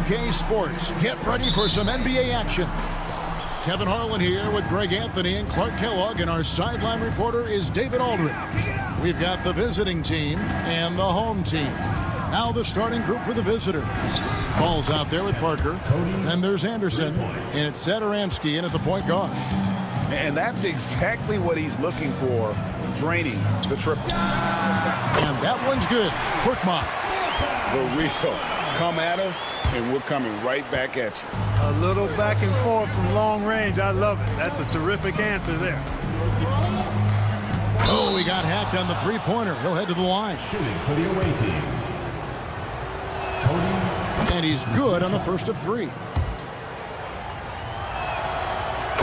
2K Sports. Get ready for some NBA action. Kevin Harlan here with Greg Anthony and Clark Kellogg, and our sideline reporter is David Aldridge. We've got the visiting team and the home team. Now the starting group for the visitors. Ball's out there with Parker. Then there's Anderson. And it's Satoransky in at the point guard. And that's exactly what he's looking for, draining the triple. And that one's good. Korkmaz. The real. Come at us, and we're coming right back at you. A little back and forth from long range. I love it. That's a terrific answer there. Oh, he got hacked on the three-pointer. He'll head to the line. Shooting for the away team. And he's good on the first of three.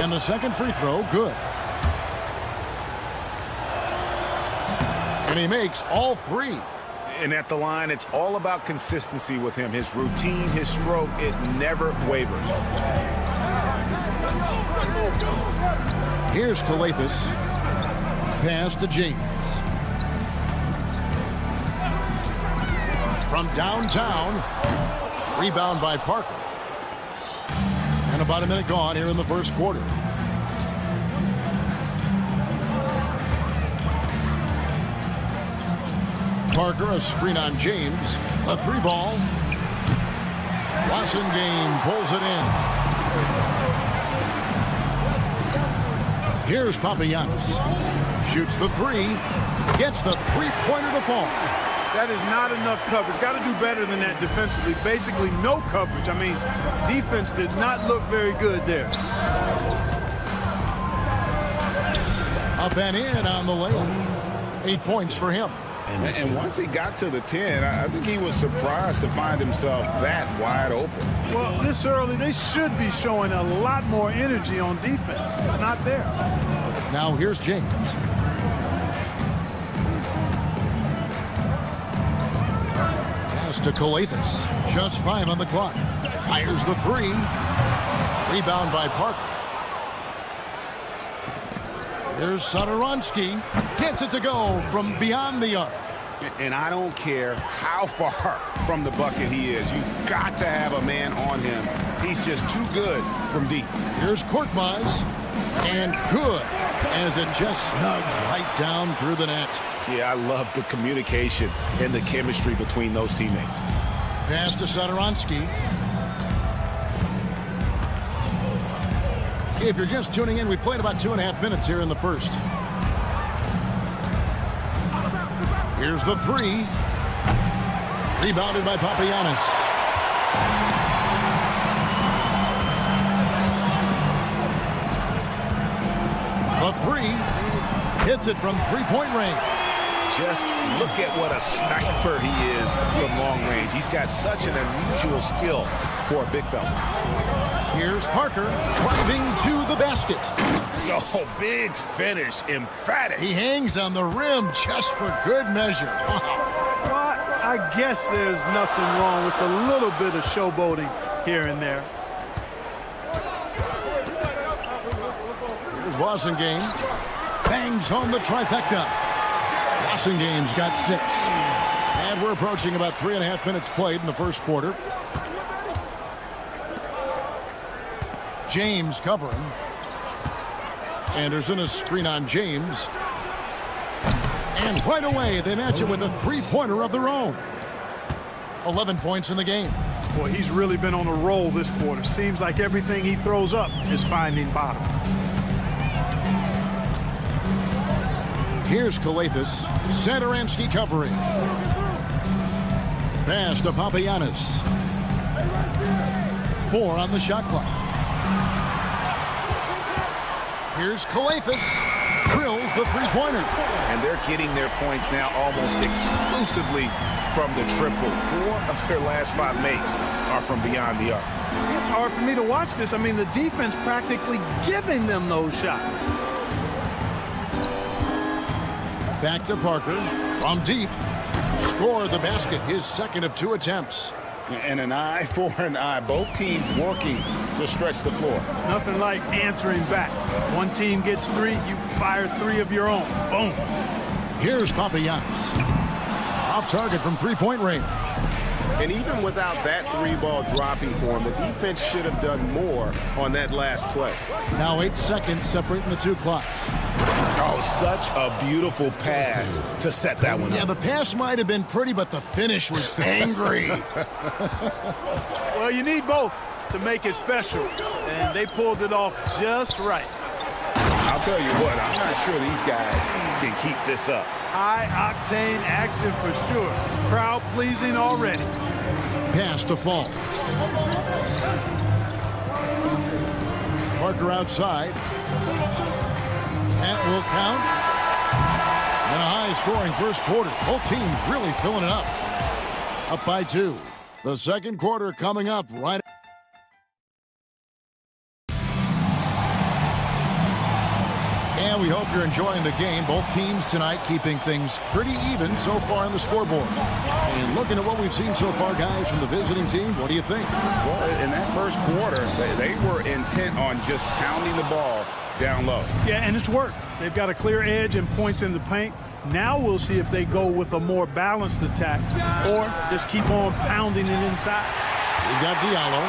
And the second free throw, good. And he makes all three. And at the line, it's all about consistency with him. His routine, his stroke, it never wavers. Here's Calathes. Pass to James. From downtown. Rebound by Parker. And about a minute gone here in the first quarter. Parker, a screen on James. A three ball. Wassengain pulls it in. Here's Papagiannis. Shoots the three. Gets the three-pointer to fall. That is not enough coverage. Got to do better than that defensively. Basically no coverage. I mean, defense did not look very good there. Up and in on the layup. 8 points for him. And once he got to the 10, I think he was surprised to find himself that wide open. Well, this early, they should be showing a lot more energy on defense. It's not there. Now here's James. Pass to Calathes. Just 5 on the clock. Fires the three. Rebound by Parker. Here's Satoransky. Gets it to go from beyond the arc. And I don't care how far from the bucket he is. You've got to have a man on him. He's just too good from deep. Here's Korkmaz. And good, as it just snugs right down through the net. Yeah, I love the communication and the chemistry between those teammates. Pass to Satoransky. If you're just tuning in, we've played about 2.5 minutes here in the first. Here's the three. Rebounded by Papagiannis. The three. Hits it from three-point range. Just look at what a sniper he is from long range. He's got such an unusual skill for a big fella. Here's Parker driving to the basket. Oh, big finish, emphatic. He hangs on the rim just for good measure. Well, I guess there's nothing wrong with a little bit of showboating here and there. Here's Wassengain. Bangs home the trifecta. Wassengain's got 6. And we're approaching about 3.5 minutes played in the first quarter. James covering. Anderson a screen on James. And right away they match it with a three-pointer of their own. 11 points in the game. Boy, he's really been on a roll this quarter. Seems like everything he throws up is finding bottom. Here's Calathes. Satoransky covering. Pass to Papagiannis. 4 on the shot clock. Here's Calathes. Drills the three-pointer. And they're getting their points now almost exclusively from the triple. 4 of their last 5 makes are from beyond the arc. It's hard for me to watch this. I mean, the defense practically giving them those shots. Back to Parker. From deep. Scored the basket. His second of 2 attempts. And an eye for an eye. Both teams working to stretch the floor. Nothing like answering back. One team gets 3, you fire 3 of your own. Boom. Here's Papagiannis. Off target from three-point range. And even without that three-ball dropping for him, the defense should have done more on that last play. Now 8 seconds separating the two clocks. Oh, such a beautiful pass to set that one up. Yeah, the pass might have been pretty, but the finish was angry. Well, you need both to make it special, and they pulled it off just right. I'll tell you what, I'm not sure these guys can keep this up. High-octane action for sure. Crowd-pleasing already. Pass to Fall. Parker outside. That will count. And a high-scoring first quarter. Both teams really filling it up. Up by 2. The second quarter coming up right. And we hope you're enjoying the game. Both teams tonight keeping things pretty even so far on the scoreboard. And looking at what we've seen so far, guys, from the visiting team, what do you think? Well, in that first quarter, they were intent on just pounding the ball down low. Yeah, and it's worked. They've got a clear edge and points in the paint. Now we'll see if they go with a more balanced attack or just keep on pounding it inside. We've got Diallo.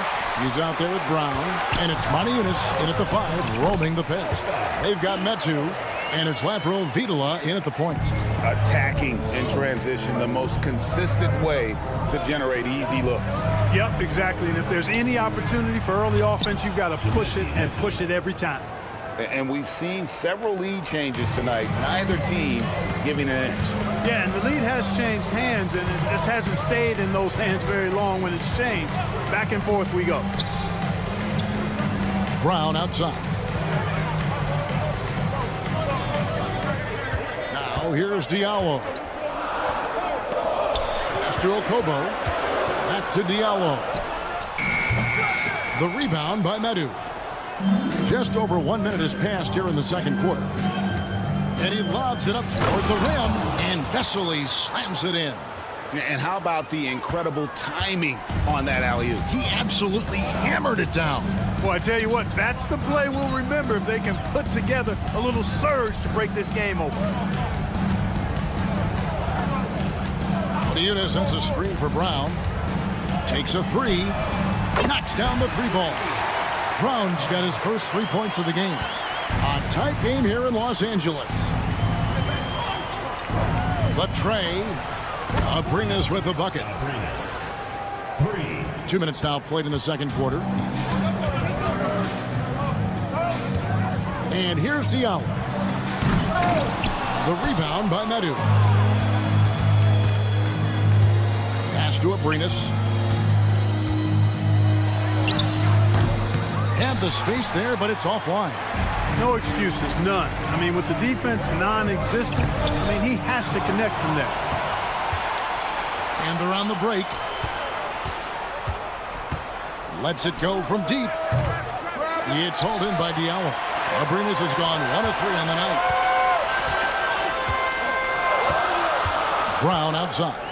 He's out there with Brown. And it's Maniunas in at the 5, roaming the pitch. They've got Metu. And it's Lapro Vitola in at the point. Attacking in transition, the most consistent way to generate easy looks. Yep, exactly. And if there's any opportunity for early offense, you've got to push it and push it every time. And we've seen several lead changes tonight, neither team giving an inch. Yeah, and the lead has changed hands, and it just hasn't stayed in those hands very long when it's changed. Back and forth we go. Brown outside. Now here's Diallo. Pass to Okobo. Back to Diallo. The rebound by Medu. Just over 1 minute has passed here in the second quarter. And he lobs it up toward the rim, and Vesely slams it in. And how about the incredible timing on that alley-oop? He absolutely hammered it down. Well, I tell you what, that's the play we'll remember if they can put together a little surge to break this game open. Unis sends a screen for Brown. Takes a 3. Knocks down the 3-ball. Brown's got his first 3 points of the game. A tight game here in Los Angeles. Latrey Abrinas with the bucket. 2 minutes now played in the second quarter. And here's Diallo. The rebound by Medu. Pass to Abrinas. Had the space there, but it's offline. No excuses, none. I mean, with the defense non-existent, I mean, he has to connect from there. And they're on the break. Lets it go from deep. It's hauled in by Diallo. Abrinas has gone 1 of 3 on the night. Brown outside.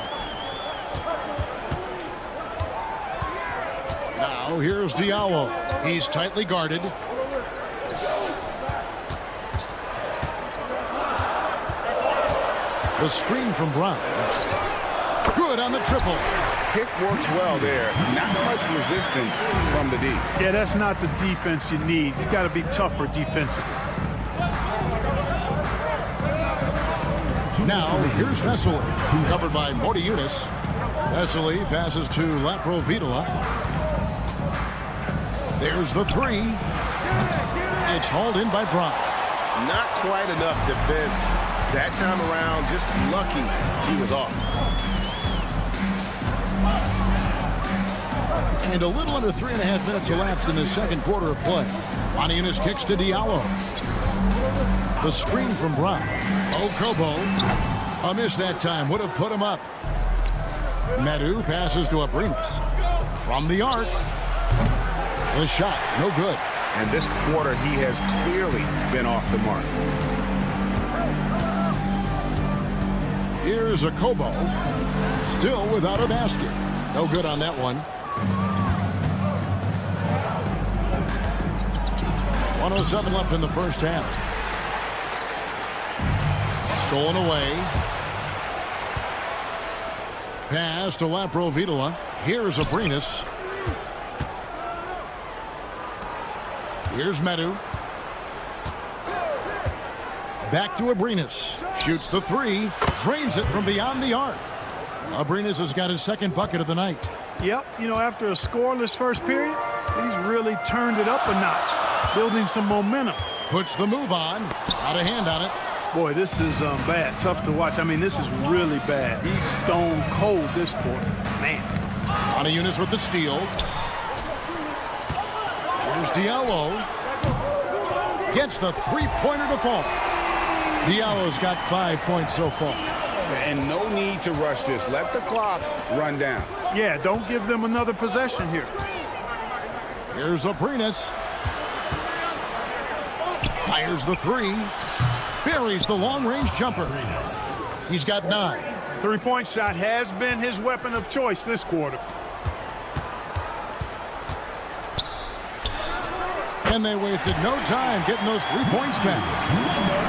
Now here's Diallo. He's tightly guarded. The screen from Brown. Good on the triple. Pick works well there. Not much resistance from the D. Yeah, that's not the defense you need. You've got to be tougher defensively. Now here's Vesely. Covered by Motiejunas. Vesely passes to Lapro Vitola. There's the 3. It's hauled in by Brown. Not quite enough defense. That time around, just lucky he was off. And a little under 3.5 minutes elapsed in the second quarter of play. Motiejunas kicks to Diallo. The screen from Brown. Okobo. A miss that time. Would have put him up. Medu passes to Abrinas. From the arc. The shot, no good. And this quarter, he has clearly been off the mark. Here's Okobo. Still without a basket. No good on that one. 1:07 left in the first half. Stolen away. Pass to Lapro Vitola. Here's Abrinas. Here's Medu. Back to Abrinas. Shoots the three. Drains it from beyond the arc. Abrinas has got his second bucket of the night. Yep, you know, after a scoreless first period, he's really turned it up a notch, building some momentum. Puts the move on. Out of hand on it. Boy, this is bad. Tough to watch. I mean, this is really bad. He's stone cold this quarter. Man. Eunice with the steal. Here's Diallo. Gets the three-pointer to fall. Diallo's got 5 points so far. And no need to rush this. Let the clock run down. Yeah, don't give them another possession here. Here's Abrinas. Fires the three. Buries the long-range jumper. He's got 9. Three-point shot has been his weapon of choice this quarter. And they wasted no time getting those 3 points back.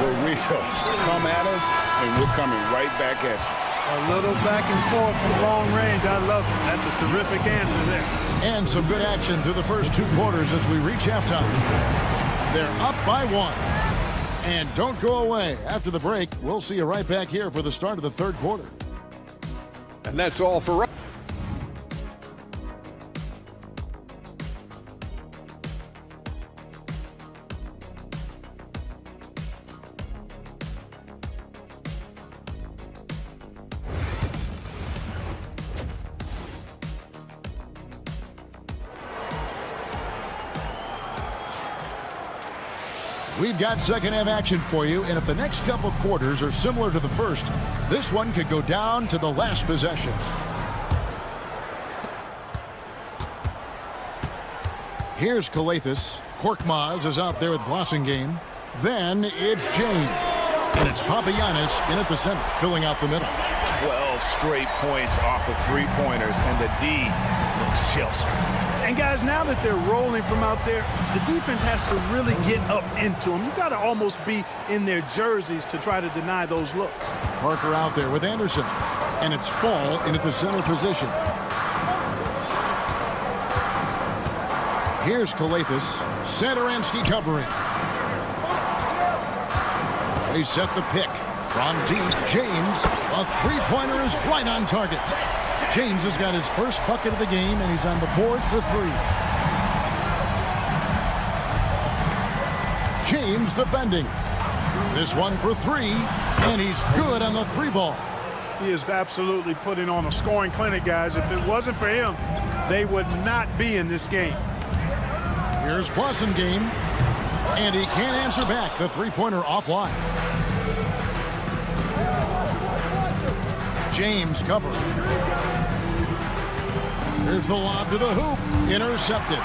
For real. Come at us, and we're coming right back at you. A little back and forth from long range. I love it. That's a terrific answer there. And some good action through the first 2 quarters as we reach halftime. They're up by 1. And don't go away. After the break, we'll see you right back here for the start of the third quarter. And that's all for We've got second half action for you, and if the next couple quarters are similar to the first, this one could go down to the last possession. Here's Kalathis. Korkmaz is out there with Blossingame. Then it's James. And it's Papagiannis in at the center, filling out the middle. 12 straight points off of three-pointers, and the D looks chills. And guys, now that they're rolling from out there, the defense has to really get up into them. You've got to almost be in their jerseys to try to deny those looks. Parker out there with Anderson. And it's Fall in at the center position. Here's Kalathis. Satoransky covering. They set the pick. From deep, James. A three-pointer is right on target. James has got his first bucket of the game, and he's on the board for 3. James defending. This one for 3, and he's good on the 3-ball. He is absolutely putting on a scoring clinic, guys. If it wasn't for him, they would not be in this game. Here's Blossingame, and he can't answer back. The three-pointer offline. James cover. Here's the lob to the hoop. Intercepted.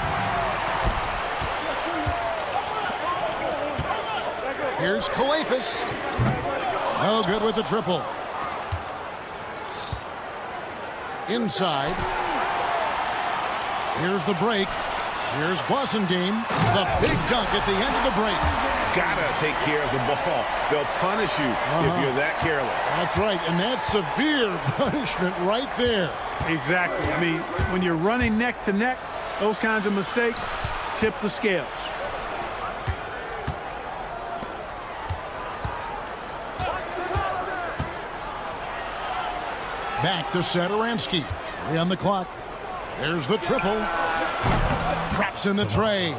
Here's Kalathis. No good with the triple. Inside. Here's the break. Here's Blossingame. The big dunk at the end of the break. Gotta take care of the ball. They'll punish you if you're that careless. That's right, and that's severe punishment right there. Exactly. I mean, when you're running neck to neck, those kinds of mistakes tip the scales. Back to Satoransky. 3 on the clock. There's the triple. Traps in the tray.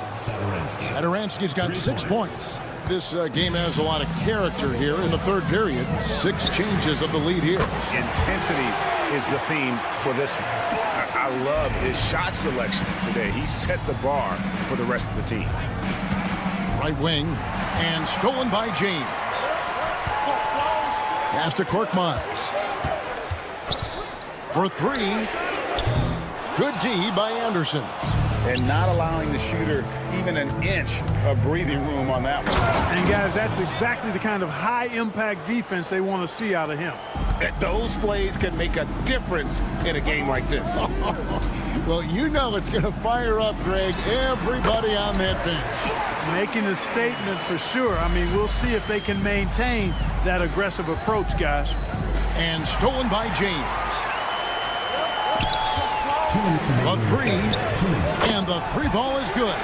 Satoransky's got 6 points. This game has a lot of character here in the third period. 6 changes of the lead here. Intensity is the theme for this one. I love his shot selection today. He set the bar for the rest of the team. Right wing, and stolen by James. Pass to Korkmaz. For 3. Good D by Anderson. And not allowing the shooter even an inch of breathing room on that one. And guys, that's exactly the kind of high-impact defense they want to see out of him. Those plays can make a difference in a game like this. Well, you know it's going to fire up, Greg, everybody on that bench. Making a statement for sure. I mean, we'll see if they can maintain that aggressive approach, guys. And stolen by James. The three, and the three ball is good.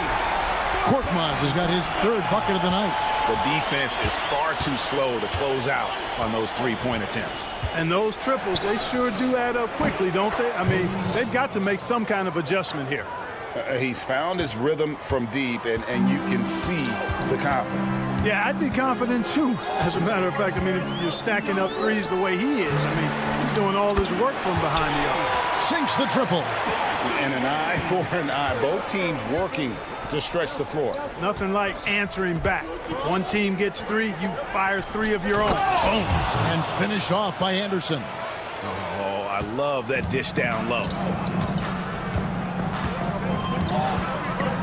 Korkmaz has got his third bucket of the night. The defense is far too slow to close out on those three-point attempts. And those triples, they sure do add up quickly, don't they? I mean, they've got to make some kind of adjustment here. He's found his rhythm from deep, and you can see the confidence. Yeah, I'd be confident too. As a matter of fact, I mean, if you're stacking up threes the way he is, I mean, he's doing all this work from behind the arc. Sinks the triple. And an eye for an eye. Both teams working to stretch the floor. Nothing like answering back. One team gets three, you fire three of your own. Boom. And finished off by Anderson. Oh, I love that dish down low.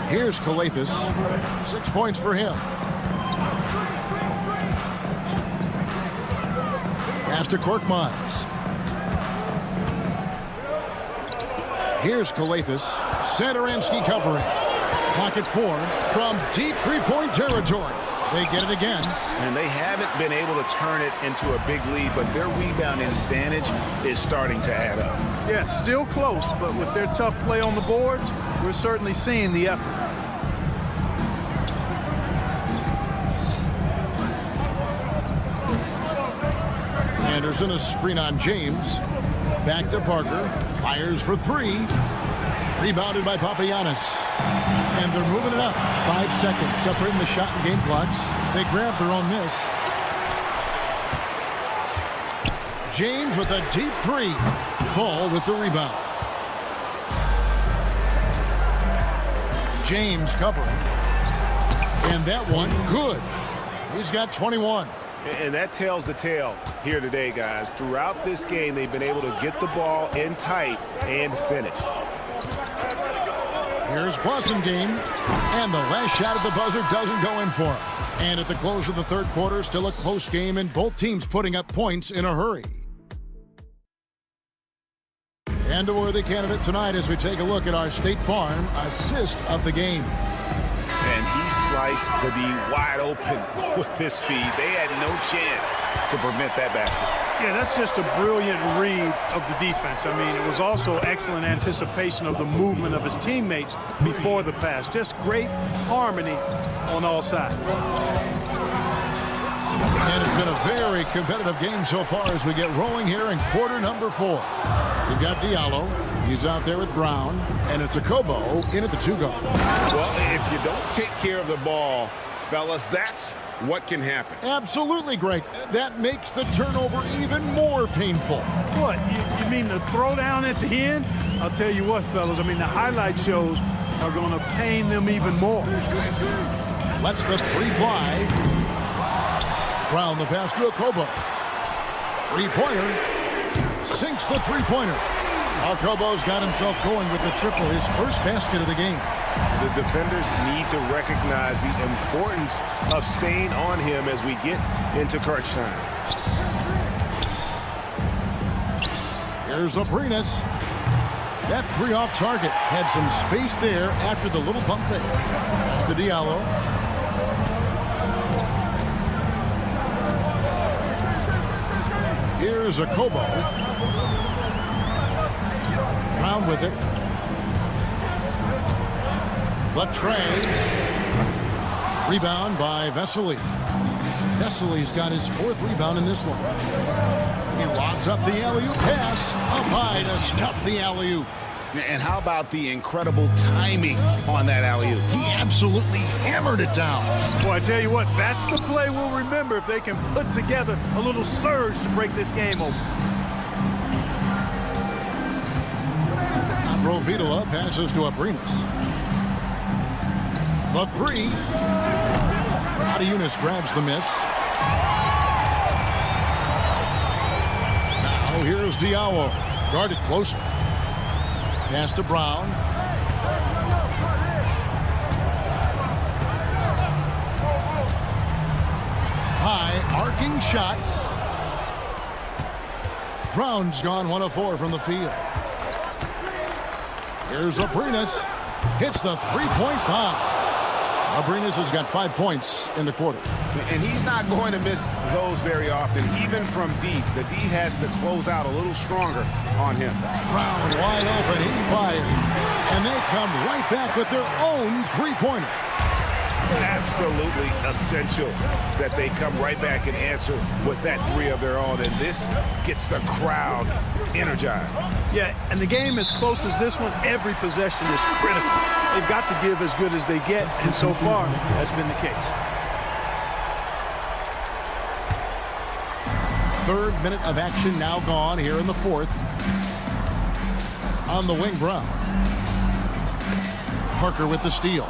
Here's Kalathis. 6 points for him. Pass to Korkmaz. Here's Kalathis. Satoransky covering. Clock at 4 from deep three-point territory. They get it again. And they haven't been able to turn it into a big lead, but their rebounding advantage is starting to add up. Yeah, still close, but with their tough play on the boards, we're certainly seeing the effort. Anderson, a screen on James. Back to Parker. Fires for three. Rebounded by Papagiannis. And they're moving it up. 5 seconds separating the shot and game clocks. They grab their own miss. James with a deep three. Fall with the rebound. James covering. And that one, good. He's got 21. And that tells the tale here today, guys. Throughout this game, they've been able to get the ball in tight and finish. Here's Blasingame, and the last shot at the buzzer doesn't go in for him. And at the close of the third quarter, still a close game, and both teams putting up points in a hurry. And a worthy candidate tonight as we take a look at our State Farm assist of the game. And he sliced the D wide open with his feed. They had no chance to prevent that basket. Yeah, that's just a brilliant read of the defense. I mean, it was also excellent anticipation of the movement of his teammates before the pass. Just great harmony on all sides. And it's been a very competitive game so far as we get rolling here in quarter number 4. We've got Diallo. He's out there with Brown. And it's Okobo in at the 2-guard. Well, if you don't take care of the ball, fellas, that's what can happen. Absolutely, Greg. That makes the turnover even more painful. What, you mean the throwdown at the end? I'll tell you what, fellas, I mean, the highlight shows are going to pain them even more. Lets the three fly. Brown the pass to Okobo. Three-pointer. Sinks the three-pointer. Okobo's got himself going with the triple, his first basket of the game. The defenders need to recognize the importance of staying on him as we get into crunch time. Here's Abrinas. That three off target. Had some space there after the little pump fake. That's to Diallo. Here's Okobo. Brown with it. Latre. Rebound by Vesely. Vesely's got his 4th rebound in this one. He lobs up the alley-oop pass. Up high to stuff the alley-oop. And how about the incredible timing on that alley-oop? He absolutely hammered it down. Boy, I tell you what, that's the play we'll remember if they can put together a little surge to break this game open. Rovitola passes to Abrinas. The three. Adiunas grabs the miss. Now here's Diallo. Guarded closer. Pass to Brown. High arcing shot. Brown's gone 1 of 4 from the field. Here's Abrinas. Hits the three-point bomb. Abrinas has got 5 points in the quarter. And he's not going to miss those very often, even from deep. The D has to close out a little stronger on him. Brown wide open, he fired. And they come right back with their own three-pointer. Absolutely essential that they come right back and answer with that three of their own. And this gets the crowd energized. Yeah, and the game as close as this one, every possession is critical. They've got to give as good as they get, and so far, that's been the case. Third minute of action now gone here in the fourth. On the wing, Brown. Parker with the steal.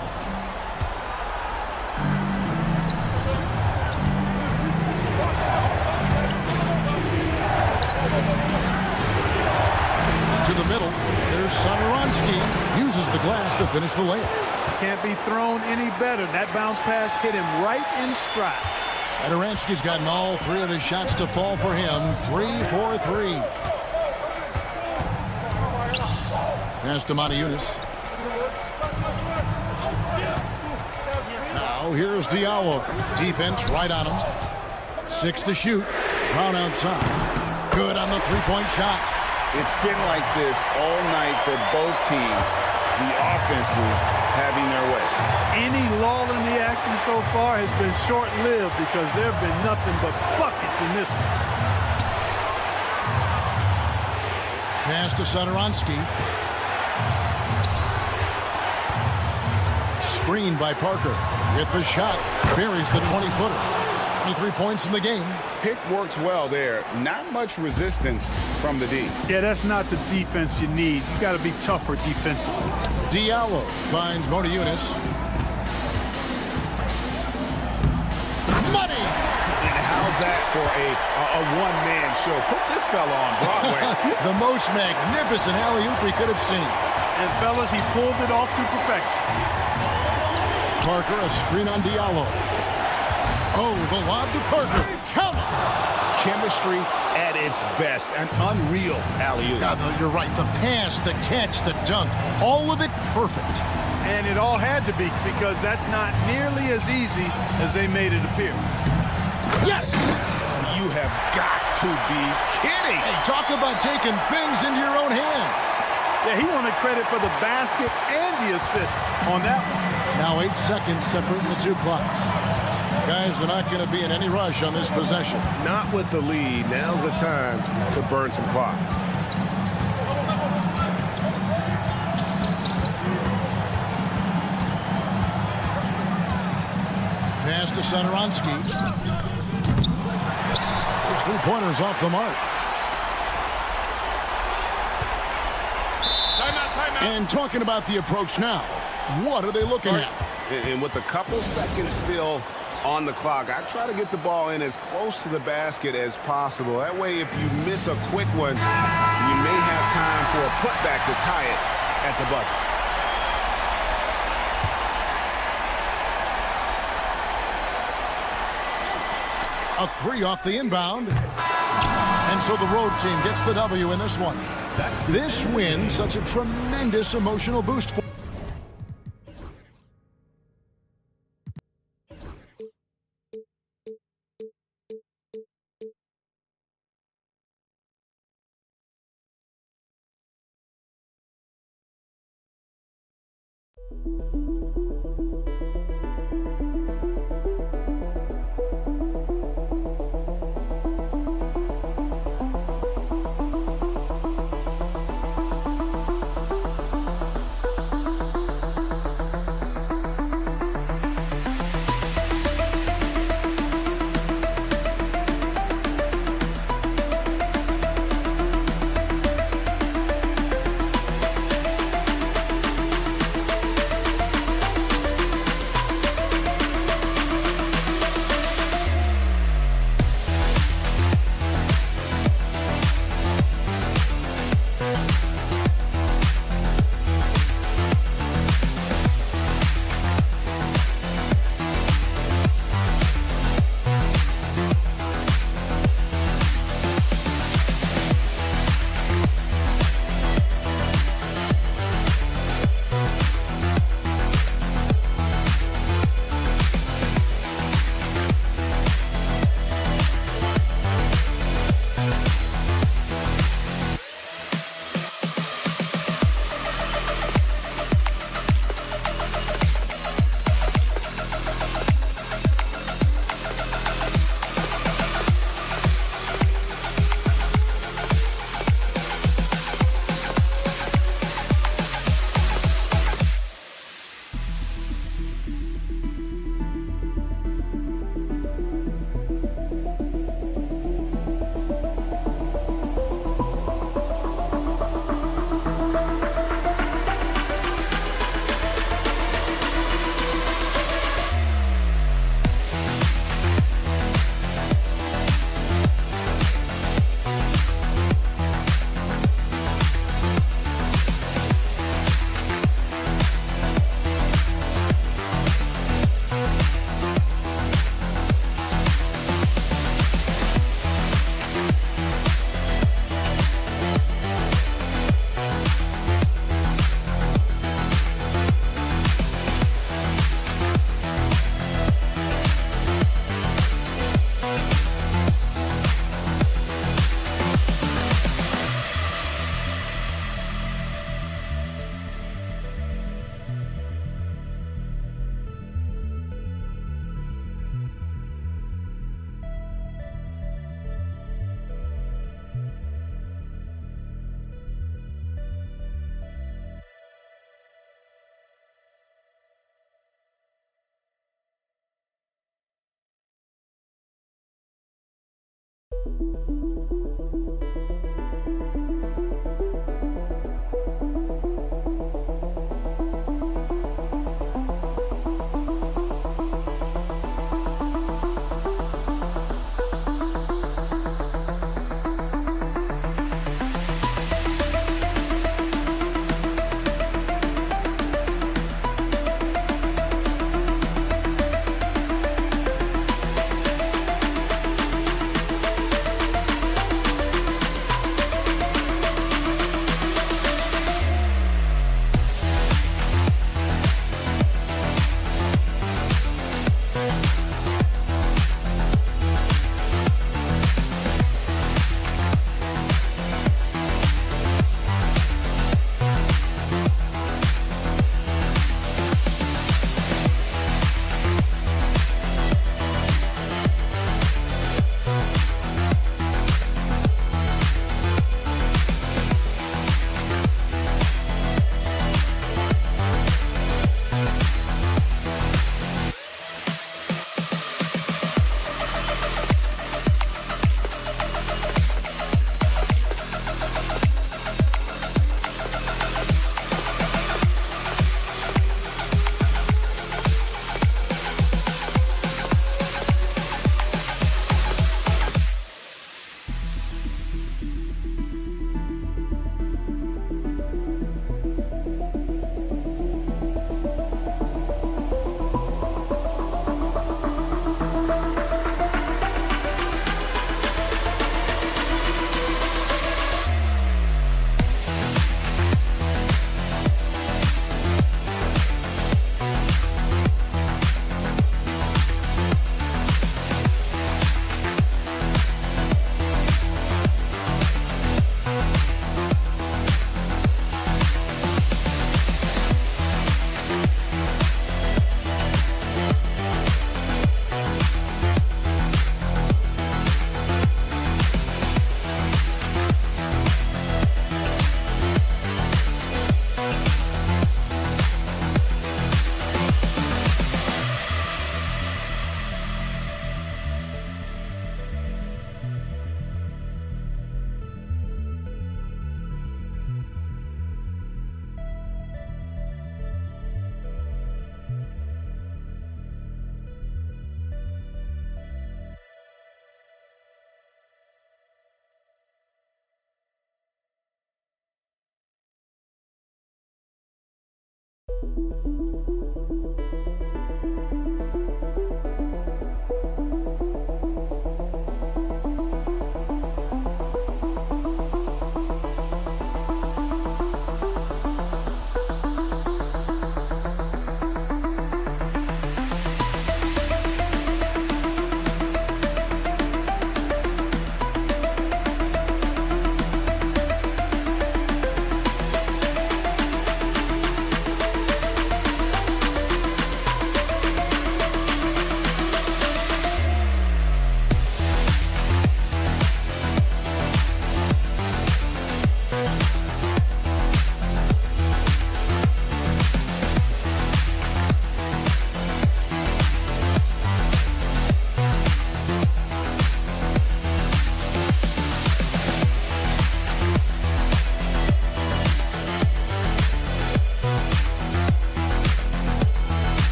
To the middle. There's Satoransky. Uses the glass to finish the layup. Can't be thrown any better. That bounce pass hit him right in stride. Satoransky's gotten all three of his shots to fall for him. 3 for 3. Pass to Monaco. Now here's Diallo. Defense right on him. 6 to shoot. Brown outside. Good on the three-point shot. It's been like this all night for both teams. The offenses having their way. Any lull in the action so far has been short-lived because there have been nothing but buckets in this one. Pass to Satoransky. Screened by Parker. With the shot. Buries the 20-footer. 23 points in the game. Pick works well there. Not much resistance from the D. Yeah, that's not the defense you need. You got to be tougher defensively. Diallo finds Monaco. Money! And how's that for a one-man show? Put this fella on Broadway. The most magnificent alley-oop we could have seen. And fellas, he pulled it off to perfection. Parker, a screen on Diallo. Oh, the lob to Parker. Count it! Chemistry at its best. An unreal alley-oop. God, you're right. The pass, the catch, the dunk. All of it perfect. And it all had to be because that's not nearly as easy as they made it appear. Yes! You have got to be kidding. Hey, talk about taking things into your own hands. Yeah, he wanted credit for the basket and the assist on that one. Now 8 seconds separating the two clocks. Guys, they're not going to be in any rush on this possession. Not with the lead. Now's the time to burn some clock. Pass to Satoransky. His three-pointers off the mark. Timeout. And talking about the approach now, what are they looking at? And with a couple seconds still on the clock, I try to get the ball in as close to the basket as possible. That way, if you miss a quick one, you may have time for a putback to tie it at the buzzer. A three off the inbound. And so the road team gets the W in this one. This win, such a tremendous emotional boost for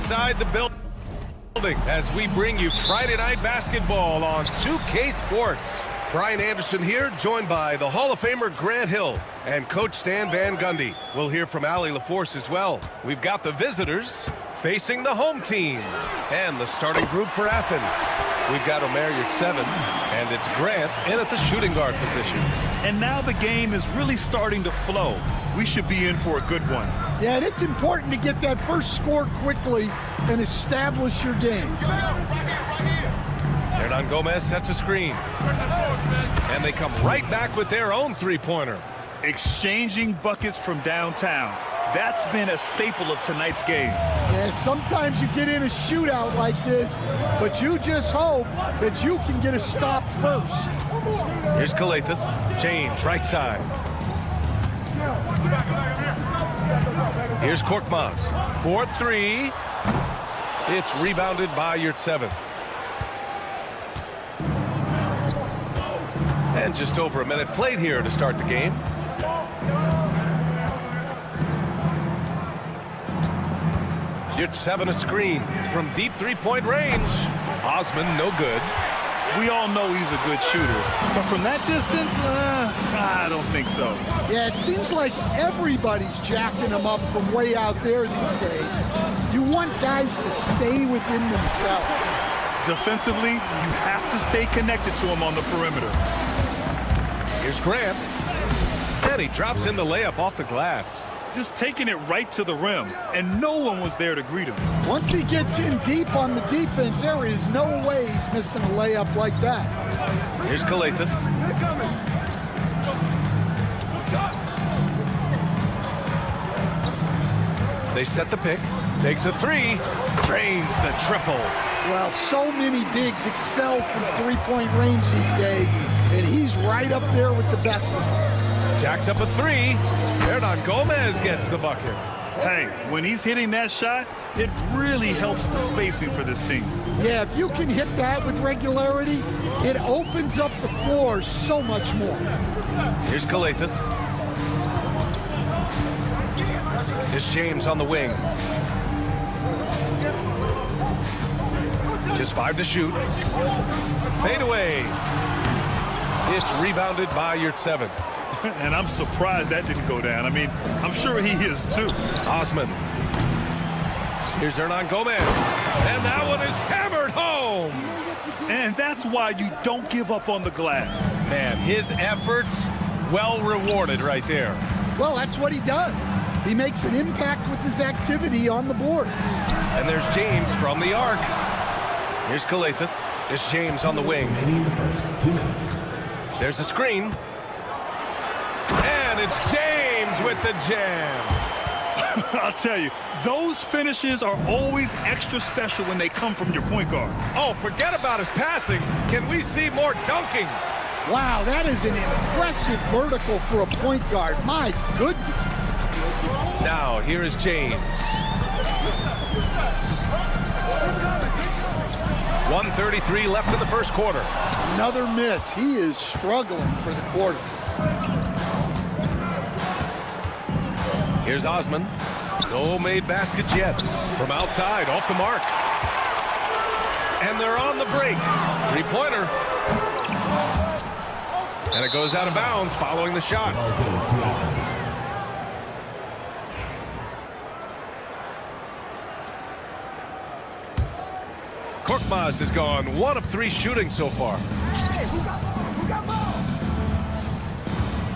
Inside the building as we bring you Friday Night Basketball on 2K Sports. Brian Anderson here, joined by the Hall of Famer Grant Hill and Coach Stan Van Gundy. We'll hear from Allie LaForce as well. We've got the visitors facing the home team and the starting group for Athens. We've got Omer at 7, and it's Grant in at the shooting guard position. And now the game is really starting to flow. We should be in for a good one. Yeah, and it's important to get that first score quickly and establish your game. Hernan Gomez sets a screen. And they come right back with their own three-pointer. Exchanging buckets from downtown. That's been a staple of tonight's game. Yeah, sometimes you get in a shootout like this, but you just hope that you can get a stop first. Here's Kalathis. James, right side. Here's Korkmaz. 4-3. It's rebounded by Yurtseven. And just over a minute played here to start the game. Yurtseven a screen from deep three-point range. Osman no good. We all know he's a good shooter, but from that distance, I don't think so. Yeah, it seems like everybody's jacking him up from way out there these days. You want guys to stay within themselves. Defensively, you have to stay connected to him on the perimeter. Here's Grant. And he drops in the layup off the glass. Just taking it right to the rim, and no one was there to greet him. Once he gets in deep on the defense, there is no way he's missing a layup like that. Here's Kalathis. They set the pick. Takes a three. Drains the triple. Well, so many bigs excel from three-point range these days, and he's right up there with the best of them. Jacks up a three. Hernan Gomez gets the bucket. Hey, when he's hitting that shot, it really helps the spacing for this team. Yeah, if you can hit that with regularity, it opens up the floor so much more. Here's Kalathis. Here's James on the wing. Just 5 to shoot. Fade away. It's rebounded by Yurtseven. And I'm surprised that didn't go down. I mean, I'm sure he is too. Osman. Here's Hernan Gomez. And that one is hammered home. And that's why you don't give up on the glass. Man, his efforts well rewarded right there. Well, that's what he does. He makes an impact with his activity on the board. And there's James from the arc. Here's Kalathis. It's James on the wing. There's a screen. And it's James with the jam. I'll tell you, those finishes are always extra special when they come from your point guard. Oh, forget about his passing. Can we see more dunking? Wow, that is an impressive vertical for a point guard. My goodness. Now, here is James. 1:33 left in the first quarter. Another miss. He is struggling for the quarter. Here's Osman. No made baskets yet. From outside, off the mark. And they're on the break. Three-pointer. And it goes out of bounds following the shot. Korkmaz has gone 1 of 3 shooting so far.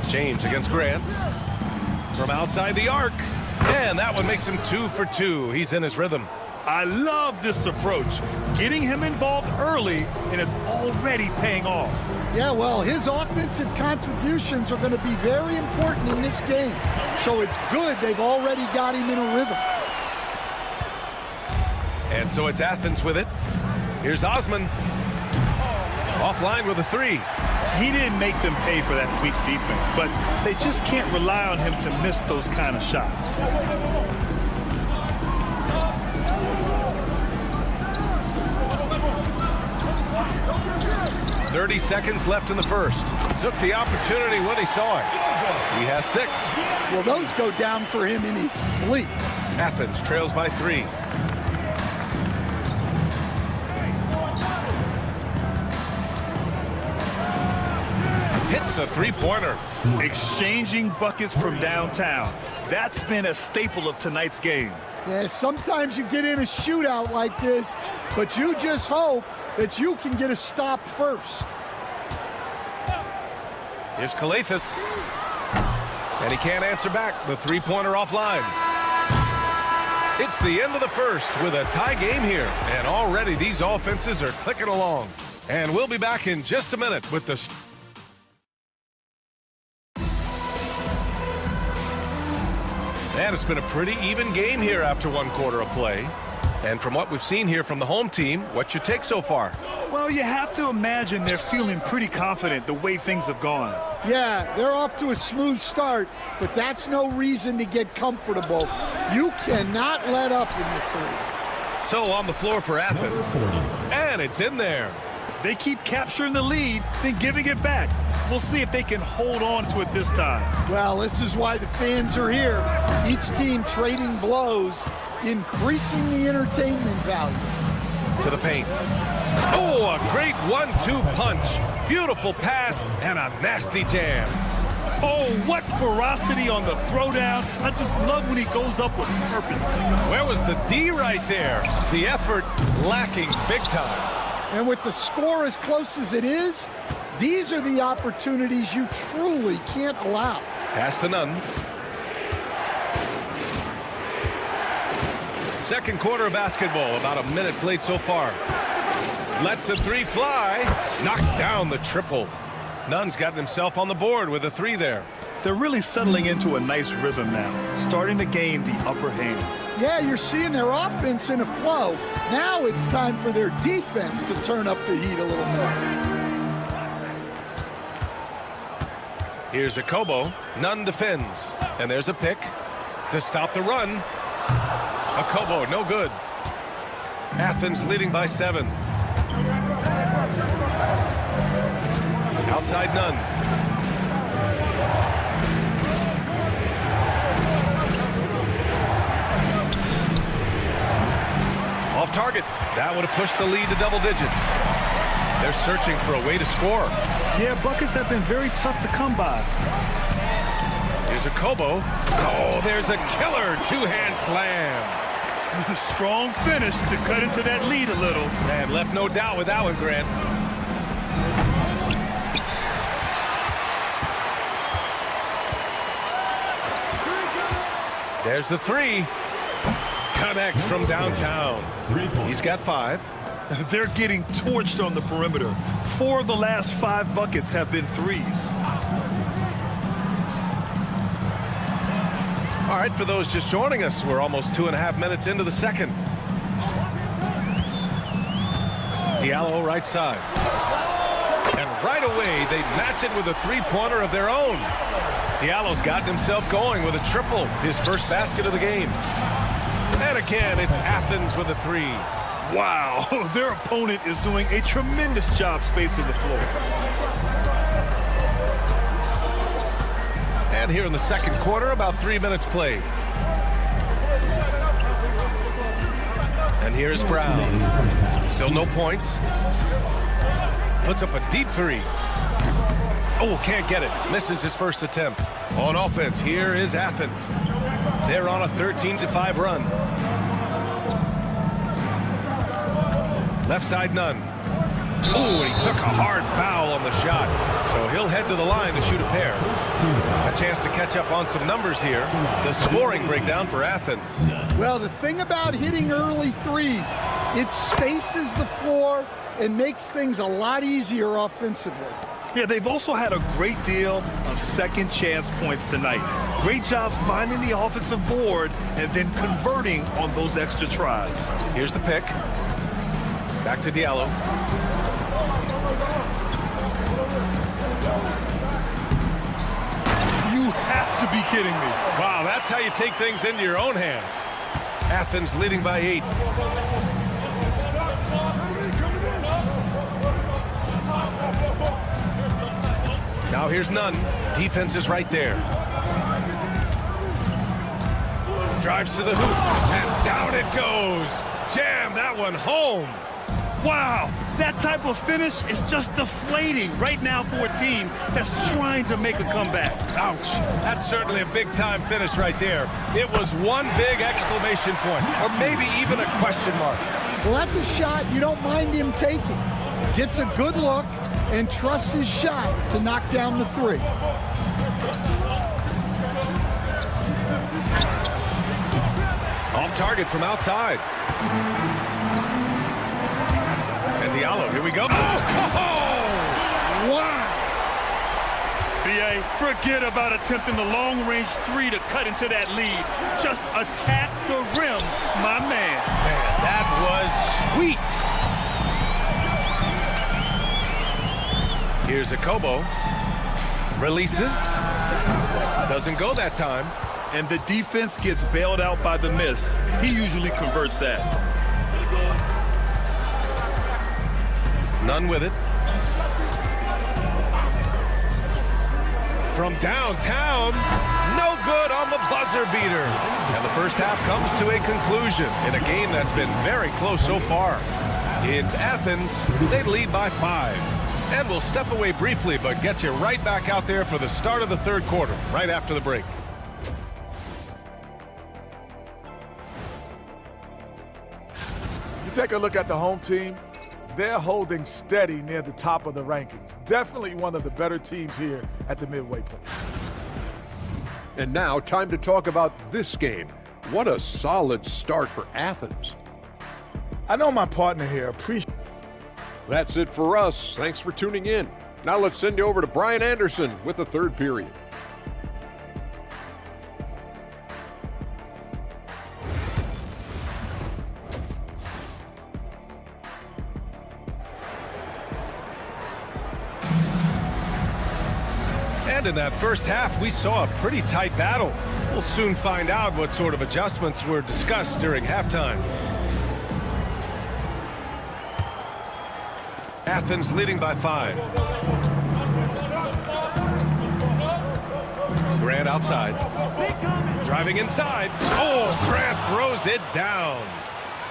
James against Grant. From outside the arc. And that one makes him 2 for 2. He's in his rhythm. I love this approach. Getting him involved early, and it's already paying off. Yeah, well, his offensive contributions are going to be very important in this game. So it's good they've already got him in a rhythm. And so it's Athens with it. Here's Osman. Offline with a three. He didn't make them pay for that weak defense, but they just can't rely on him to miss those kind of shots. 30 seconds left in the first. Took the opportunity when he saw it. He has 6. Well, those go down for him in his sleep. Athens trails by 3. Hits a three-pointer. Exchanging buckets from downtown. That's been a staple of tonight's game. Yeah, sometimes you get in a shootout like this, but you just hope that you can get a stop first. Here's Kalathis. And he can't answer back. The three-pointer offline. It's the end of the first with a tie game here. And already these offenses are clicking along. And we'll be back in just a minute with the... And it's been a pretty even game here after one quarter of play. And from what we've seen here from the home team, what's your take so far? Well, you have to imagine they're feeling pretty confident the way things have gone. Yeah, they're off to a smooth start, but that's no reason to get comfortable. You cannot let up in this league. So on the floor for Athens. And it's in there. They keep capturing the lead, then giving it back. We'll see if they can hold on to it this time. Well, this is why the fans are here. Each team trading blows, increasing the entertainment value. To the paint. Oh, a great 1-2 punch. Beautiful pass and a nasty jam. Oh, what ferocity on the throwdown. I just love when he goes up with purpose. Where was the D right there? The effort lacking big time. And with the score as close as it is, these are the opportunities you truly can't allow. Pass to none. Second quarter of basketball, about a minute played so far. Lets the three fly, knocks down the triple. Nunn's got himself on the board with a 3 there. They're really settling into a nice rhythm now, starting to gain the upper hand. Yeah, you're seeing their offense in a flow. Now it's time for their defense to turn up the heat a little more. Here's a Kobo. Nunn defends. And there's a pick to stop the run. A Kobo, no good. Athens leading by 7. Outside Nunn. Off target. That would have pushed the lead to double digits. They're searching for a way to score. Yeah, buckets have been very tough to come by. Here's a Kobo. Oh, there's a killer two-hand slam. Strong finish to cut into that lead a little. And left no doubt with that one, Grant. There's the 3. Connects from downtown. He's got 5. They're getting torched on the perimeter. 4 of the last 5 buckets have been 3s. All right, for those just joining us, we're almost 2.5 minutes into the second. Diallo right side. And right away, they match it with a three-pointer of their own. Diallo's got himself going with a triple, his first basket of the game. And again, it's Athens with a 3. Wow, their opponent is doing a tremendous job spacing the floor. And here in the second quarter, about 3 minutes played. And here's Brown. Still no points. Puts up a deep 3. Oh, can't get it. Misses his first attempt. On offense, here is Athens. They're on a 13-5 run. Left side, Nunn. Oh, he took a hard foul on the shot. So he'll head to the line to shoot a pair. A chance to catch up on some numbers here. The scoring breakdown for Athens. Well, the thing about hitting early threes, it spaces the floor and makes things a lot easier offensively. Yeah, they've also had a great deal of second chance points tonight. Great job finding the offensive board and then converting on those extra tries. Here's the pick. Back to Diallo. You have to be kidding me. Wow, that's how you take things into your own hands. Athens leading by 8. Now here's Nunn. Defense is right there. Drives to the hoop, and down it goes. Jam that one home. Wow, that type of finish is just deflating right now for a team that's trying to make a comeback. Ouch. That's certainly a big-time finish right there. It was one big exclamation point, or maybe even a question mark. Well, that's a shot you don't mind him taking. Gets a good look and trusts his shot to knock down the three. Off target from outside. And Diallo, here we go. Oh! Wow! B.A., forget about attempting the long-range three to cut into that lead. Just attack the rim, my man. That was sweet. Here's a Kobo. Releases. Doesn't go that time. And the defense gets bailed out by the miss. He usually converts that. None with it. From downtown, no good on the buzzer beater. And the first half comes to a conclusion in a game that's been very close so far. It's Athens. They lead by 5. And we'll step away briefly, but get you right back out there for the start of the third quarter, right after the break. You take a look at the home team, they're holding steady near the top of the rankings. Definitely one of the better teams here at the midway point. And now, time to talk about this game. What a solid start for Athens. I know my partner here appreciates. That's it for us. Thanks for tuning in. Now let's send you over to Brian Anderson with the third period. And in that first half, we saw a pretty tight battle. We'll soon find out what sort of adjustments were discussed during halftime. Athens leading by 5. Grant outside. Driving inside. Oh, Grant throws it down.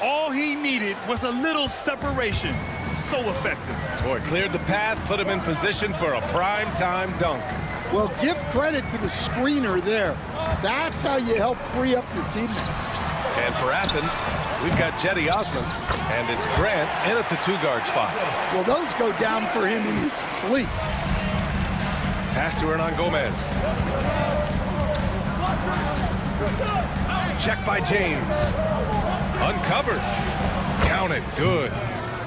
All he needed was a little separation. So effective. Boy, cleared the path, put him in position for a prime-time dunk. Well, give credit to the screener there. That's how you help free up your teammates. And for Athens, we've got Jetty Osman, and it's Grant in at the 2-guard spot. Well, those go down for him in his sleep. Pass to Hernan Gomez. Check by James. Uncovered. Count it. Good.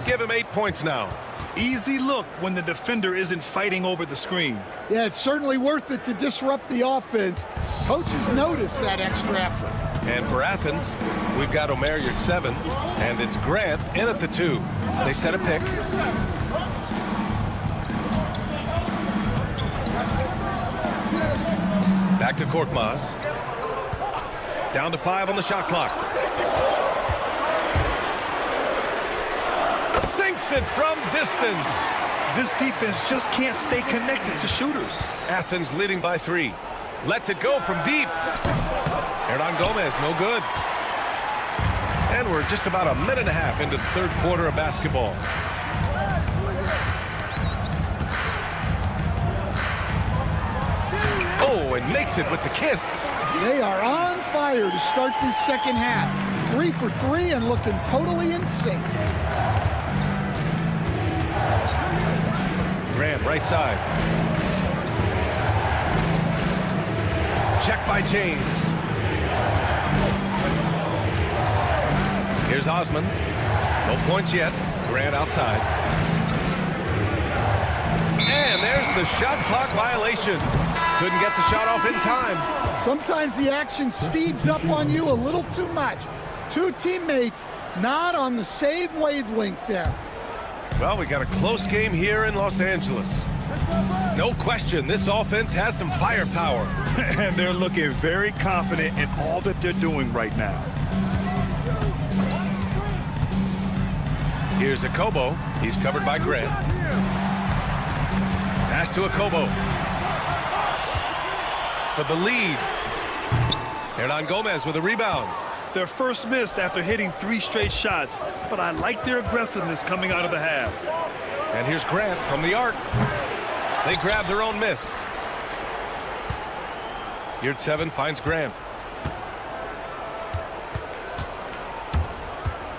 Give him 8 points now. Easy look when the defender isn't fighting over the screen. Yeah, it's certainly worth it to disrupt the offense. Coaches notice that extra effort. And for Athens, we've got Omer Yurtseven, and it's Grant in at the 2. They set a pick. Back to Korkmaz. Down to 5 on the shot clock. Sinks it from distance. This defense just can't stay connected to shooters. Athens leading by 3. Lets it go from deep. Hernan Gomez, no good. And we're just about a minute and a half into the third quarter of basketball. Oh, and makes it with the kiss. They are on fire to start this second half. 3 for 3 and looking totally in sync. Grant, right side. Check by James. Here's Osman. No points yet. Grant outside. And there's the shot clock violation. Couldn't get the shot off in time. Sometimes the action speeds up on you a little too much. Two teammates not on the same wavelength there. Well, we got a close game here in Los Angeles. No question, this offense has some firepower. And they're looking very confident in all that they're doing right now. Here's Akobo. He's covered by Grant. Pass to Akobo. For the lead. Hernan Gomez with a rebound. Their first missed after hitting 3 straight shots, but I like their aggressiveness coming out of the half. And here's Grant from the arc. They grab their own miss. Yard 7 finds Grant.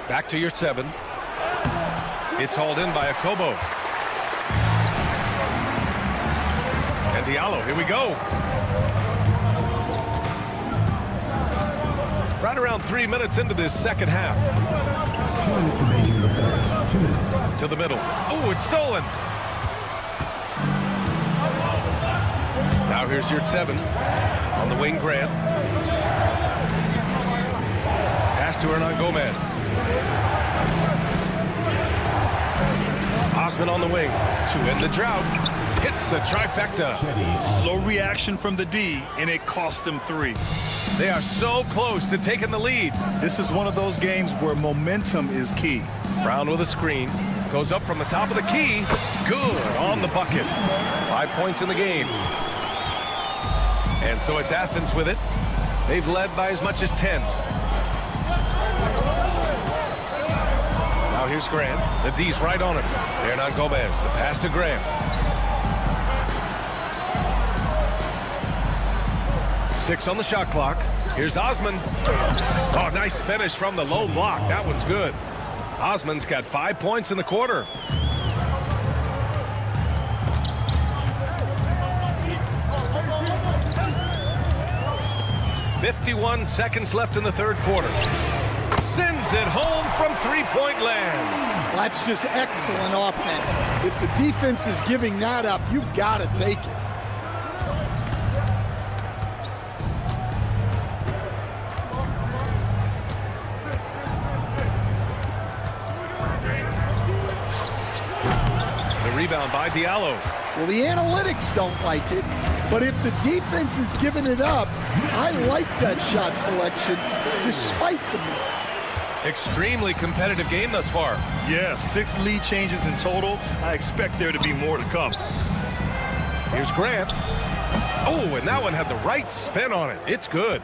Back to Yard 7. It's hauled in by Akobo. And Diallo, here we go. Right around 3 minutes into this second half. 2 minutes remaining in the third. 2 minutes. To the middle. Oh, it's stolen. Now here's Yard 7. On the wing, Grant. Pass to Hernan Gomez. Osman on the wing to end the drought. Hits the trifecta. Slow reaction from the D, and it cost them 3. They are so close to taking the lead. This is one of those games where momentum is key. Brown with a screen. Goes up from the top of the key. Good on the bucket. 5 points in the game. And so it's Athens with it. They've led by as much as 10. Now here's Grant. The D's right on him. Hernan Gomez. The pass to Grant. Six on the shot clock. Here's Osman. Oh, nice finish from the low block. That one's good. Osman's got 5 points in the quarter. .51 seconds left in the third quarter. Sends it home from three-point land. That's just excellent offense. If the defense is giving that up, you've got to take it. Rebound by Diallo. Well, the analytics don't like it, but if the defense is giving it up, I like that shot selection despite the miss. Extremely competitive game thus far. Yeah, 6 lead changes in total. I expect there to be more to come. Here's Grant. Oh, and that one had the right spin on it. It's good.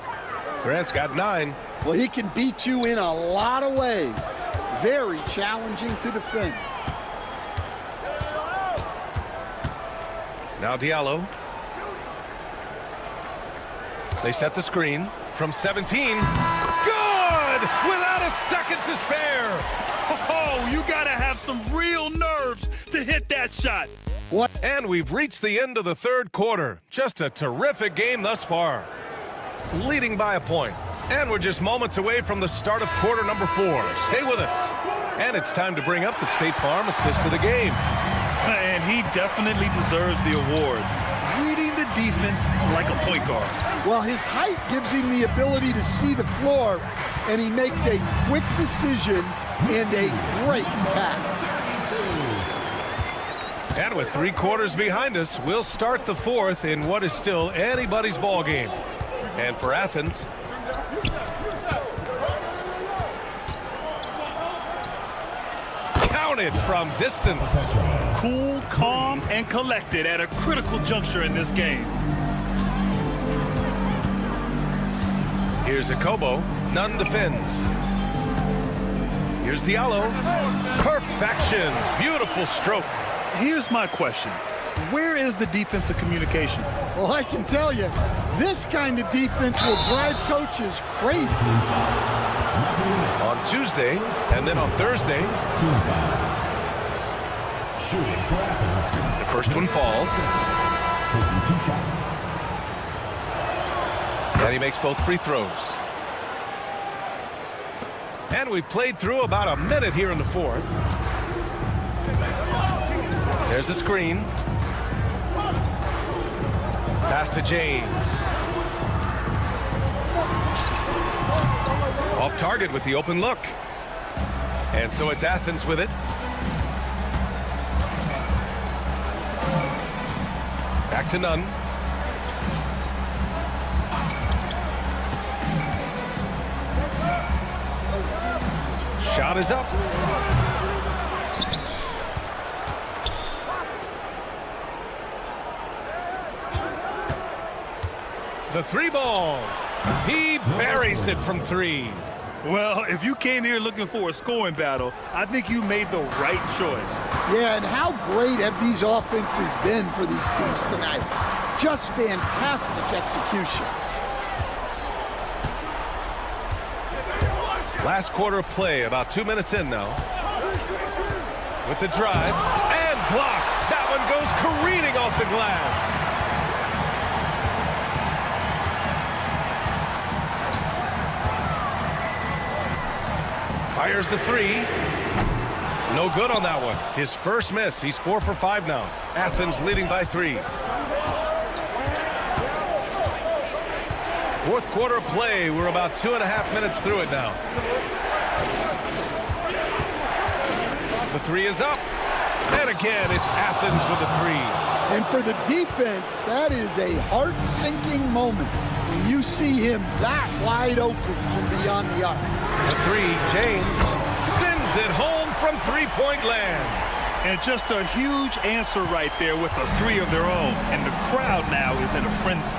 Grant's got 9. Well, he can beat you in a lot of ways. Very challenging to defend. Now Diallo. They set the screen from 17. Good! Without a second to spare. Oh, you gotta have some real nerves to hit that shot. What? And we've reached the end of the third quarter. Just a terrific game thus far. Leading by a point. And we're just moments away from the start of quarter number 4. Stay with us. And it's time to bring up the State Farm assist to the game. And he definitely deserves the award. Reading the defense like a point guard. Well, his height gives him the ability to see the floor, and he makes a quick decision and a great pass. And with 3 quarters behind us, we'll start the 4th in what is still anybody's ball game. And for Athens, counted from distance. Cool, calm, and collected at a critical juncture in this game. Here's Akobo. None defends. Here's Diallo. Perfection. Beautiful stroke. Here's my question. Where is the defensive communication? Well, I can tell you, this kind of defense will drive coaches crazy. On Tuesday, and then on Thursday. Shooting for Athens. The first one falls. Taking 2 shots. And he makes both free throws. And we played through about a minute here in the fourth. There's a screen. Pass to James. Off target with the open look. And so it's Athens with it. Back to Nunn. Shot is up. The 3 ball. He buries it from 3. Well, if you came here looking for a scoring battle, I think you made the right choice. Yeah, and how great have these offenses been for these teams tonight? Just fantastic execution. Last quarter of play, about 2 minutes in now. With the drive and block. That one goes careening off the glass. Fires the 3. No good on that one. His first miss. He's 4 for 5 now. Athens leading by 3. Fourth quarter of play. We're about 2.5 minutes through it now. The 3 is up. And again, it's Athens with the 3. And for the defense, that is a heart-sinking moment when you see him that wide open from beyond the arc. The 3, James sends it home from three-point land. And just a huge answer right there with a 3 of their own. And the crowd now is in a frenzy.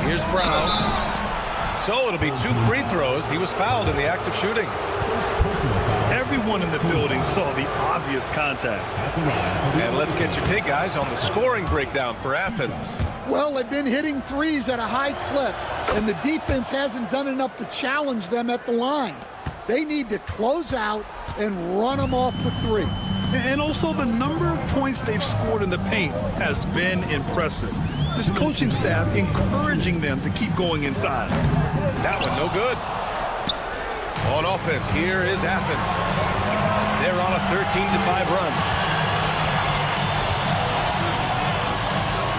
Here's Brown. So it'll be 2 free throws. He was fouled in the act of shooting. Everyone in the building saw the obvious contact. And let's get your take, guys, on the scoring breakdown for Athens. Well, they've been hitting threes at a high clip, and the defense hasn't done enough to challenge them at the line. They need to close out and run them off the 3. And also the number of points they've scored in the paint has been impressive. This coaching staff encouraging them to keep going inside. That one no good. On offense, here is Athens. They're on a 13-5 run.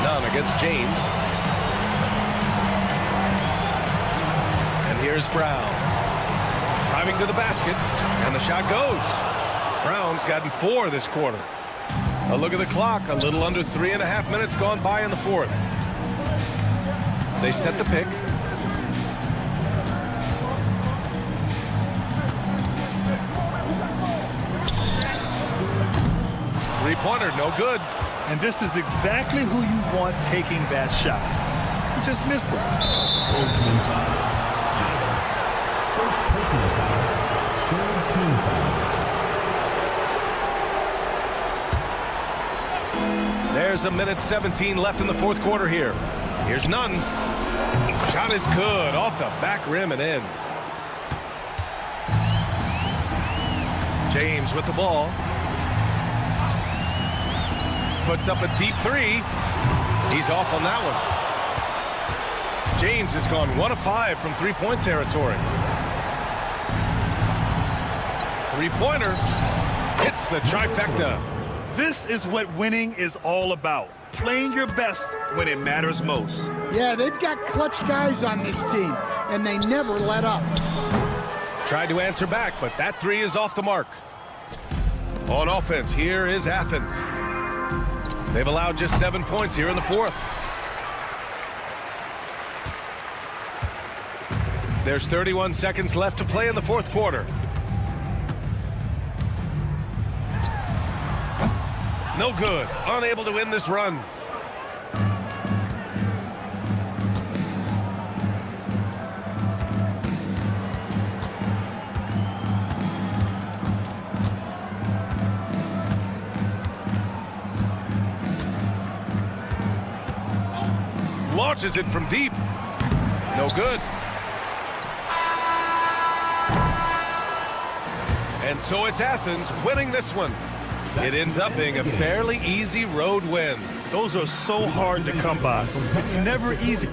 Nunn against James. And here's Brown. Driving to the basket, and the shot goes. Brown's gotten 4 this quarter. A look at the clock, a little under 3.5 minutes gone by in the fourth. They set the pick. Three-pointer, no good. And this is exactly who you want taking that shot. He just missed it. Opening foul. James. First personal foul. Third team foul. There's a minute 17 left in the fourth quarter here. Here's Nunn. Shot is good off the back rim and in. James with the ball. Puts up a deep 3. He's off on that one. James has gone 1 of 5 from three-point territory. Three-pointer hits the trifecta. This is what winning is all about. Playing your best when it matters most. Yeah, they've got clutch guys on this team, and they never let up. Tried to answer back, but that 3 is off the mark. On offense, here is Athens. They've allowed just 7 points here in the fourth. There's 31 seconds left to play in the fourth quarter. No good. Unable to win this run. Launches it from deep. No good. And so it's Athens winning this one. It ends up being a fairly easy road win. Those are so hard to come by. It's never easy.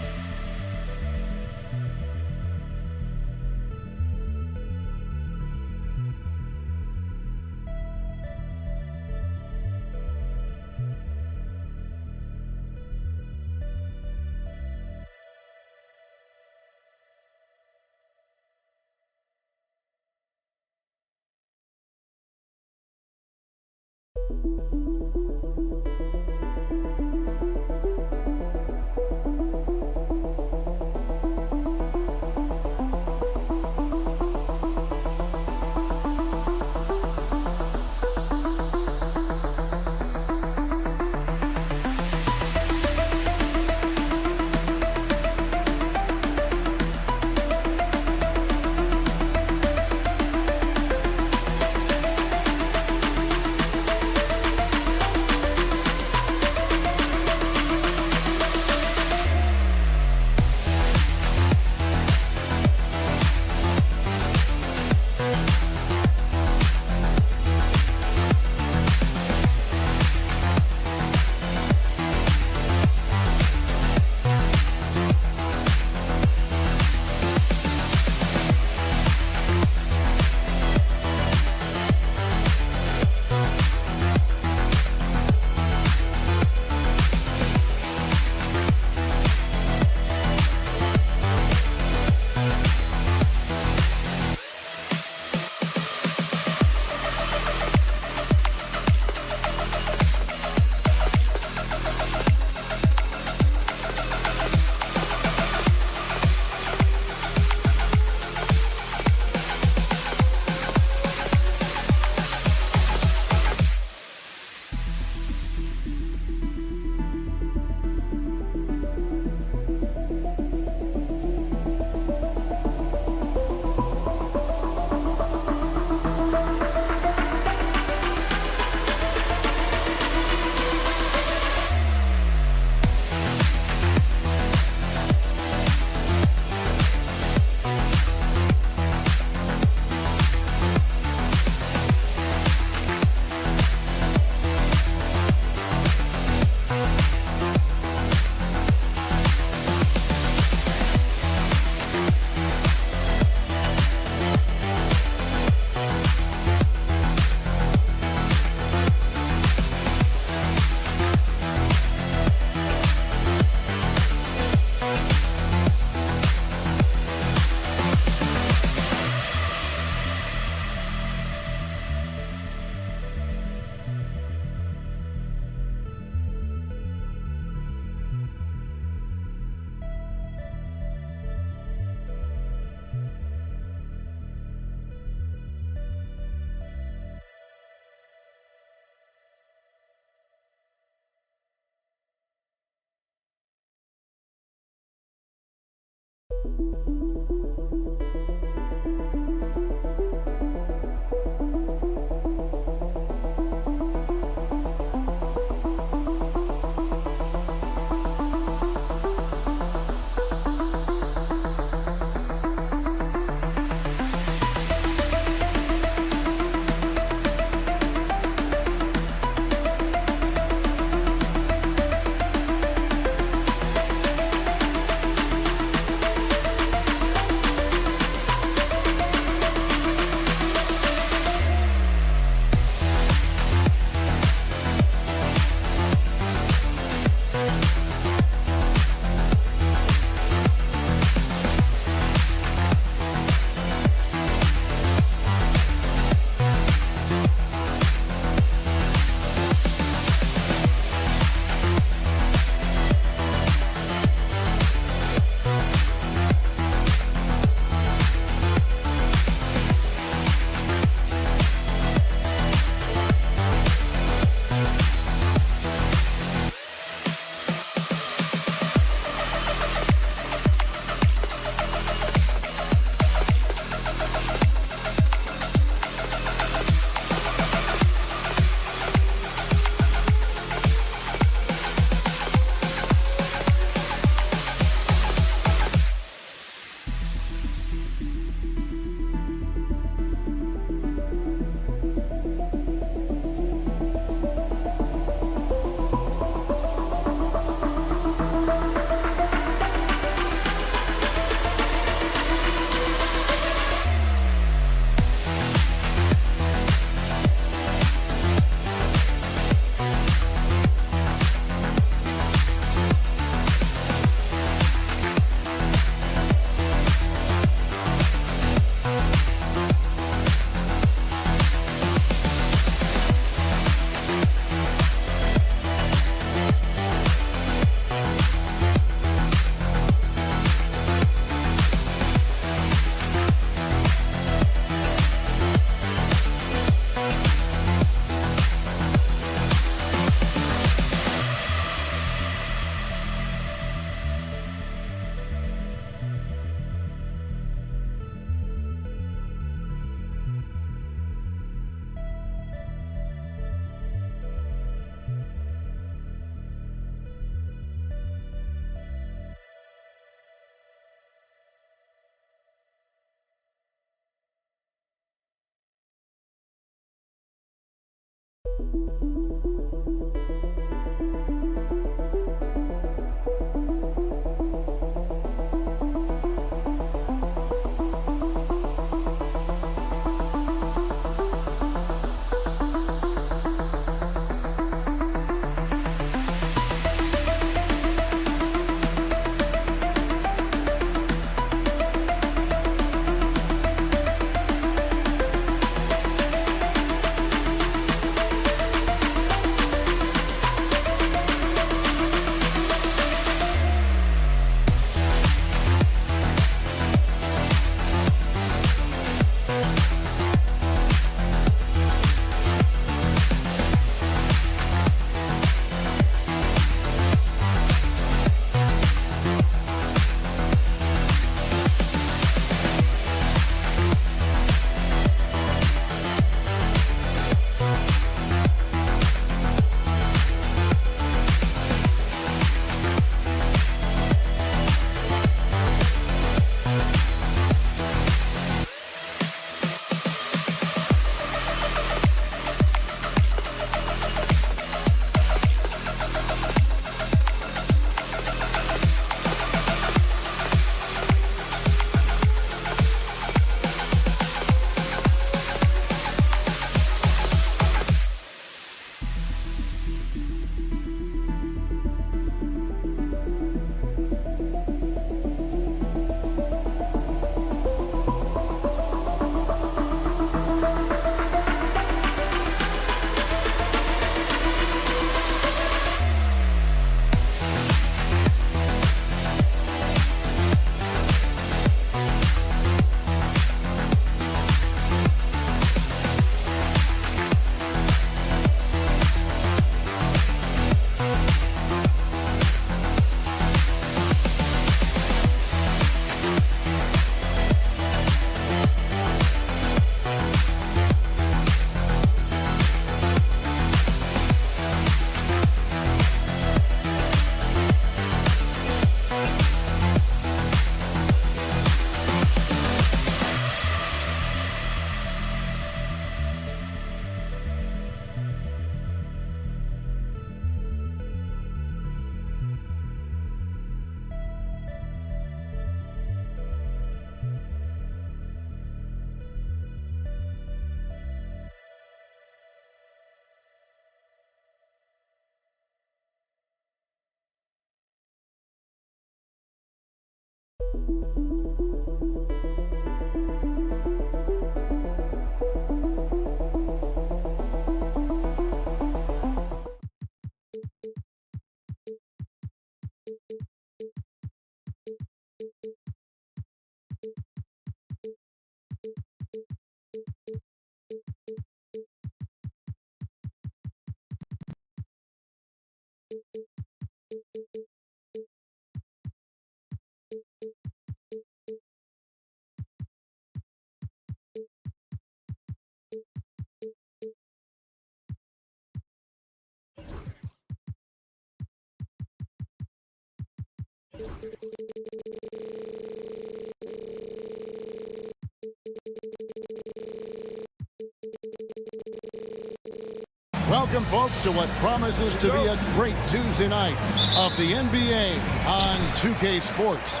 Welcome, folks, to what promises to be a great Tuesday night of the NBA on 2K Sports.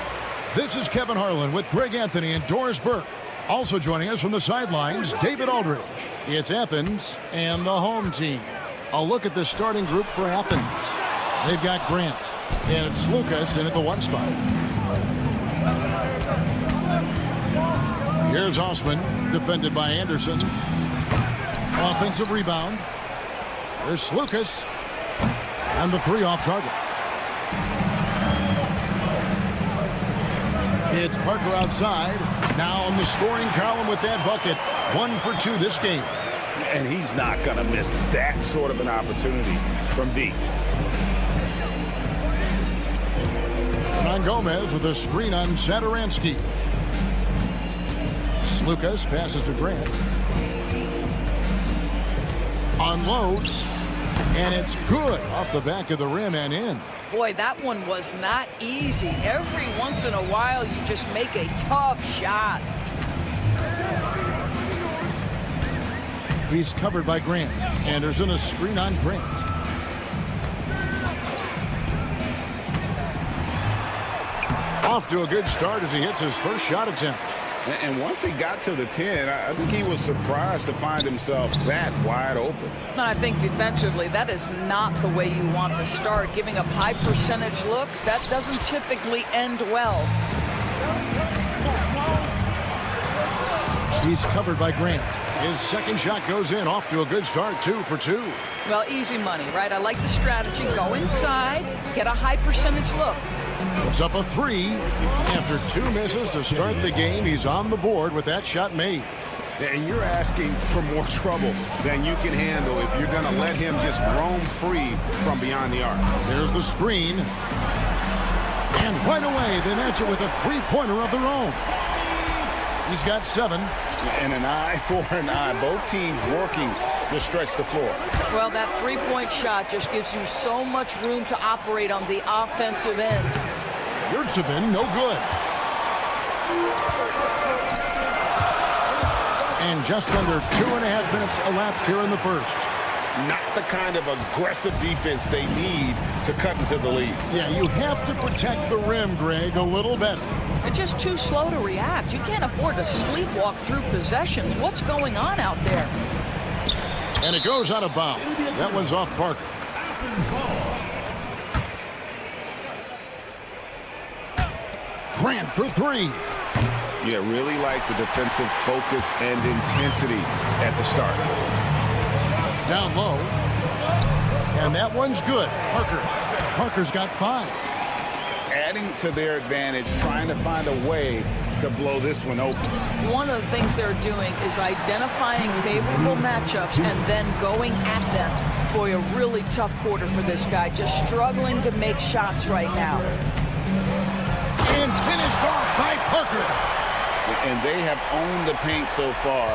This is Kevin Harlan with Greg Anthony and Doris Burke. Also joining us from the sidelines, David Aldridge. It's Athens and the home team. A look at the starting group for Athens. They've got Grant and it's Lucas in at the 1 spot. Here's Osman, defended by Anderson. Offensive rebound. There's Lucas. And the 3 off target. It's Parker outside. Now in the scoring column with that bucket. 1 for 2 this game. And he's not going to miss that sort of an opportunity from deep. And Gomez with a screen on Satoransky. Lucas passes to Grant. Unloads. And it's good off the back of the rim and in. Boy, that one was not easy. Every once in a while, you just make a tough shot. He's covered by Grant. Anderson a screen on Grant. Off to a good start as he hits his first shot attempt. And once he got to the 10, I think he was surprised to find himself that wide open. I think defensively, that is not the way you want to start. Giving up high percentage looks, that doesn't typically end well. He's covered by Grant. His second shot goes in, off to a good start, 2 for 2. Well, easy money, right? I like the strategy. Go inside, get a high percentage look. Puts up a 3. After 2 misses to start the game, he's on the board with that shot made. And you're asking for more trouble than you can handle if you're going to let him just roam free from beyond the arc. There's the screen. And right away, they match it with a 3-pointer of their own. He's got 7. And an eye for an eye. Both teams working to stretch the floor. Well, that 3-point shot just gives you so much room to operate on the offensive end. Yurtsevin, no good. And just under 2.5 minutes elapsed here in the first. Not the kind of aggressive defense they need to cut into the lead. Yeah, you have to protect the rim, Greg, a little better. They're just too slow to react. You can't afford to sleepwalk through possessions. What's going on out there? And it goes out of bounds. That one's off Parker. Grant for 3. Yeah, really like the defensive focus and intensity at the start. Down low. And that one's good. Parker's got 5. Adding to their advantage, trying to find a way to blow this one open. One of the things they're doing is identifying favorable matchups and then going at them. Boy, a really tough quarter for this guy. Just struggling to make shots right now. And finished off by Parker. And they have owned the paint so far,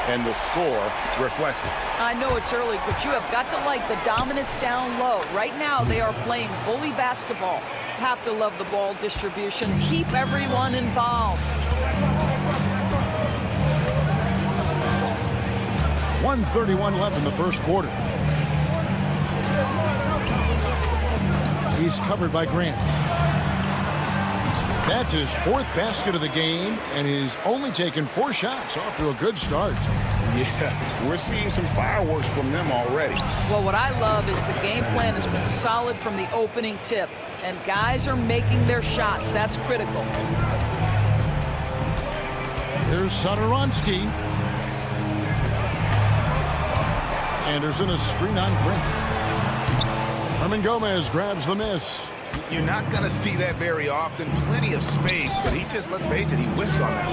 and the score reflects it. I know it's early, but you have got to like the dominance down low. Right now, they are playing bully basketball. Have to love the ball distribution. Keep everyone involved. 1:31 left in the first quarter. He's covered by Grant. That's his 4th basket of the game, and he's only taken 4 shots. Off to a good start. Yeah, we're seeing some fireworks from them already. Well, what I love is the game plan has been solid from the opening tip, and guys are making their shots. That's critical. Here's Satoransky. Anderson, a screen on Grant. Herman Gomez grabs the miss. You're not going to see that very often. Plenty of space, but he just, let's face it, he whiffs on that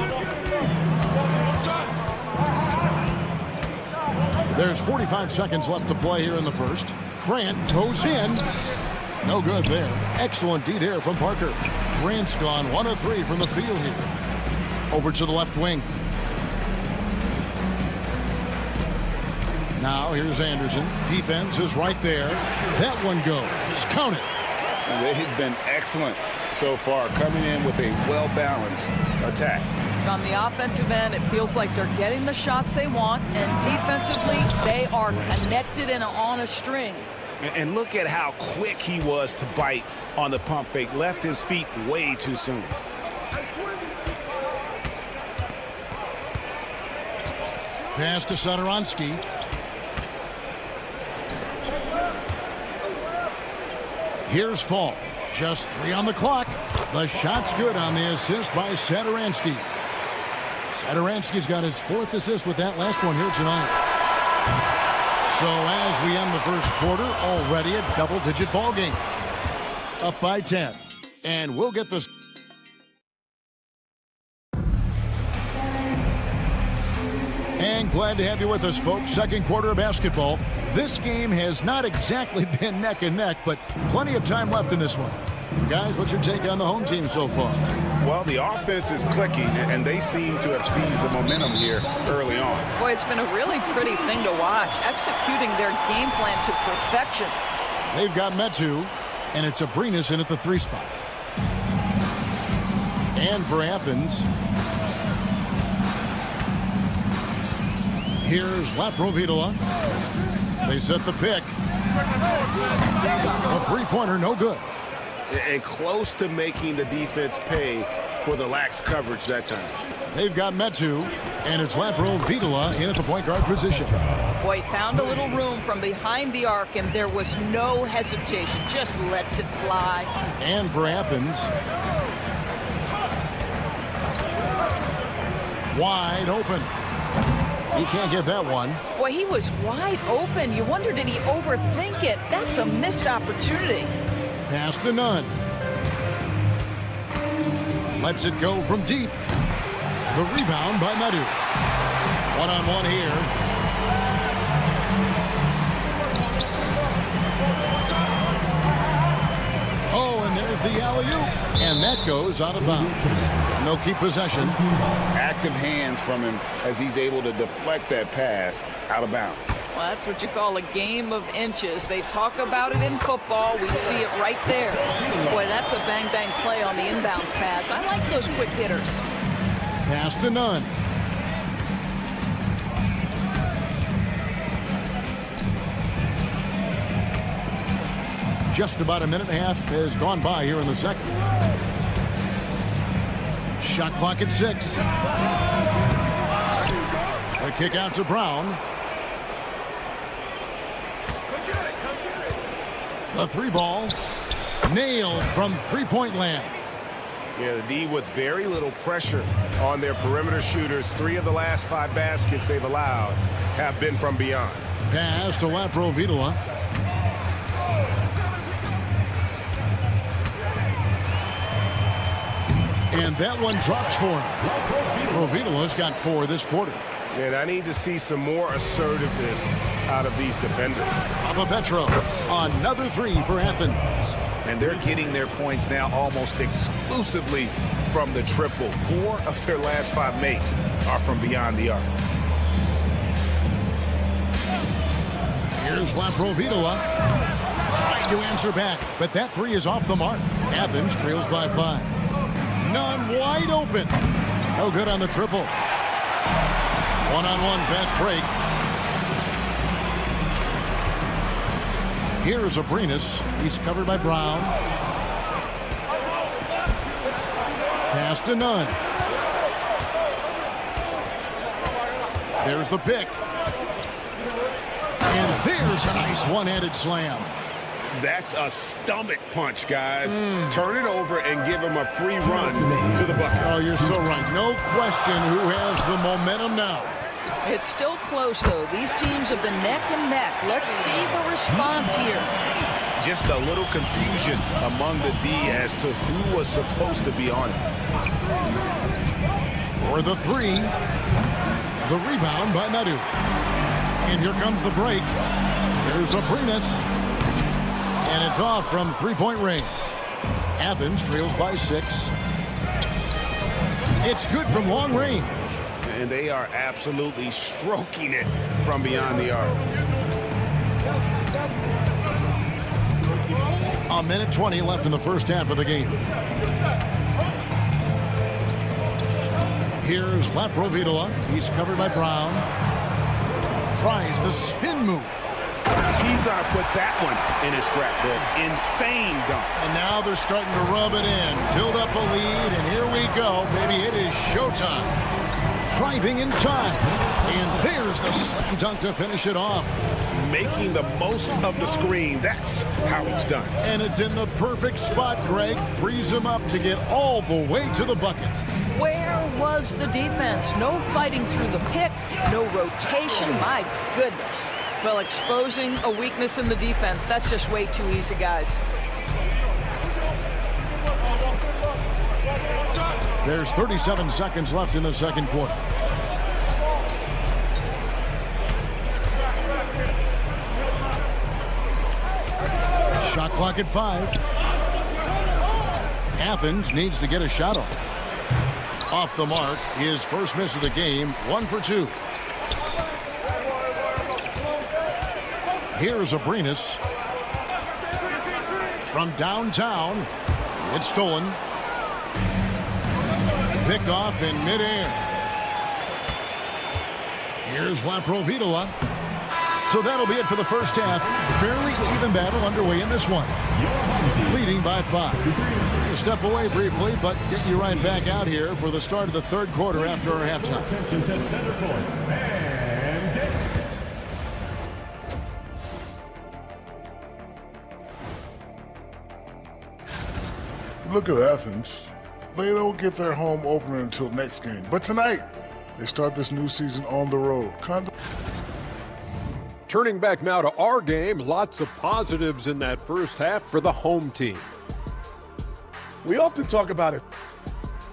one. There's 45 seconds left to play here in the first. Grant goes in. No good there. Excellent D there from Parker. Grant's gone 1 of 3 from the field here. Over to the left wing. Now here's Anderson. Defense is right there. That one goes. Count it. They've been excellent so far, coming in with a well-balanced attack. On the offensive end, it feels like they're getting the shots they want, and defensively, they are connected and on a string. And look at how quick he was to bite on the pump fake. Left his feet way too soon. Pass to Satoransky. Here's Fall. Just 3 on the clock. The shot's good on the assist by Satoransky. Satoransky's got his 4th assist with that last one here tonight. So as we end the first quarter, already a double-digit ball game. Up by 10. And we'll get this. And glad to have you with us, folks. Second quarter of basketball. This game has not exactly been neck and neck, but plenty of time left in this one. Guys, what's your take on the home team so far? Well, the offense is clicking, and they seem to have seized the momentum here early on. Boy, it's been a really pretty thing to watch, executing their game plan to perfection. They've got Metu, and it's Abrinas in at the 3 spot. And for Athens, here's Laprovitola. They set the pick. A 3-pointer, no good. And close to making the defense pay for the lax coverage that time. They've got Metu, and it's Laprovitola in at the point guard position. Boy, found a little room from behind the arc, and there was no hesitation. Just lets it fly. And for Athens, wide open. He can't get that one. Boy, he was wide open. You wonder, did he overthink it? That's a missed opportunity. Pass to Nunn. Lets it go from deep. The rebound by Metu. One-on-one here. Oh, and there's the alley-oop. And that goes out of bounds. And they'll keep possession. Active hands from him as he's able to deflect that pass out of bounds. Well, that's what you call a game of inches. They talk about it in football. We see it right there. Boy, that's a bang-bang play on the inbounds pass. I like those quick hitters. Pass to Nunn. Just about a minute and a half has gone by here in the second. Shot clock at 6. A kick out to Brown. The 3-ball. Nailed from 3-point land. Yeah, the D with very little pressure on their perimeter shooters. 3 of the last 5 baskets they've allowed have been from beyond. Pass to Laprovitola. And that one drops for him. Laprovitola's got 4 this quarter. And I need to see some more assertiveness out of these defenders. Petro, another 3 for Athens. And they're getting their points now almost exclusively from the triple. 4 of their last 5 makes are from beyond the arc. Here's Laprovitola. Trying to answer back, but that 3 is off the mark. Athens trails by 5. Nunn wide open. No good on the triple. One-on-one fast break. Here's Abrinas. He's covered by Brown. Pass to Nunn. There's the pick. And there's a nice one-handed slam. That's a stomach punch, guys. Turn it over and give him a free run to the bucket. Oh, you're so right. No question who has the momentum now. It's still close, though. These teams have been neck and neck. Let's see the response here. Just a little confusion among the D as to who was supposed to be on it. For the three, the rebound by Medu. And here comes the break. Here's Abrinas. And it's off from three-point range. Athens trails by 6. It's good from long range. And they are absolutely stroking it from beyond the arc. A minute 20 left in the first half of the game. Here's Laprovitola. He's covered by Brown. Tries the spin move. He's going to put that one in his scrapbook. Insane dunk. And now they're starting to rub it in. Build up a lead, and here we go. Maybe it is showtime. Driving inside. And there's the slam dunk to finish it off. Making the most of the screen. That's how it's done. And it's in the perfect spot, Greg. Frees him up to get all the way to the bucket. Where was the defense? No fighting through the pick, no rotation. My goodness. Well, exposing a weakness in the defense, that's just way too easy, guys. There's 37 seconds left in the second quarter. Shot clock at 5. Athens needs to get a shot off. Off the mark, his first miss of the game, 1 for 2. Here's Abrinas. From downtown, it's stolen. Picked off in midair. Here's Laprovitola. So that'll be it for the first half. Fairly even battle underway in this one. Leading by 5. We'll step away briefly, but get you right back out here for the start of the third quarter after our halftime. Attention to center court. And look at Athens. They don't get their home opener until next game. But tonight, they start this new season on the road. Turning back now to our game, lots of positives in that first half for the home team. We often talk about it.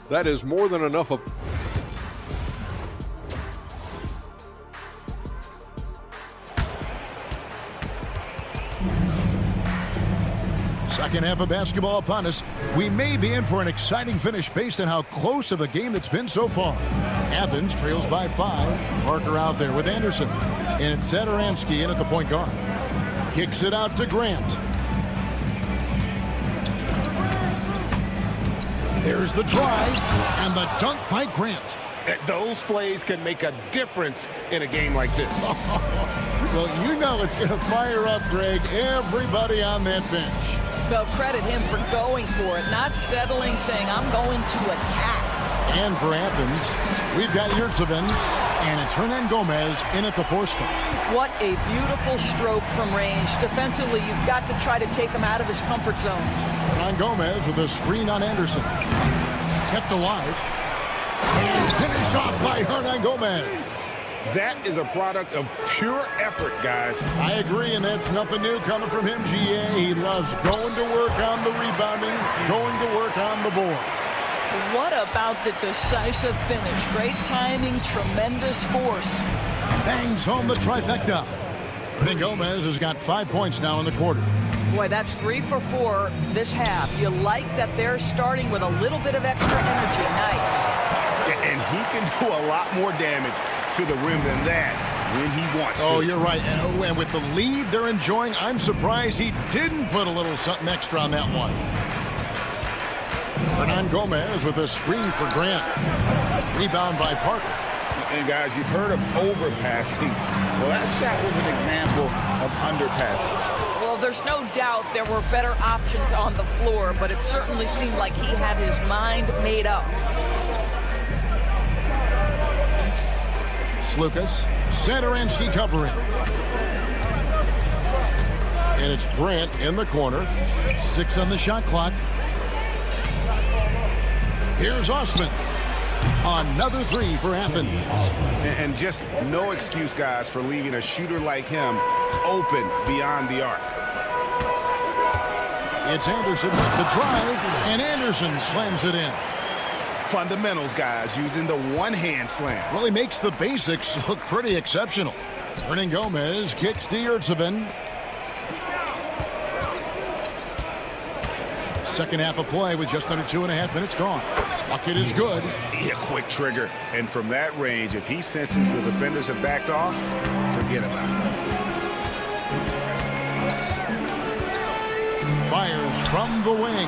That is more than enough of... Second half of basketball upon us. We may be in for an exciting finish based on how close of a game it's been so far. Athens trails by 5. Parker out there with Anderson. And it's Satoransky in at the point guard. Kicks it out to Grant. There's the drive and the dunk by Grant. Those plays can make a difference in a game like this. Well, you know it's going to fire up, Greg, everybody on that bench. They'll credit him for going for it, not settling, saying, I'm going to attack. And for Athens, we've got Yurtsevin, and it's Hernan Gomez in at the 4 spot. What a beautiful stroke from range. Defensively, you've got to try to take him out of his comfort zone. Hernan Gomez with a screen on Anderson. Kept alive. And finished off by Hernan Gomez. That is a product of pure effort, guys. I agree, and that's nothing new coming from him, GA. He loves going to work on the rebounding, going to work on the board. What about the decisive finish? Great timing, tremendous force. Bangs home the trifecta. Hernan Gomez has got 5 points now in the quarter. Boy, that's 3 for 4 this half. You like that they're starting with a little bit of extra energy. Nice. And he can do a lot more damage to the rim than that when he wants to. Oh, you're right. And with the lead they're enjoying, I'm surprised he didn't put a little something extra on that one. Hernan Gomez with a screen for Grant. Rebound by Parker. And guys, you've heard of overpassing. Well, that shot was an example of underpassing. Well, there's no doubt there were better options on the floor, but it certainly seemed like he had his mind made up. Lucas, Satoransky covering. And it's Grant in the corner. 6 on the shot clock. Here's Osman. Another 3 for Athens. And just no excuse, guys, for leaving a shooter like him open beyond the arc. It's Anderson with the drive, and Anderson slams it in. Fundamentals, guys, using the one-hand slam. Really makes the basics look pretty exceptional. Hernan Gomez kicks to Yurtsevin. Second half of play with just under 2.5 minutes gone. Bucket is good. Yeah, quick trigger. And from that range, if he senses the defenders have backed off, forget about it. Fires from the wing,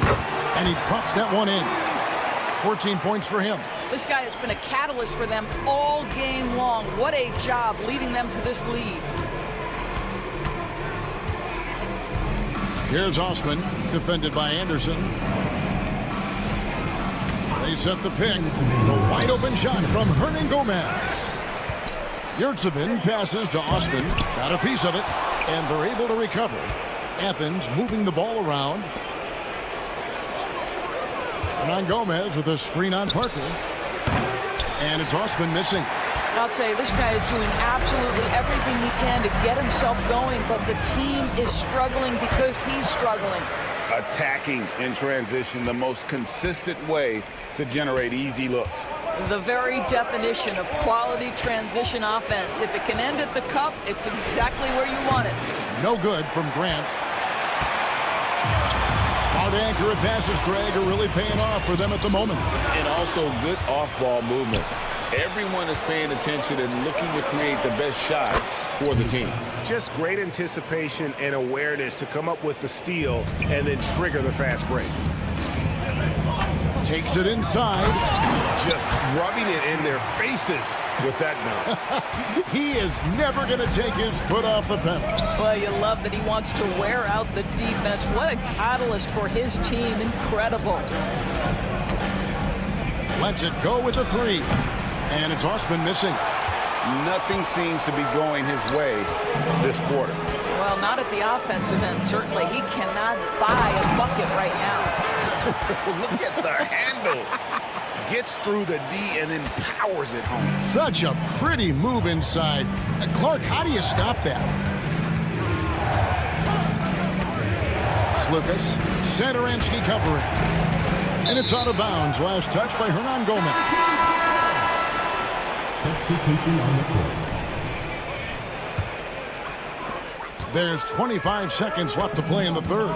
and he drops that one in. 14 points for him. This guy has been a catalyst for them all game long. What a job leading them to this lead. Here's Osman, defended by Anderson. They set the pick. The wide open shot from Hernan Gomez. Yurtsevin passes to Osman. Got a piece of it, and they're able to recover. Athens moving the ball around. Hernan Gomez with a screen on Parker. And it's Osman missing. I'll tell you, this guy is doing absolutely everything he can to get himself going, but the team is struggling because he's struggling. Attacking in transition, the most consistent way to generate easy looks. The very definition of quality transition offense. If it can end at the cup, it's exactly where you want it. No good from Grant. Smart accurate passes, Greg, are really paying off for them at the moment. And also good off-ball movement. Everyone is paying attention and looking to create the best shot for the team. Just great anticipation and awareness to come up with the steal and then trigger the fast break. Takes it inside. Just rubbing it in their faces with that dunk. He is never going to take his foot off the pedal. Well, you love that he wants to wear out the defense. What a catalyst for his team. Incredible. Lets it go with the 3. And it's Osman missing. Nothing seems to be going his way this quarter. Well, not at the offensive end, certainly. He cannot buy a bucket right now. Look at the handles. Gets through the D and then powers it home. Such a pretty move inside. Clark, how do you stop that? Slukas, Satoransky covering. And it's out of bounds. Last touch by Hernan Gomez. Substitution on the court. There's 25 seconds left to play in the third.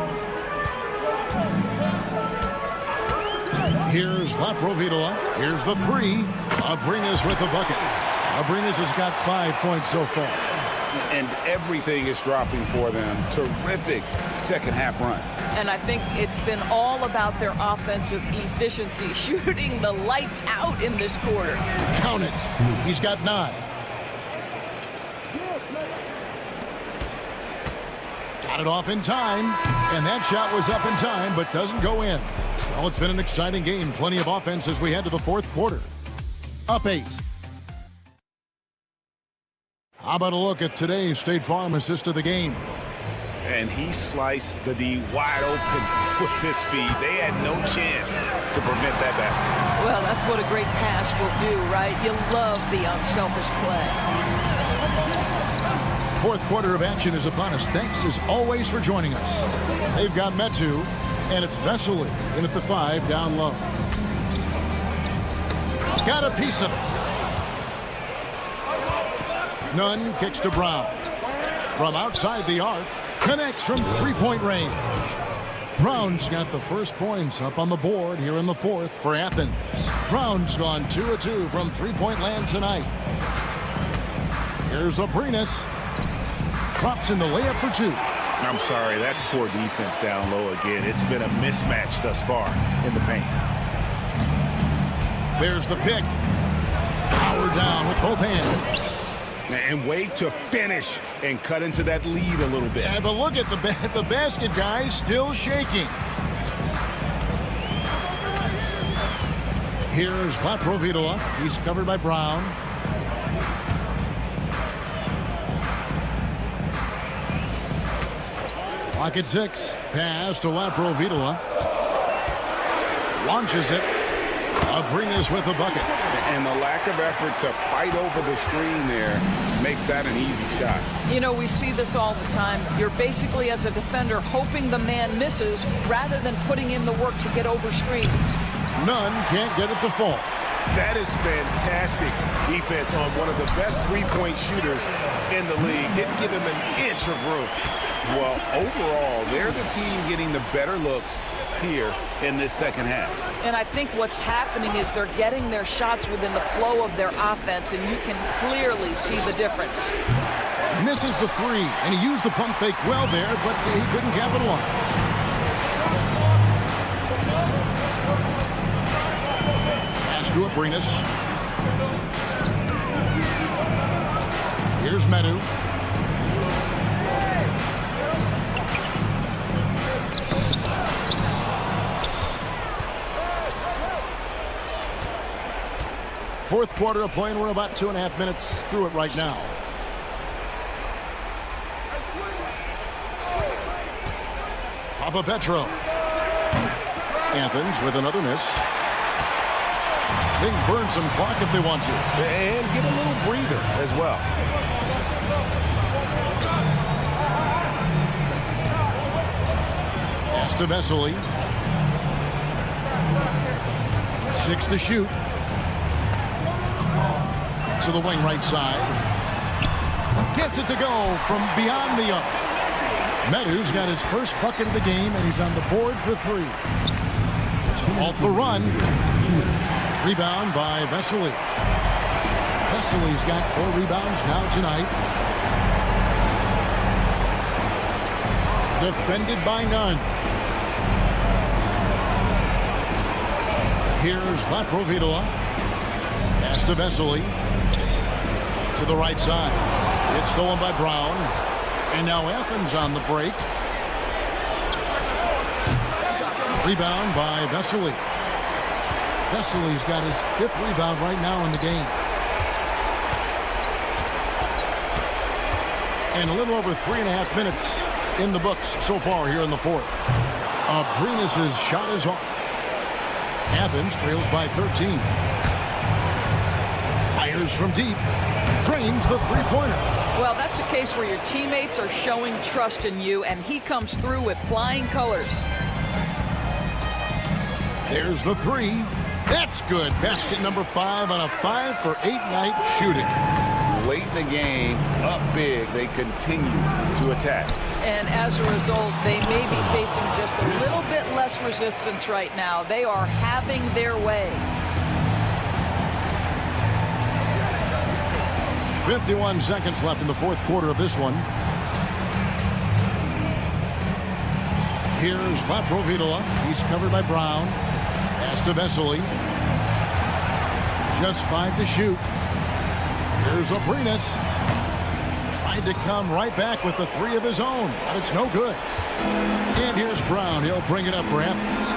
Here's Laprovitola. Here's the 3. Abrinas with the bucket. Abrinas has got 5 points so far. And everything is dropping for them. Terrific second half run. And I think it's been all about their offensive efficiency, shooting the lights out in this quarter. Count it. He's got 9. Got it off in time, and that shot was up in time, but doesn't go in. Well, it's been an exciting game. Plenty of offense as we head to the fourth quarter. Up 8. How about a look at today's State Farm assist of the game? And he sliced the D wide open with his feet. They had no chance to prevent that basket. Well, that's what a great pass will do, right? You love the unselfish play. Fourth quarter of action is upon us. Thanks, as always, for joining us. They've got Metu, and it's Vesely in at the 5 down low. Got a piece of it. Nunn kicks to Brown. From outside the arc, connects from three-point range. Brown's got the first points up on the board here in the fourth for Athens. Brown's gone 2 of 2 from three-point land tonight. Here's Abrinas. Drops in the layup for 2. I'm sorry, that's poor defense down low again. It's been a mismatch thus far in the paint. There's the pick. Power down with both hands. And wait to finish and cut into that lead a little bit. Yeah, but look at the basket, guys, still shaking. Here's Laprovitola. He's covered by Brown. Clock at 6. Pass to Laprovitola. Launches it. Abrinas with the bucket. And the lack of effort to fight over the screen there makes that an easy shot. You know, we see this all the time. You're basically, as a defender, hoping the man misses rather than putting in the work to get over screens. Nunn can't get it to fall. That is fantastic defense on one of the best three-point shooters in the league. Didn't give him an inch of room. Well, overall, they're the team getting the better looks here in this second half. And I think what's happening is they're getting their shots within the flow of their offense, and you can clearly see the difference. Misses the three, and he used the pump fake well there, but he couldn't capitalize. Pass to Abrinas. Here's Medu. Fourth quarter of play, and we're about 2.5 minutes through it right now. Papa Petro. Athens with another miss. They can burn some clock if they want to. And get a little breather as well. Pass to Vesely. 6 to shoot. To the wing right side. Gets it to go from beyond the arc. Medu's got his first bucket of the game, and he's on the board for 3. Off the run. Rebound by Vesely. Vesely's got 4 rebounds now tonight. Defended by Nunn. Here's Laprovitola. Pass to Vesely. To the right side. It's stolen by Brown. And now Athens on the break. Rebound by Vesely. Vesely's got his 5th rebound right now in the game. And a little over 3.5 minutes in the books so far here in the fourth. Abrinas' shot is off. Athens trails by 13. Fires from deep. Drains the three-pointer. Well, that's a case where your teammates are showing trust in you, and he comes through with flying colors. There's the 3. That's good. Basket number 5 on a 5-for-8 night shooting. Late in the game, up big, they continue to attack. And as a result, they may be facing just a little bit less resistance right now. They are having their way. 51 seconds left in the fourth quarter of this one. Here's Laprovitola. He's covered by Brown. Pass to Vesely. Just 5 to shoot. Here's Abrinas. Tried to come right back with the 3 of his own, but it's no good. And here's Brown. He'll bring it up for Athens.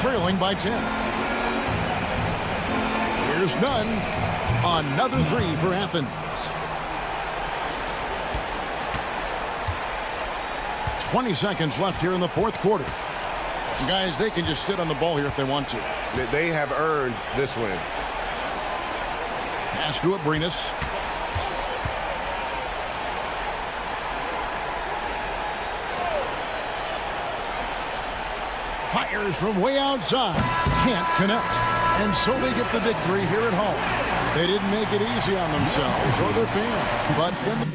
Trailing by 10. Here's Nunn. Another 3 for Athens. 20 seconds left here in the fourth quarter. Guys, they can just sit on the ball here if they want to. They have earned this win. Pass to Abrinas. Fires from way outside. Can't connect. And so they get the victory here at home. They didn't make it easy on themselves or their fans. But then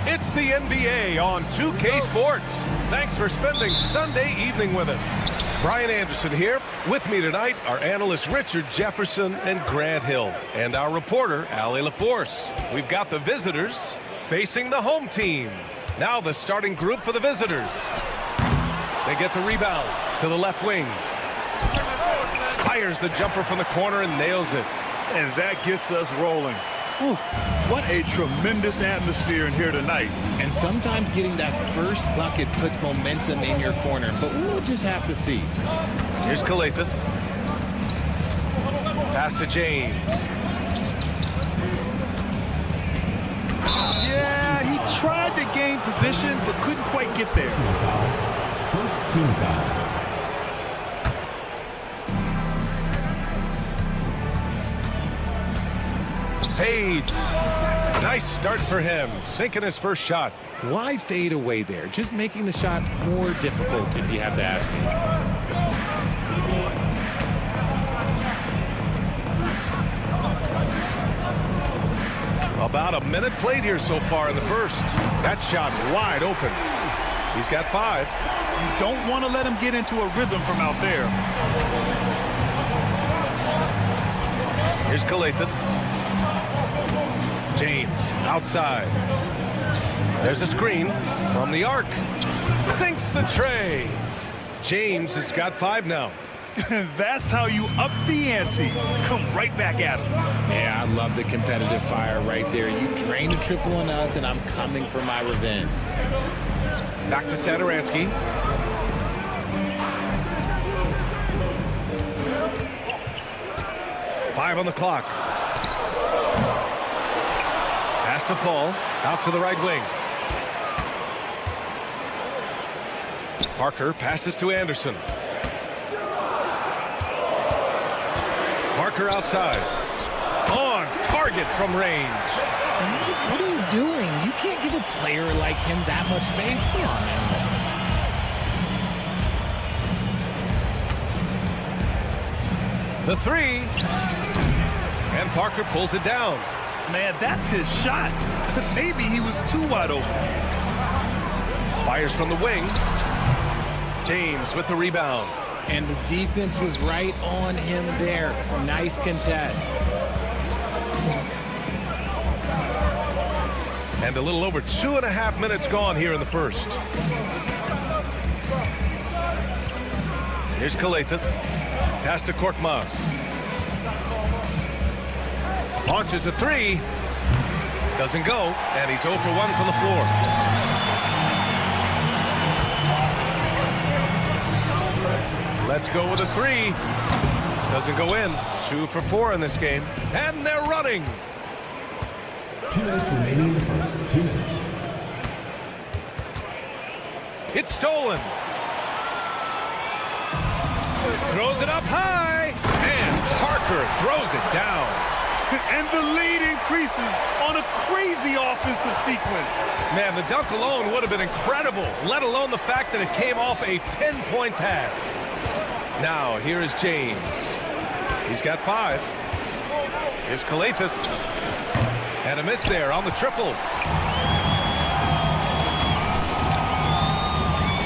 It's the NBA on 2K Sports. Thanks for spending Sunday evening with us. Brian Anderson here. With me tonight are analysts Richard Jefferson and Grant Hill, and our reporter, Allie LaForce. We've got the visitors facing the home team. Now the starting group for the visitors. They get the rebound to the left wing. Fires the jumper from the corner and nails it. And that gets us rolling. Whew, what a tremendous atmosphere in here tonight. And sometimes getting that first bucket puts momentum in your corner, but we'll just have to see. Here's Kalathis. Pass to James. Yeah, he tried to gain position, but couldn't quite get there. First team foul. Fades. Nice start for him. Sinking his first shot. Why fade away there? Just making the shot more difficult, if you have to ask me. About a minute played here so far in the first. That shot wide open. He's got 5. You don't want to let him get into a rhythm from out there. Here's Kalathis. James outside. There's a screen from the arc. Sinks the tray. James has got 5 now. That's how you up the ante. Come right back at him. Yeah, I love the competitive fire right there. You drained a triple on us, and I'm coming for my revenge. Back to Satoransky. Five on the clock. Pass to Fall. Out to the right wing. Parker passes to Anderson. Parker outside. On target from range. What are you doing? You can't give a player like him that much space. Come on, man. The 3. And Parker pulls it down. Man, that's his shot. Maybe he was too wide open. Fires from the wing. James with the rebound. And the defense was right on him there. Nice contest. And a little over 2.5 minutes gone here in the first. Here's Kalathis. Pass to Korkmaz. Launches a 3. Doesn't go. And he's 0 for 1 from the floor. Let's go with a 3. Doesn't go in. 2 for 4 in this game. And they're running. 2 minutes remaining in the first. 2 minutes. It's stolen. Throws it up high. And Parker throws it down. And the lead increases on a crazy offensive sequence. Man, the dunk alone would have been incredible, let alone the fact that it came off a pinpoint pass. Now, here is James. He's got 5. Here's Kalathis. And a miss there on the triple.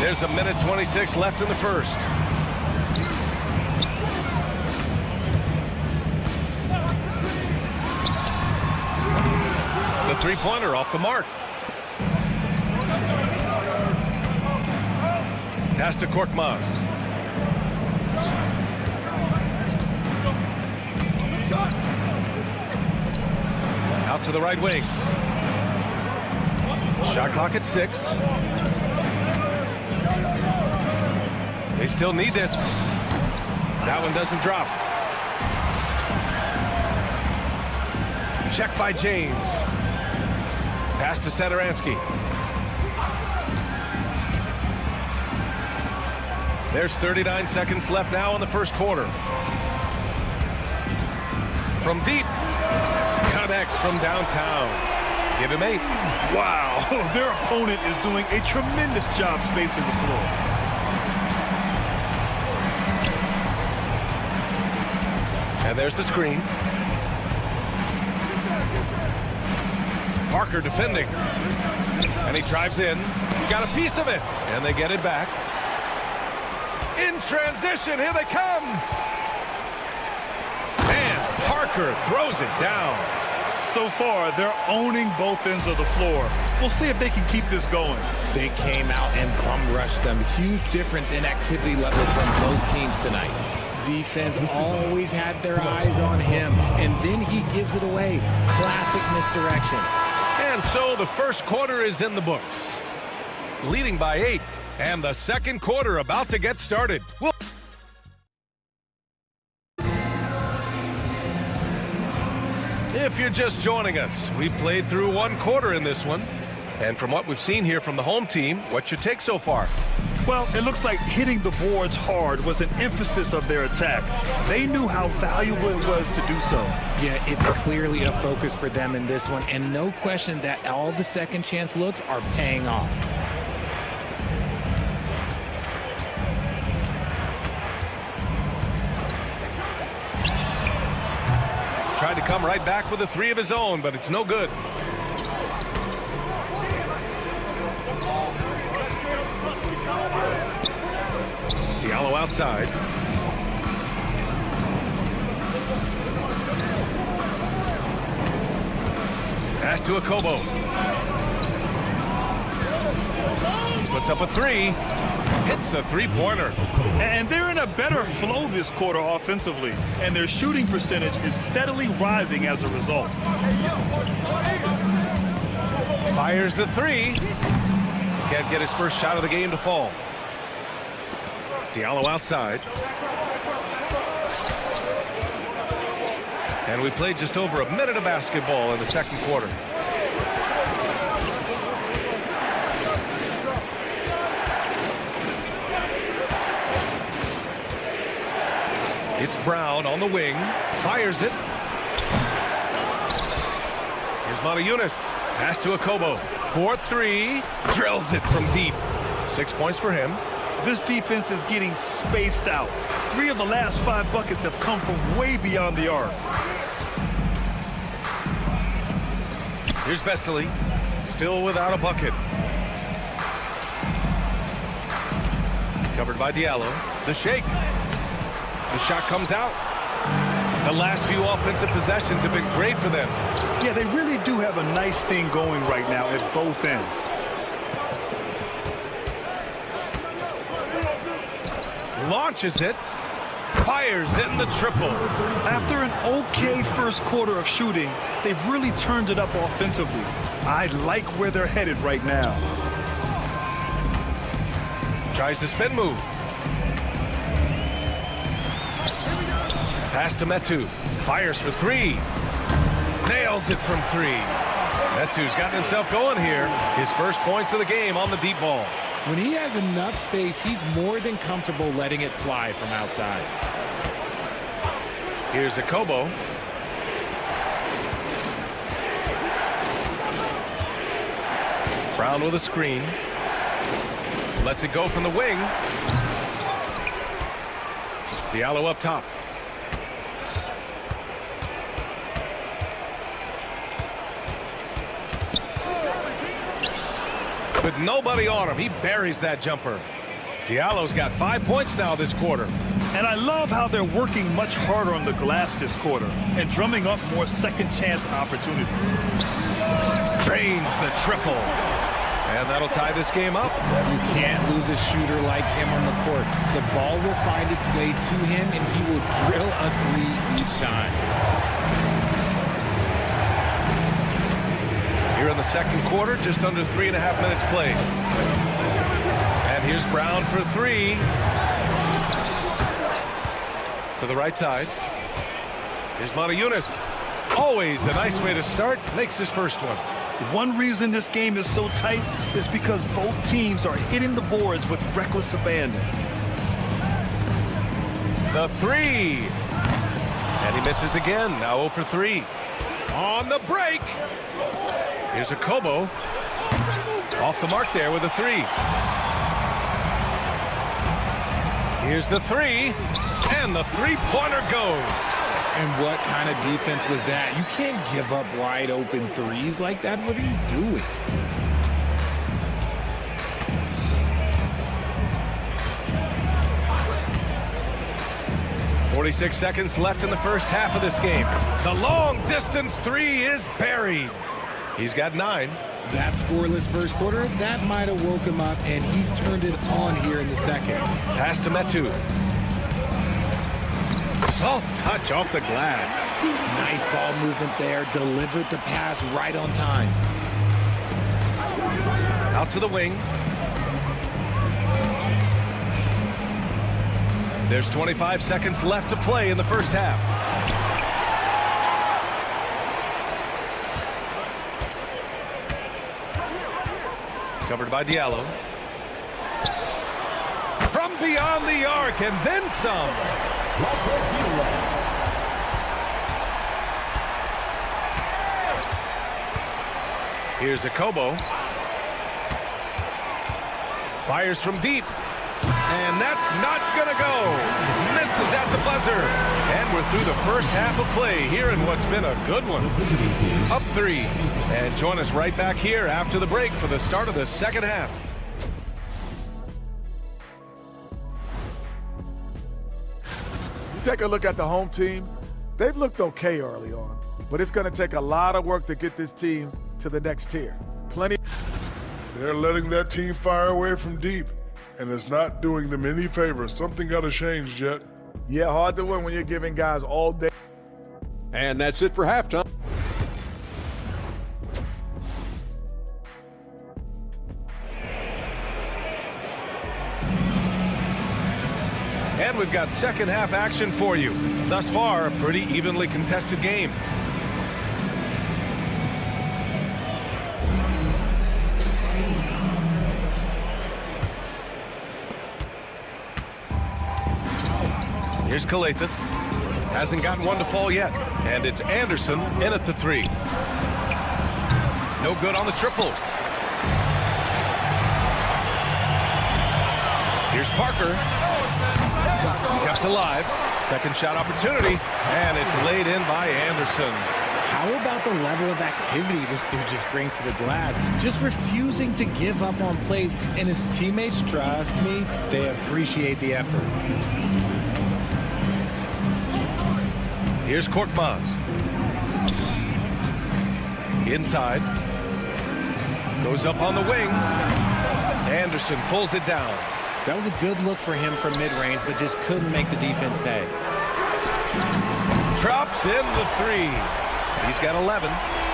There's a minute 26 left in the first. The three-pointer off the mark. Pass to Korkmaz. Out to the right wing. Shot clock at 6. They still need this. That one doesn't drop. Check by James. Pass to Satoransky. There's 39 seconds left now in the first quarter. From deep, connects from downtown. Give him 8. Wow, their opponent is doing a tremendous job spacing the floor. And there's the screen. Parker defending. And he drives in. Got a piece of it. And they get it back. In transition, here they come. And Parker throws it down. So far, they're owning both ends of the floor. We'll see if they can keep this going. They came out and bum rushed them. Huge difference in activity level from both teams tonight. Defense always had their eyes on him, and then he gives it away. Classic misdirection. And so the first quarter is in the books. Leading by 8, and the second quarter about to get started. If you're just joining us, we played through one quarter in this one. And from what we've seen here from the home team, what's your take so far? Well, it looks like hitting the boards hard was an emphasis of their attack. They knew how valuable it was to do so. Yeah, it's clearly a focus for them in this one, and no question that all the second chance looks are paying off. Tried to come right back with a 3 of his own, but it's no good. Diallo outside. Pass to Akobo. Puts up a 3. Hits the 3-pointer. And they're in a better flow this quarter offensively, and their shooting percentage is steadily rising as a result. Fires the 3. Can't get his first shot of the game to fall. Diallo outside. And we played just over a minute of basketball in the second quarter. It's Brown on the wing. Fires it. Here's Monaco. Pass to Akobo. 4-3. Drills it from deep. 6 points for him. This defense is getting spaced out. 3 of the last 5 buckets have come from way beyond the arc. Here's Vesely. Still without a bucket. Covered by Diallo. The shake. The shot comes out. The last few offensive possessions have been great for them. Yeah, they really do have a nice thing going right now at both ends. Launches it. Fires in the triple. After an okay first quarter of shooting, they've really turned it up offensively. I like where they're headed right now. Tries the spin move. Pass to Metu. Fires for 3. Nails it from 3. Metu's gotten himself going here. His first points of the game on the deep ball. When he has enough space, he's more than comfortable letting it fly from outside. Here's Akobo. Brown with a screen. Lets it go from the wing. Diallo up top. With nobody on him, he buries that jumper. Diallo's got 5 points now this quarter. And I love how they're working much harder on the glass this quarter and drumming up more second chance opportunities. Drains the triple. And that'll tie this game up. You can't lose a shooter like him on the court. The ball will find its way to him, and he will drill a 3 each time. Here in the second quarter, just under 3.5 minutes played. And here's Brown for 3. To the right side. Here's Monaco. Always a nice way to start. Makes his first one. One reason this game is so tight is because both teams are hitting the boards with reckless abandon. The three. And he misses again. Now 0 for 3. On the break. Here's a Kobo. Off the mark there with a 3. Here's the 3. And the three-pointer goes. And what kind of defense was that? You can't give up wide open threes like that. What are you doing? .46 seconds left in the first half of this game. The long-distance 3 is buried. He's got 9. That scoreless first quarter, that might have woke him up, and he's turned it on here in the second. Pass to Metu. Soft touch off the glass. Nice ball movement there. Delivered the pass right on time. Out to the wing. There's 25 seconds left to play in the first half. Covered by Diallo. From beyond the arc and then some. Here's a Kobo. Fires from deep. And that's not gonna go. Misses at the buzzer. And we're through the first half of play here in what's been a good one. Up 3. And join us right back here after the break for the start of the second half. You take a look at the home team. They've looked okay early on, but it's going to take a lot of work to get this team to the next tier. They're letting that team fire away from deep, and it's not doing them any favors. Something got to change, Jet. Yeah, hard to win when you're giving guys all day. And that's it for halftime. And we've got second half action for you. Thus far, a pretty evenly contested game. Here's Kalathis. Hasn't gotten one to fall yet. And it's Anderson in at the 3. No good on the triple. Here's Parker. Kept alive. Second shot opportunity. And it's laid in by Anderson. How about the level of activity this dude just brings to the glass? Just refusing to give up on plays. And his teammates, trust me, they appreciate the effort. Here's Korkmaz. Inside. Goes up on the wing. Anderson pulls it down. That was a good look for him from mid-range, but just couldn't make the defense pay. Drops in the 3. He's got 11.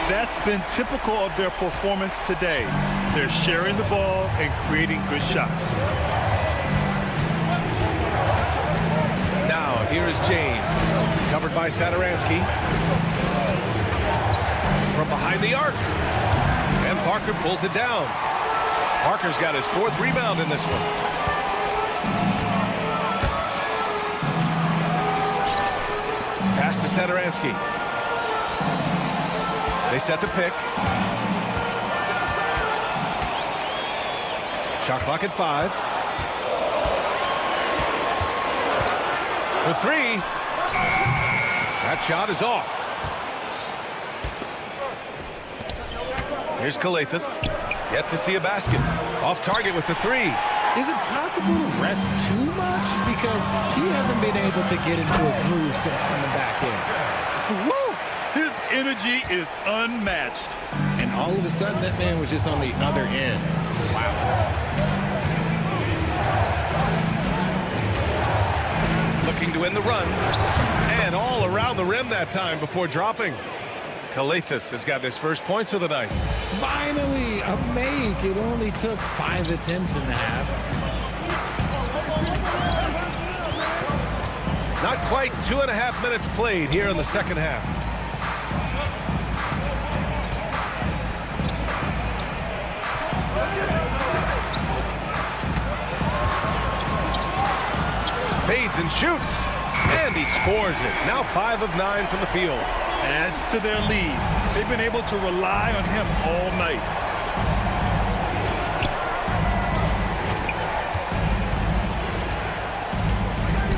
That's been typical of their performance today. They're sharing the ball and creating good shots. Now, here is James. Covered by Satoransky. From behind the arc. And Parker pulls it down. Parker's got his 4th rebound in this one. Pass to Satoransky. They set the pick. Shot clock at 5. For 3. That shot is off. Here's Kalathis. Yet to see a basket. Off target with the 3. Is it possible to rest too much? Because he hasn't been able to get into a groove since coming back in. Woo! His energy is unmatched. And all of a sudden, that man was just on the other end. Wow. Looking to win the run. And all around the rim that time before dropping. Kalathis has got his first points of the night. Finally, a make. It only took 5 attempts in the half. Not quite 2.5 minutes played here in the second half. Fades and shoots. And he scores it. Now 5 of 9 from the field. Adds to their lead. They've been able to rely on him all night.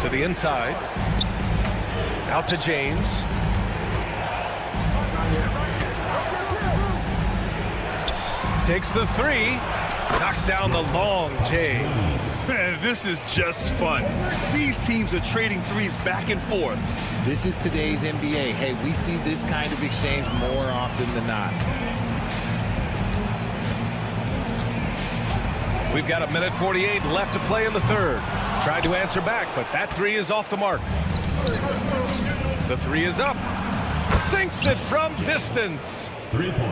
To the inside. Out to James. Takes the 3. Knocks down the long James. Man, this is just fun. These teams are trading threes back and forth. This is today's NBA. Hey, we see this kind of exchange more often than not. We've got 1:48 left to play in the third. Tried to answer back, but that 3 is off the mark. The 3 is up. Sinks it from distance.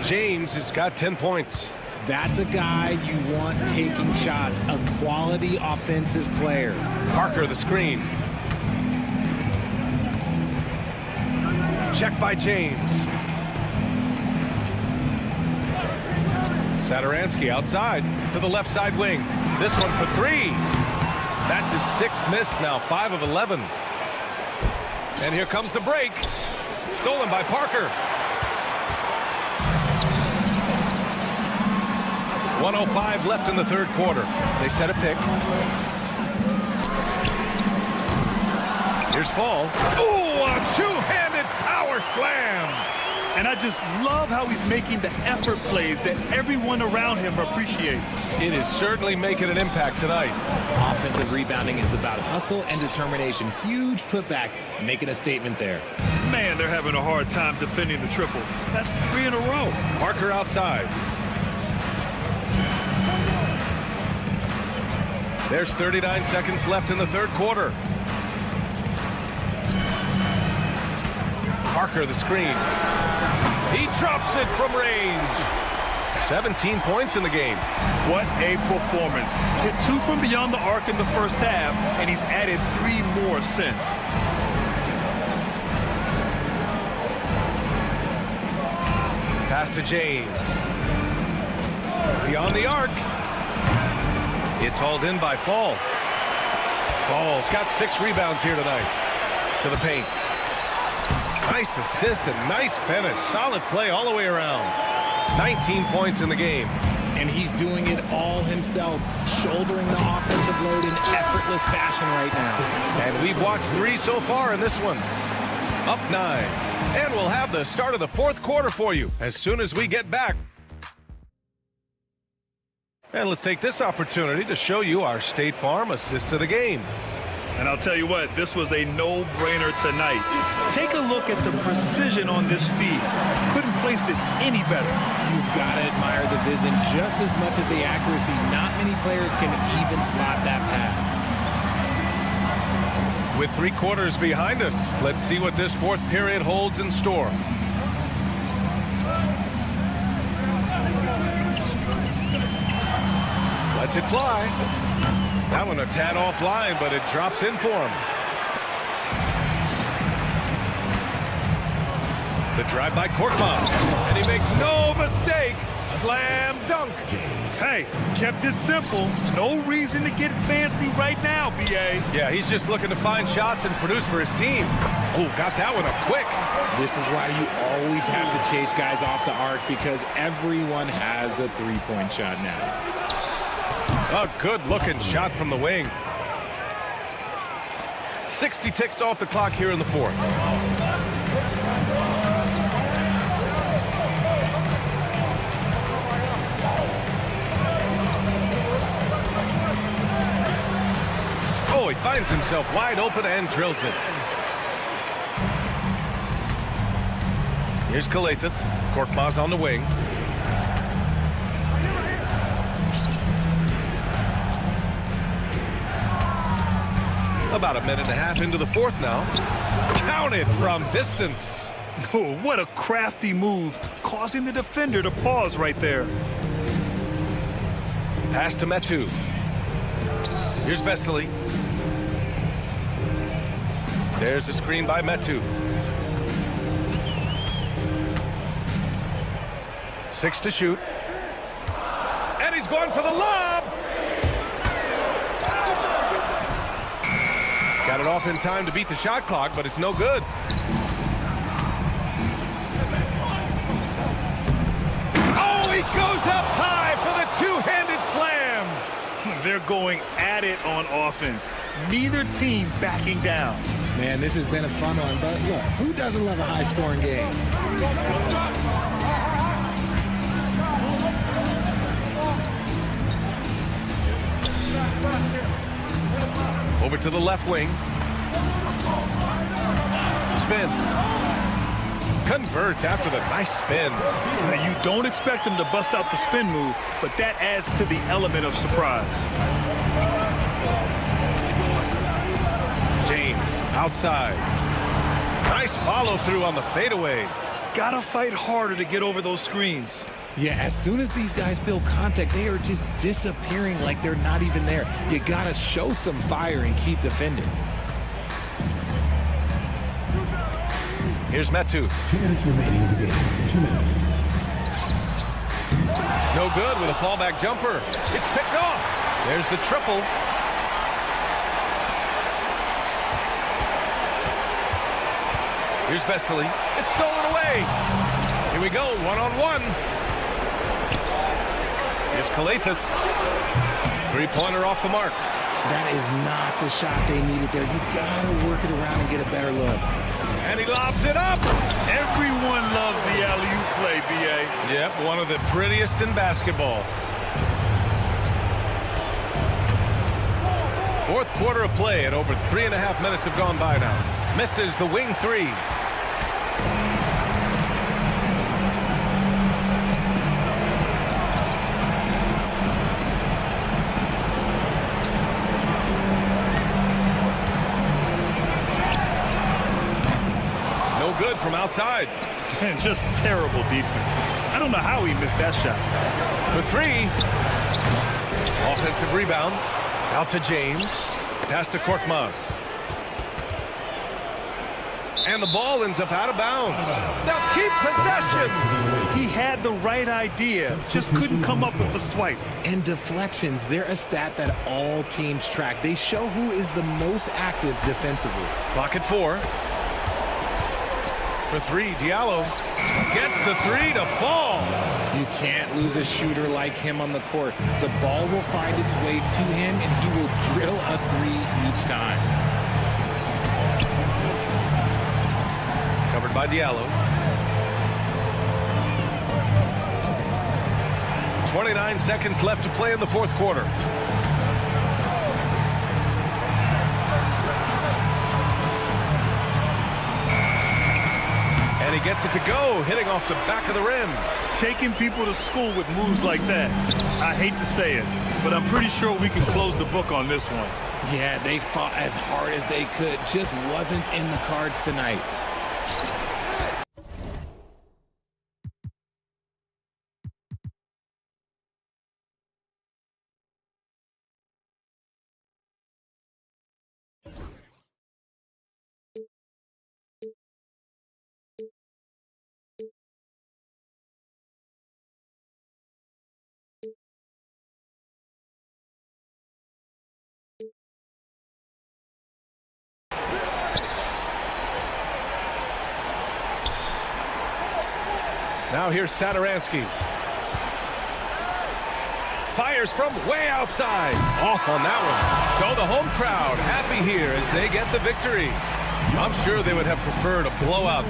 James has got 10 points. That's a guy you want taking shots, a quality offensive player. Parker the screen. Check by James. Satoransky outside to the left side wing. This one for 3. That's his 6th miss now, 5 of 11. And here comes the break. Stolen by Parker. 1:05 left in the third quarter. They set a pick. Here's Fall. Ooh, a two-handed power slam. And I just love how he's making the effort plays that everyone around him appreciates. It is certainly making an impact tonight. Offensive rebounding is about hustle and determination. Huge putback, making a statement there. Man, they're having a hard time defending the triple. That's 3 in a row. Parker outside. There's 39 seconds left in the third quarter. Parker the screen. He drops it from range. 17 points in the game. What a performance. Hit 2 from beyond the arc in the first half, and he's added 3 more since. Pass to James. Beyond the arc. It's hauled in by Fall. Fall's got 6 rebounds here tonight. To the paint. Nice assist and nice finish. Solid play all the way around. 19 points in the game. And he's doing it all himself, shouldering the offensive load in effortless fashion right now. And we've watched 3 so far in this one. Up 9. And we'll have the start of the fourth quarter for you as soon as we get back. And let's take this opportunity to show you our State Farm assist to the game. And I'll tell you what, this was a no-brainer tonight. Take a look at the precision on this feed. Couldn't place it any better. You've got to admire the vision just as much as the accuracy. Not many players can even spot that pass. With 3 quarters behind us, let's see what this fourth period holds in store. Lets it fly. That one a tad offline, but it drops in for him. The drive by Korkmaz, and he makes no mistake. Slam dunk. Hey, kept it simple. No reason to get fancy right now, B.A. Yeah, he's just looking to find shots and produce for his team. Oh, got that one up quick. This is why you always have to chase guys off the arc, because everyone has a three-point shot now. A good-looking shot from the wing. 60 ticks off the clock here in the fourth. Oh, he finds himself wide open and drills it. Here's Kalathis. Korkmaz on the wing. About 1.5 minutes into the fourth now. Counted from distance. Oh, what a crafty move, causing the defender to pause right there. Pass to Metu. Here's Vesely. There's a screen by Metu. 6 to shoot. And he's going for the lob. Got Got it off in time to beat the shot clock, but it's no good. Oh, he goes up high for the two-handed slam. They're going at it on offense. Neither team backing down. Man, this has been a fun one, but look, who doesn't love a high-scoring game? Over to the left wing. Spins. Converts after the nice spin. Now, you don't expect him to bust out the spin move, but that adds to the element of surprise. James outside. Nice follow through on the fadeaway. Gotta fight harder to get over those screens. Yeah, as soon as these guys feel contact, they are just disappearing like they're not even there. You gotta show some fire and keep defending. Here's Metu. 2 minutes remaining in the game. 2 minutes. No good with a fallback jumper. It's picked off. There's the triple. Here's Vesely. It's stolen away. Here we go, one-on-one. Here's Kalathis. Three-pointer off the mark. That is not the shot they needed there. You gotta work it around and get a better look. And he lobs it up. Everyone loves the alley-oop play, B.A. Yep, one of the prettiest in basketball. Fourth quarter of play, and over 3.5 minutes have gone by now. Misses the wing three. Good from outside. And just terrible defense. I don't know how he missed that shot. For three. Offensive rebound. Out to James. Pass to Korkmaz. And the ball ends up out of bounds. Now keep possession. He had the right idea, just couldn't come up with the swipe. And deflections, they're a stat that all teams track. They show who is the most active defensively. Clock at 4. For three, Diallo gets the three to fall. You can't lose a shooter like him on the court. The ball will find its way to him, and he will drill a three each time. Covered by Diallo. 29 seconds left to play in the fourth quarter. And he gets it to go, hitting off the back of the rim. Taking people to school with moves like that. I hate to say it, but I'm pretty sure we can close the book on this one. Yeah, they fought as hard as they could. Just wasn't in the cards tonight. Now here's Satoransky. Fires from way outside. Off on that one. So the home crowd happy here as they get the victory. I'm sure they would have preferred a blowout.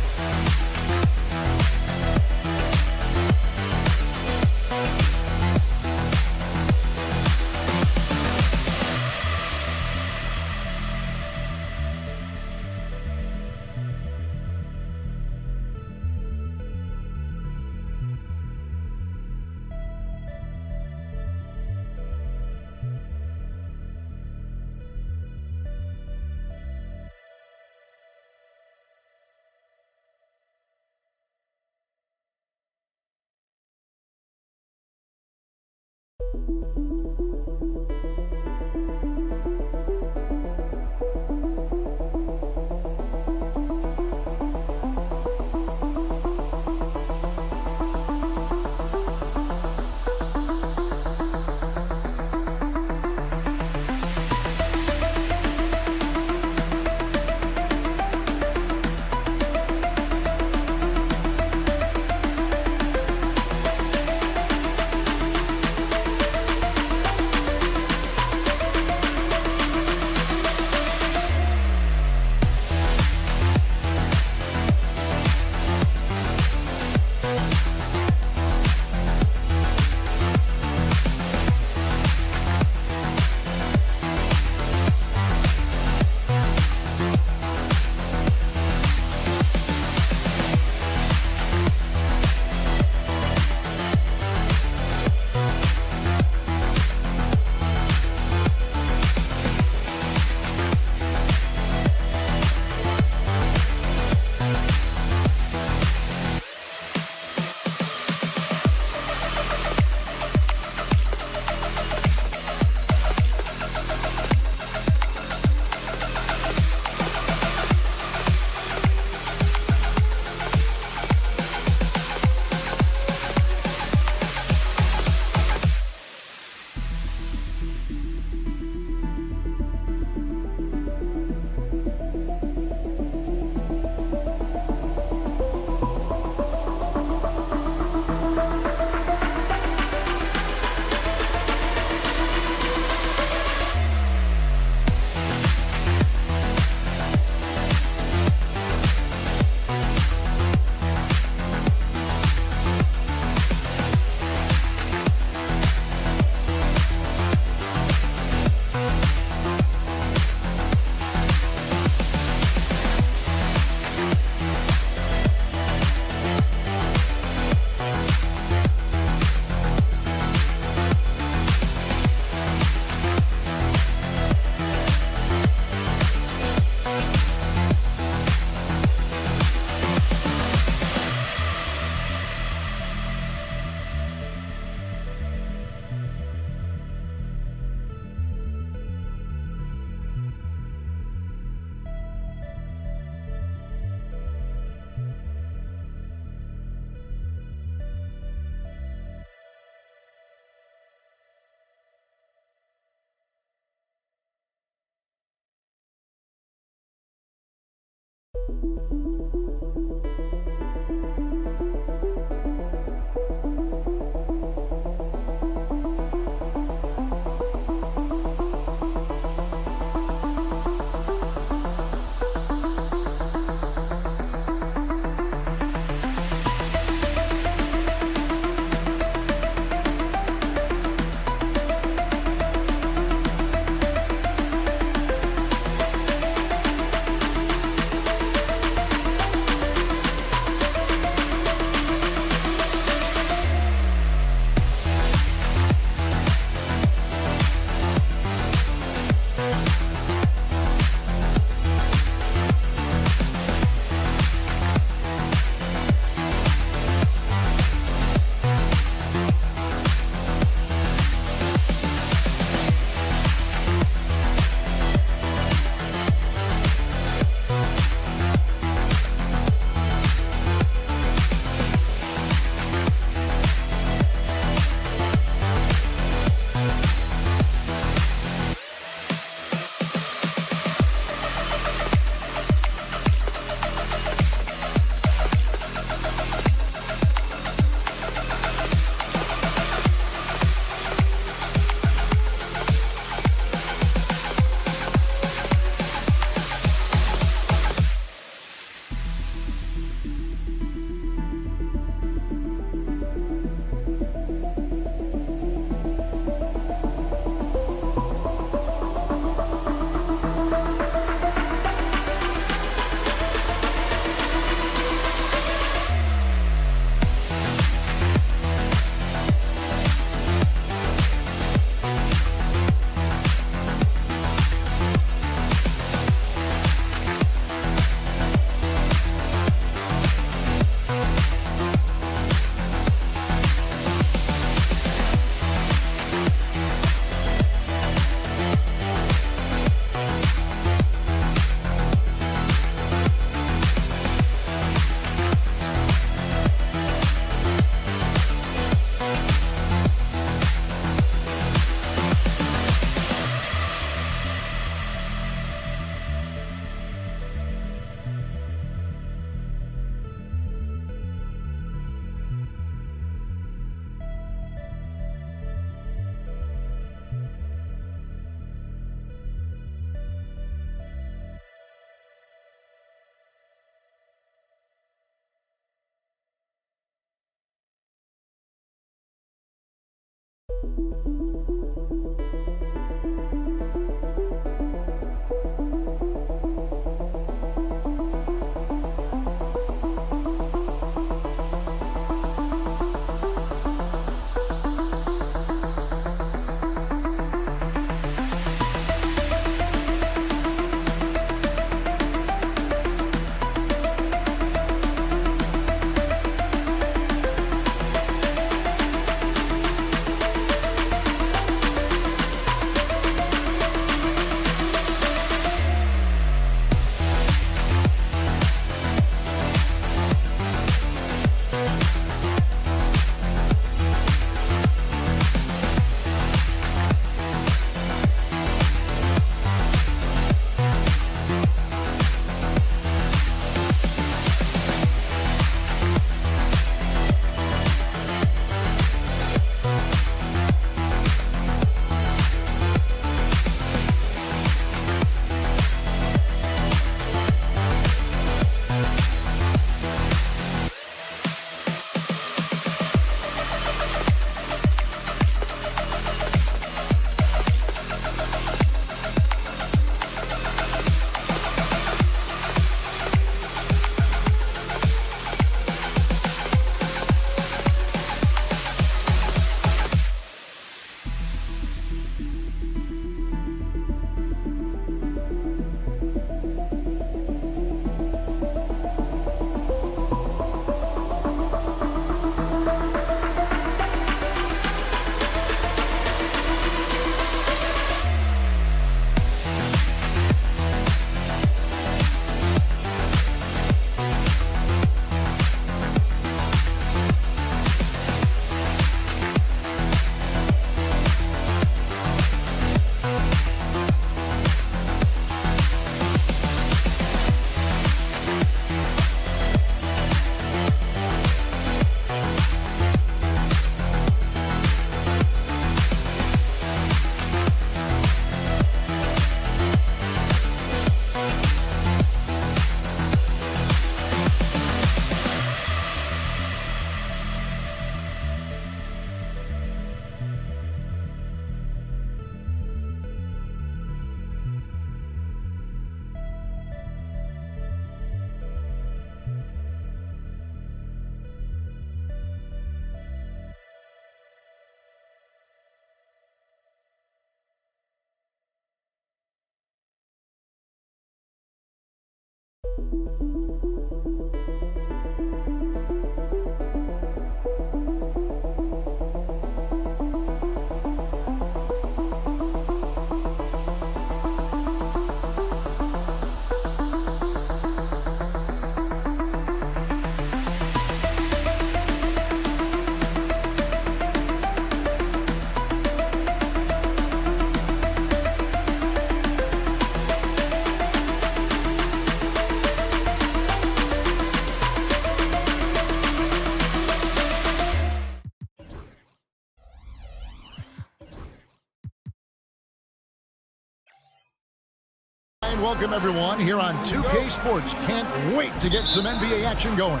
Welcome everyone here on 2K Sports. Can't wait to get some NBA action going.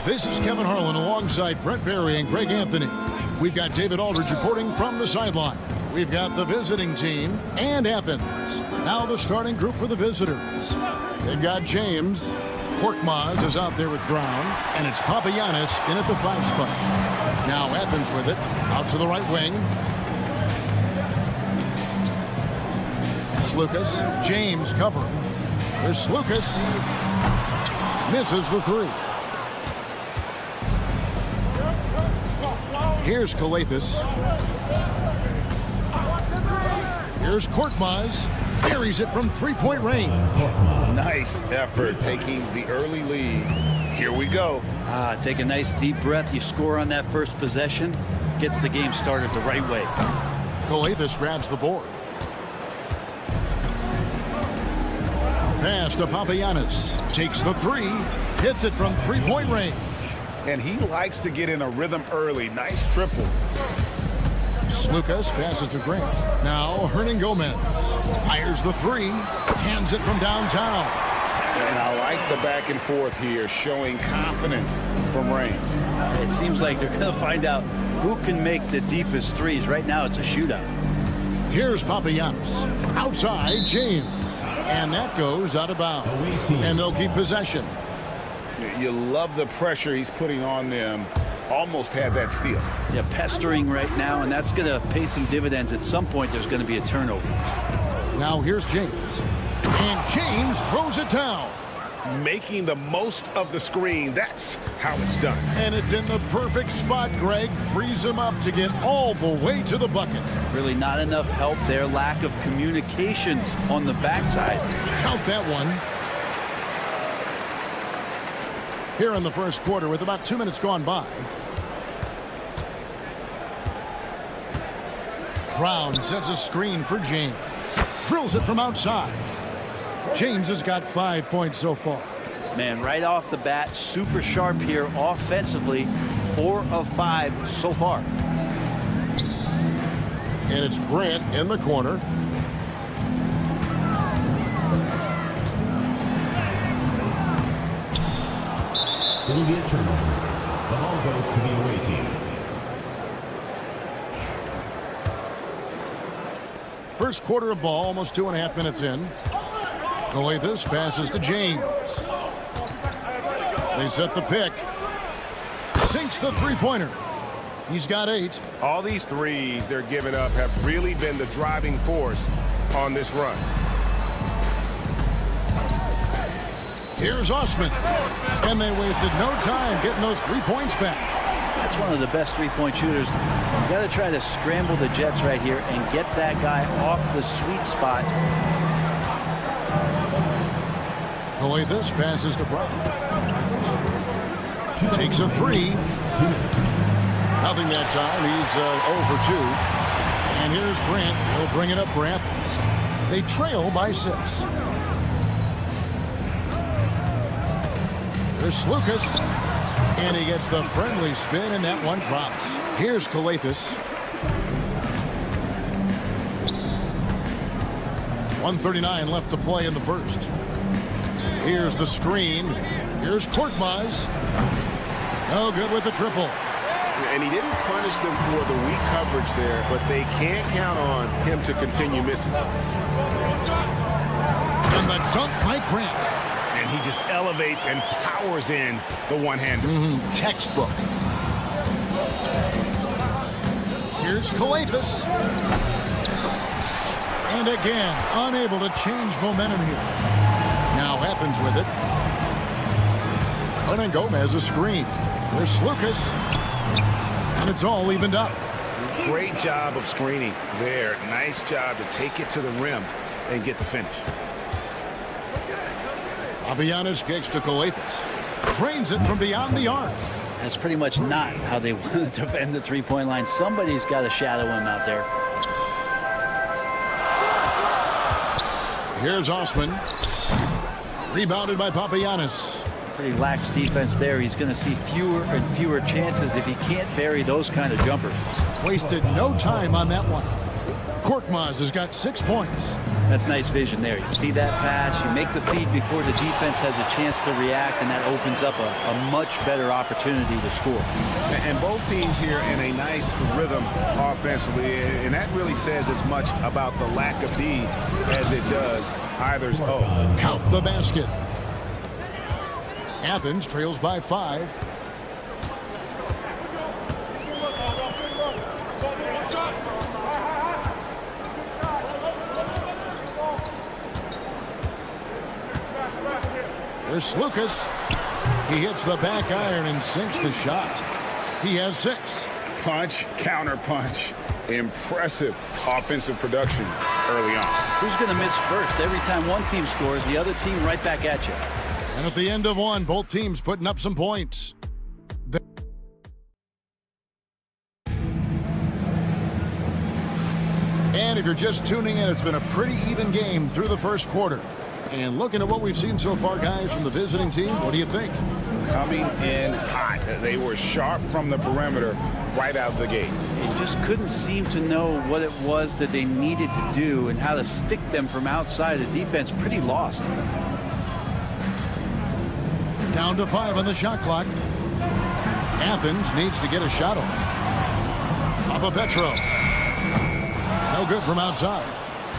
This is Kevin Harlan alongside Brent Barry and Greg Anthony. We've got David Aldridge reporting from the sideline. We've got the visiting team and Athens. Now the starting group for the visitors. They've got James. Korkmaz is out there with Brown. And it's Papagiannis in at the 5 spot. Now Athens with it. Out to the right wing. Lucas, James covering. There's Lucas. Misses the 3. Here's Kalathis. Here's Korkmaz. Buries it from 3-point range. Nice effort taking the early lead. Here we go. Take a nice deep breath. You score on that first possession. Gets the game started the right way. Kalathis grabs the board. Pass to Papagiannis. Takes the 3. Hits it from 3-point range. And he likes to get in a rhythm early. Nice triple. Lucas passes to Grant. Now Hernan Gomez. Fires the 3. Hands it from downtown. And I like the back and forth here, showing confidence from range. It seems like they're going to find out Who can make the deepest threes? Right now, it's a shootout. Here's Papagiannis. Outside, James. And that goes out of bounds. And they'll keep possession. You love the pressure he's putting on them. Almost had that steal. Yeah, pestering right now, and that's going to pay some dividends. At some point, there's going to be a turnover. Now here's James. And James throws it down. Making the most of the screen. That's how it's done. And it's in the perfect spot, Greg. Frees him up to get all the way to the bucket. Really not enough help there. Lack of communication on the backside. Count that one. Here in the first quarter with about 2 minutes gone by. Brown sets a screen for James. Drills it from outside. James has got 5 points so far. Man, right off the bat, super sharp here offensively. 4 of 5 so far. And it's Grant in the corner. It'll be a turnover. The ball goes to the away team. First quarter of ball, almost 2.5 minutes in. Coathis passes to James. They set the pick. Sinks the three-pointer. He's got 8. All these threes they're giving up have really been the driving force on this run. Here's Osman. And they wasted no time getting those 3 points back. That's one of the best three-point shooters. You got to try to scramble the Jets right here and get that guy off the sweet spot. Coathis passes to Brown. Takes a 3. Nothing that time. He's 0 for 2. And here's Grant. He'll bring it up for Athens. They trail by 6. There's Lucas. And he gets the friendly spin, and that one drops. Here's Coathis. 1:39 left to play in the first. Here's the screen. Here's Korkmaz. No good with the triple. And he didn't punish them for the weak coverage there, but they can't count on him to continue missing. And the dunk by Grant. And he just elevates and powers in the one-hander. Textbook. Here's Coathis. And again, unable to change momentum here. Now Athens with it. And Gomez a screen. There's Lucas. And it's all evened up. Great job of screening there. Nice job to take it to the rim and get the finish. Papagiannis kicks to Coathis. Drains it from beyond the arc. That's pretty much not how they want to defend the three-point line. Somebody's got to shadow him out there. Here's Osman. Rebounded by Papagiannis. Pretty lax defense there. He's going to see fewer and fewer chances if he can't bury those kind of jumpers. Wasted no time on that one. Korkmaz has got 6 points. That's nice vision there. You see that pass, you make the feed before the defense has a chance to react, and that opens up a much better opportunity to score. And both teams here in a nice rhythm offensively, and that really says as much about the lack of D as it does either's O. Count the basket. Athens trails by 5. There's Lucas. He hits the back iron and sinks the shot. He has 6. Punch, counter punch. Impressive offensive production early on. Who's going to miss first? Every time one team scores, the other team right back at you. And at the end of one, both teams putting up some points. And if you're just tuning in, it's been a pretty even game through the first quarter. And looking at what we've seen so far, guys, from the visiting team, what do you think? Coming in hot. They were sharp from the perimeter right out of the gate. They just couldn't seem to know what it was that they needed to do and how to stick them from outside. The defense pretty lost. Down to 5 on the shot clock. Athens needs to get a shot off. Petro. No good from outside.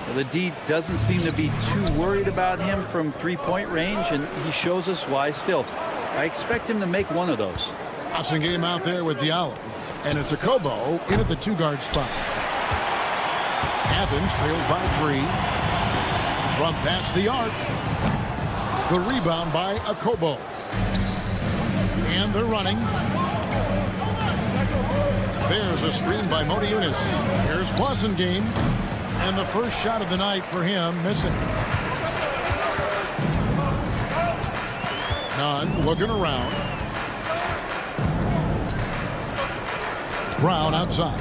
Well, the D doesn't seem to be too worried about him from three-point range, and he shows us why still. I expect him to make one of those. Awesome game out there with Diallo. And it's a Kobo in at the two-guard spot. Athens trails by 3. From past the arc. The rebound by Akobo. And they're running. There's a screen by Modi Yunus. Here's Blasingame. And the first shot of the night for him missing. Nunn looking around. Brown outside.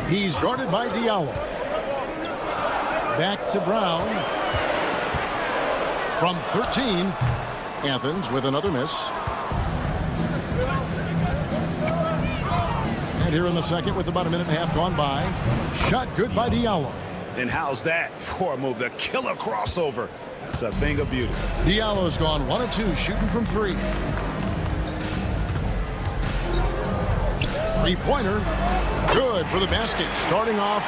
He's guarded by Diallo. Back to Brown. From 13. Athens with another miss. And here in the second with about a minute and a half gone by. Shot good by Diallo. And how's that for a move? The killer crossover. That's a thing of beauty. Diallo's gone 1 of 2 shooting from 3. Three-pointer. Good for the basket. Starting off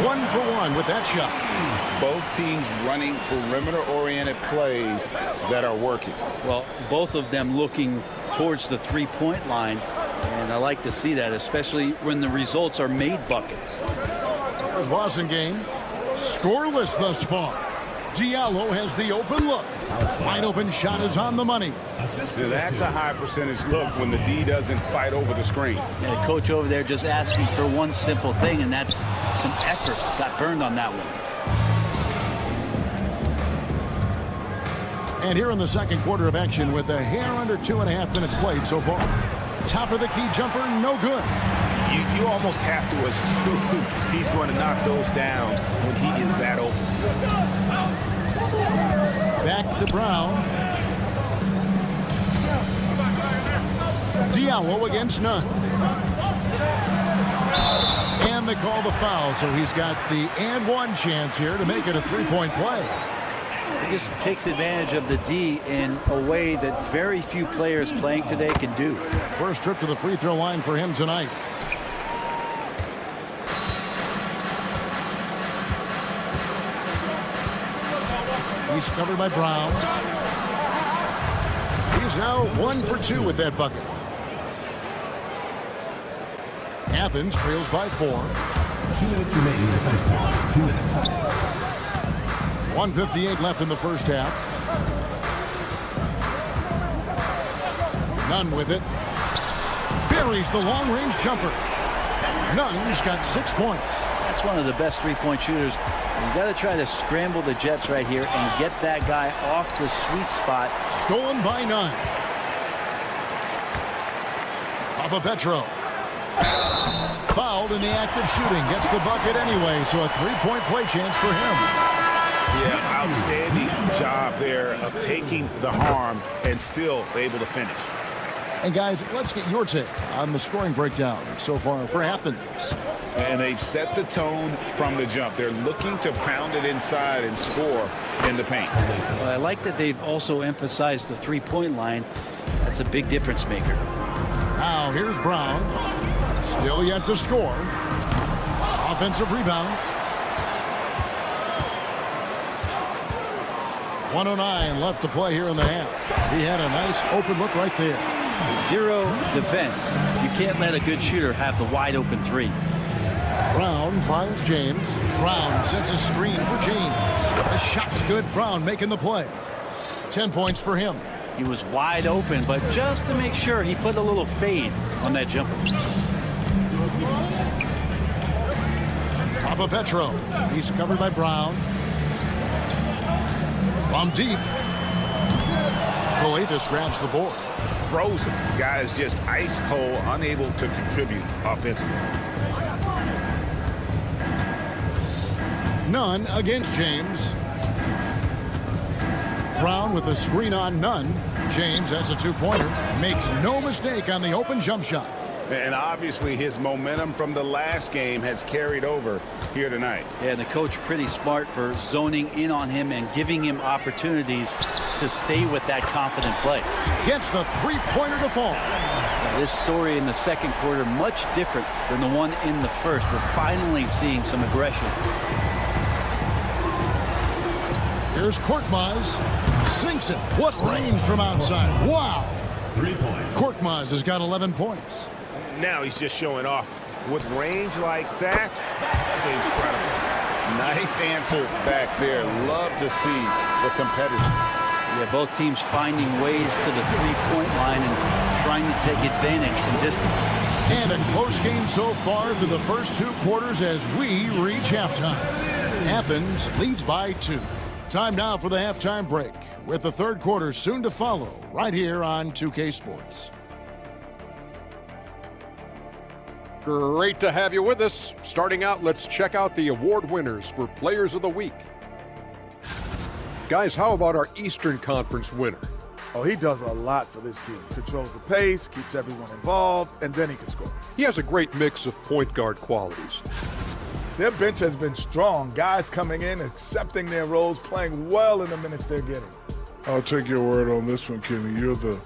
1 for 1 with that shot. Both teams running perimeter-oriented plays that are working. Well, both of them looking towards the three-point line, and I like to see that, especially when the results are made buckets. There's Blasingame. Scoreless thus far. Diallo has the open look. Wide open shot is on the money. That's a high percentage look when the D doesn't fight over the screen. Yeah, the coach over there just asking for one simple thing, and that's some effort. Got burned on that one. And here in the second quarter of action with a hair under 2.5 minutes played so far. Top of the key jumper, no good. You almost have to assume he's going to knock those down when he is that open. Back to Brown. Diallo against Nunn. And they call the foul, so he's got the and one chance here to make it a three-point play. He just takes advantage of the D in a way that very few players playing today can do. First trip to the free throw line for him tonight. He's covered by Brown. He's now 1 for 2 with that bucket. Athens trails by 4. 2 minutes remaining in the first half. 2 minutes. 1:58 left in the first half. Nunn with it. Buries the long-range jumper. Nunn's got 6 points. That's one of the best three-point shooters. You got to try to scramble the Jets right here and get that guy off the sweet spot. Stolen by Nunn. Petro. Fouled in the act of shooting. Gets the bucket anyway, so a three-point play chance for him. Yeah, outstanding job there of taking the harm and still able to finish. And guys, let's get your take on the scoring breakdown so far for Athens. And they've set the tone from the jump. They're looking to pound it inside and score in the paint. Well, I like that they've also emphasized the three-point line. That's a big difference maker. Now here's Brown. Still yet to score. Offensive rebound. 1:09 left to play here in the half. He had a nice open look right there. Zero defense. You can't let a good shooter have the wide open three. Brown finds James. Brown sets a screen for James. The shot's good. Brown making the play. 10 points for him. He was wide open, but just to make sure, he put a little fade on that jumper. Petro. He's covered by Brown. From deep. Coathis grabs the board. Frozen. Guys just ice cold, unable to contribute offensively. Nunn against James. Brown with a screen on Nunn. James has a two-pointer. Makes no mistake on the open jump shot. And obviously his momentum from the last game has carried over here tonight. Yeah, and the coach pretty smart for zoning in on him and giving him opportunities to stay with that confident play. Gets the three-pointer to fall. Now, this story in the second quarter much different than the one in the first. We're finally seeing some aggression. Here's Korkmaz. Sinks it. What range from outside. Wow. 3 points. Korkmaz has got 11 points. Now he's just showing off. With range like that, incredible. Nice answer back there. Love to see the competitors. Yeah, both teams finding ways to the three-point line and trying to take advantage from distance. And a close game so far through the first 2 quarters as we reach halftime. Athens leads by 2. Time now for the halftime break, with the third quarter soon to follow right here on 2K Sports. Great to have you with us. Starting out, let's check out the award winners for Players of the Week. Guys, how about our Eastern Conference winner? Oh, he does a lot for this team. Controls the pace, keeps everyone involved, and then he can score. He has a great mix of point guard qualities. Their bench has been strong. Guys coming in, accepting their roles, playing well in the minutes they're getting. I'll take your word on this one, Kenny. You're the...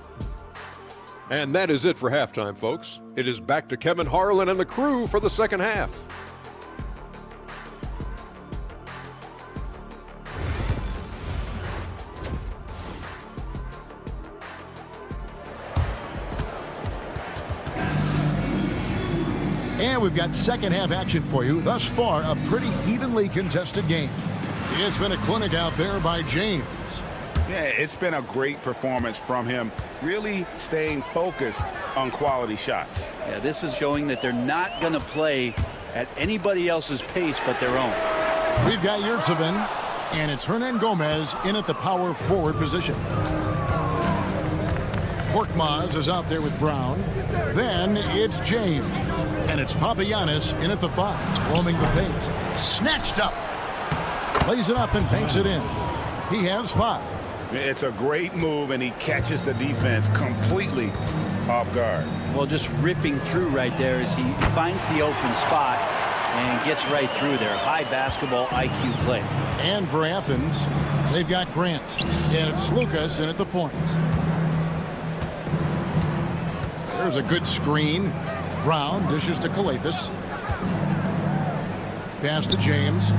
And that is it for halftime, folks. It is back to Kevin Harlan and the crew for the second half. And we've got second half action for you. Thus far, a pretty evenly contested game. It's been a clinic out there by James. Yeah, it's been a great performance from him, really staying focused on quality shots. Yeah, this is showing that they're not going to play at anybody else's pace but their own. We've got Yurtsevin, and it's Hernan Gomez in at the power forward position. Korkmaz is out there with Brown. Then it's James, and it's Papagiannis in at the 5, roaming the paint. Snatched up. Plays it up and banks it in. He has 5. It's a great move, and he catches the defense completely off guard. Well, just ripping through right there as he finds the open spot and gets right through there. High basketball IQ play. And for Athens, they've got Grant. And it's Lucas in at the point. There's a good screen. Brown dishes to Calathis. Pass to James.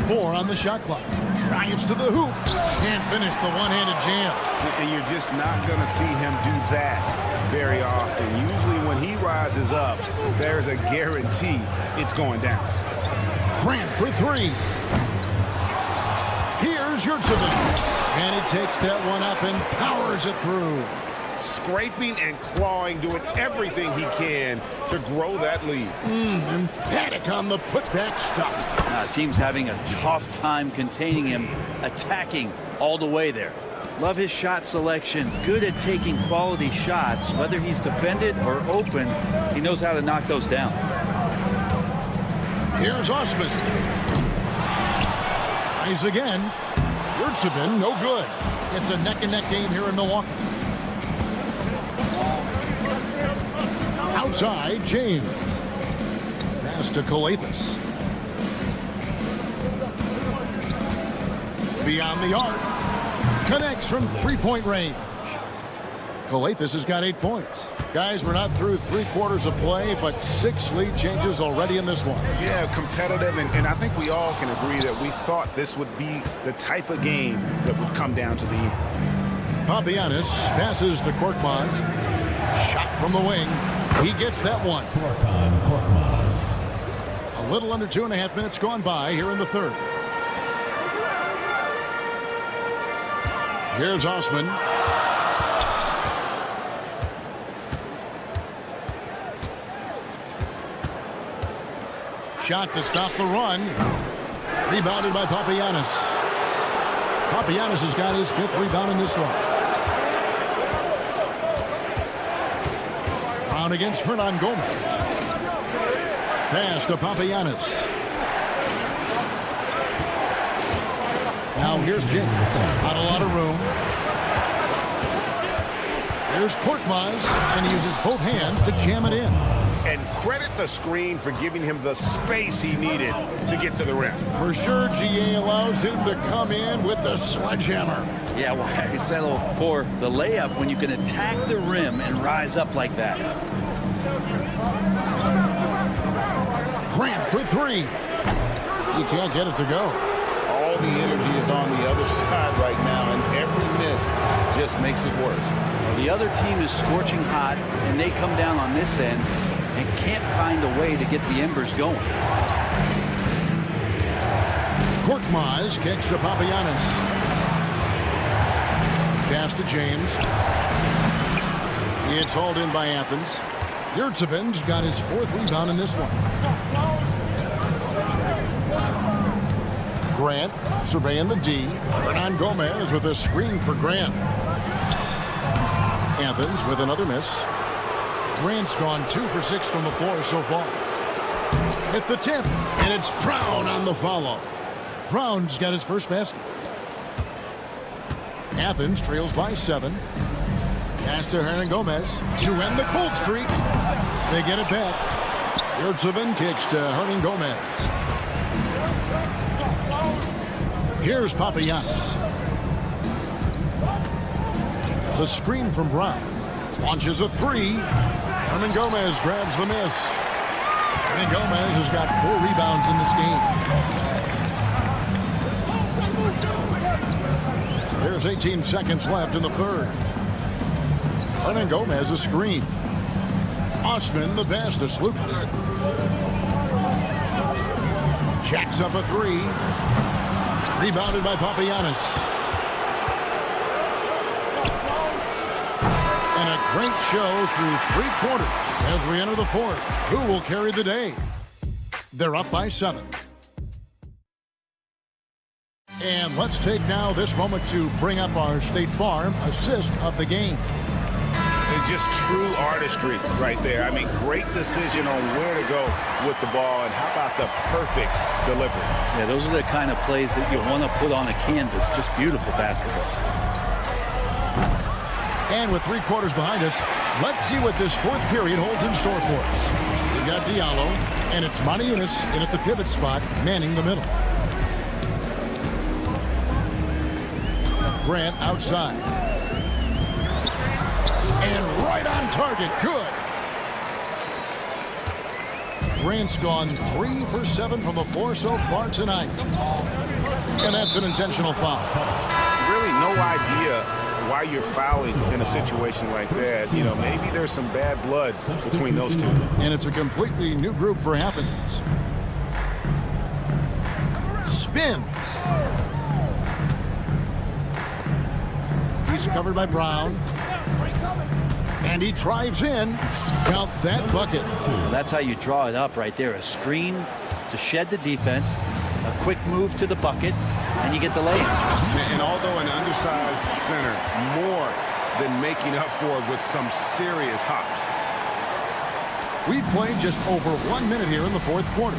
4 on the shot clock. Drives to the hoop. Can't finish the one-handed jam. And you're just not going to see him do that very often. Usually when he rises up, there's a guarantee it's going down. Grant for 3. Here's Yurtsevin. And he takes that one up and powers it through. Scraping and clawing, doing everything he can to grow that lead. Emphatic on the putback stuff. Team's having a tough time containing him, attacking all the way there. Love his shot selection, good at taking quality shots. Whether he's defended or open, he knows how to knock those down. Here's Osman. Tries again. Yurtsevin, no good. It's a neck-and-neck game here in Milwaukee. Outside, James. Pass to Calathis. Beyond the arc. Connects from three-point range. Calathis has got 8 points. Guys, we're not through 3 quarters of play, but 6 lead changes already in this one. Yeah, competitive, and I think we all can agree that we thought this would be the type of game that would come down to the end. Papagiannis passes to Korkmaz. Shot from the wing. He gets that one. A little under 2.5 minutes gone by here in the third. Here's Osman. Shot to stop the run. Rebounded by Papagiannis. Papagiannis has got his 5th rebound in this one. Brown against Hernan Gomez. Pass to Papagiannis. Now here's James. Not a lot of room. Here's Korkmaz, and he uses both hands to jam it in. And credit the screen for giving him the space he needed to get to the rim. For sure, GA allows him to come in with the sledgehammer. Yeah, why settle for the layup when you can attack the rim and rise up like that? Grant for three. He can't get it to go. All the energy is on the other side right now, and every miss just makes it worse. The other team is scorching hot, and they come down on this end and can't find a way to get the embers going. Korkmaz kicks to Papagiannis. Pass to James. It's hauled in by Athens. Yurtseven's got his 4th rebound in this one. Grant surveying the D. Hernan Gomez with a screen for Grant. Athens with another miss. Grant's gone 2 for 6 from the floor so far. At the tip, and it's Brown on the follow. Brown's got his first basket. Athens trails by 7. Pass to Hernan Gomez to end the cold streak. They get it back. Yurtseven kicks to Hernan Gomez. Here's Papagiannis. The screen from Brown. Launches a 3. Hernan Gomez grabs the miss. Hernan Gomez has got 4 rebounds in this game. There's 18 seconds left in the third. Hernan Gomez a screen. Osman the pass to Slukas. Jacks up a 3. Rebounded by Papagiannis. And a great show through 3 quarters as we enter the 4th. Who will carry the day? They're up by 7. And let's take now this moment to bring up our State Farm assist of the game. And just true artistry right there. I mean, great decision on where to go with the ball, and how about the perfect delivery? Yeah, those are the kind of plays that you want to put on a canvas. Just beautiful basketball. And with 3 quarters behind us, let's see what this 4th period holds in store for us. We've got Diallo, and it's Moniunas in at the pivot spot, manning the middle. Grant outside. And right on target. Good. Grant's gone 3 for 7 from the floor so far tonight. And that's an intentional foul. Really no idea why you're fouling in a situation like that. You know, maybe there's some bad blood between those two. And it's a completely new group for Athens. Spins. He's covered by Brown. And he drives in. Count that bucket. That's how you draw it up right there. A screen to shed the defense, a quick move to the bucket, and you get the layup. And although an undersized center, more than making up for it with some serious hops. We played just over 1 minute here in the 4th quarter.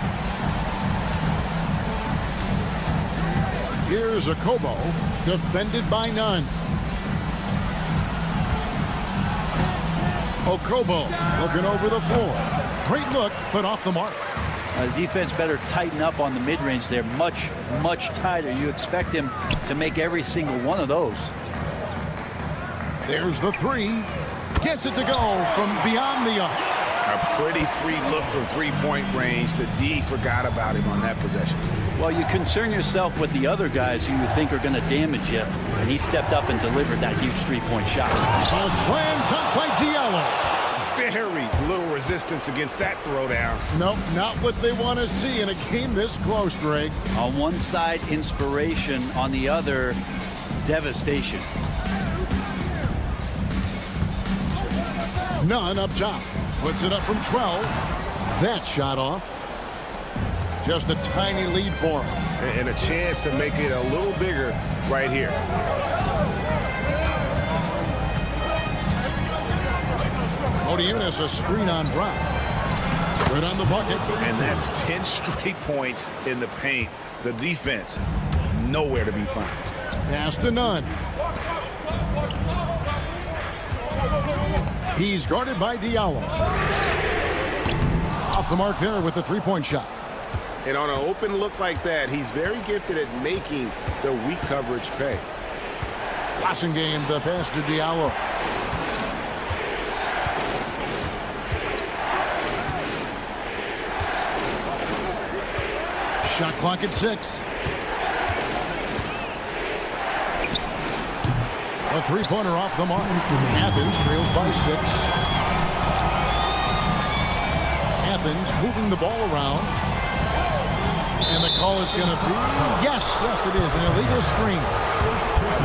Here's a Kobo, defended by none. Okobo looking over the floor. Great look, but off the mark. The defense better tighten up on the mid-range there. Much, much tighter. You expect him to make every single one of those. There's the 3. Gets it to go from beyond the arc. A pretty free look from 3-point range. The D forgot about him on that possession. Well, you concern yourself with the other guys who you think are going to damage you, and he stepped up and delivered that huge 3-point shot. A slam dunk by Diallo. Very little resistance against that throwdown. Nope, not what they want to see in a game this close, Greg. On one side, inspiration. On the other, devastation. None up top. Puts it up from 12. That shot off. Just a tiny lead for him. And a chance to make it a little bigger right here. Moniunas a screen on Brown. Good on the bucket. And that's 10 straight points in the paint. The defense, nowhere to be found. Pass to none. He's guarded by Diallo. Off the mark there with the three-point shot. And on an open look like that, he's very gifted at making the weak coverage pay. Passing game, the pass to Diallo. Shot clock at 6. A three-pointer off the mark. Athens trails by 6. Athens moving the ball around. And the call is going to be, yes, it is, an illegal screen.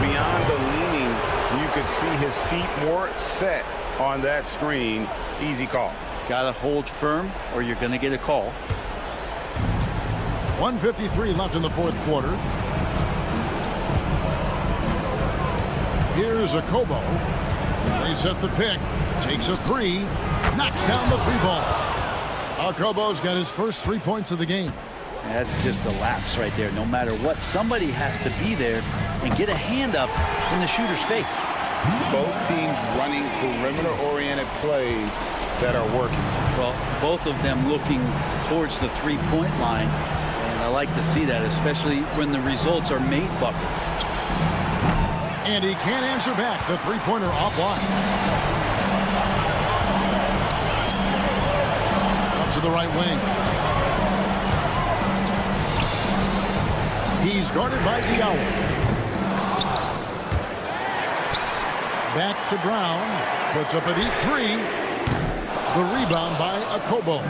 Beyond the leaning, you could see his feet more set on that screen. Easy call. Got to hold firm or you're going to get a call. 1:53 left in the fourth quarter. Here's a Kobo. They set the pick. Takes a three. Knocks down the three ball. Kobo's got his first 3 points of the game. That's just a lapse right there. No matter what, somebody has to be there and get a hand up in the shooter's face. Both teams running perimeter-oriented plays that are working. Well, both of them looking towards the three-point line. And I like to see that, especially when the results are made buckets. And he can't answer back. The three-pointer offline. Up to the right wing. He's guarded by Diallo. Back to Brown. Puts up a deep three. The rebound by Kobo.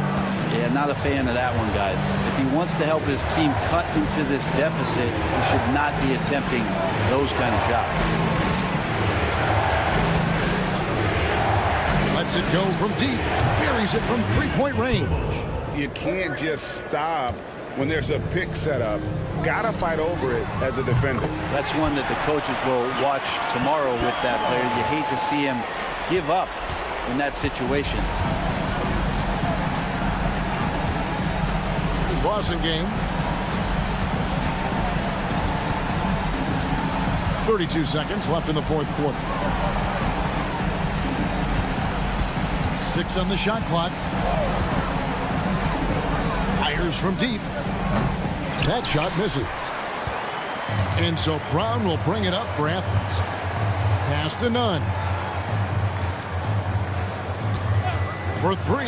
Yeah, not a fan of that one, guys. If he wants to help his team cut into this deficit, he should not be attempting those kind of shots. Lets it go from deep. Buries it from three-point range. You can't just stop when there's a pick set up. Gotta fight over it as a defender. That's one that the coaches will watch tomorrow with that player. You hate to see him give up in that situation. Boston game. 32 seconds left in the fourth quarter. 6 on the shot clock. Fires from deep. That shot misses. And so Brown will bring it up for Athens. Pass to Nunn. For 3.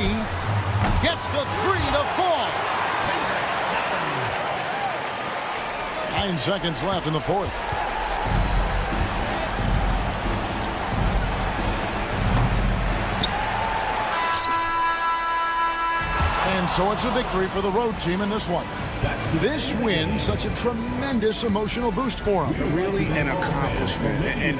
Gets the 3 to fall. 9 seconds left in the fourth. And so it's a victory for the road team in this one. This win, such a tremendous emotional boost for them. Really an accomplishment. And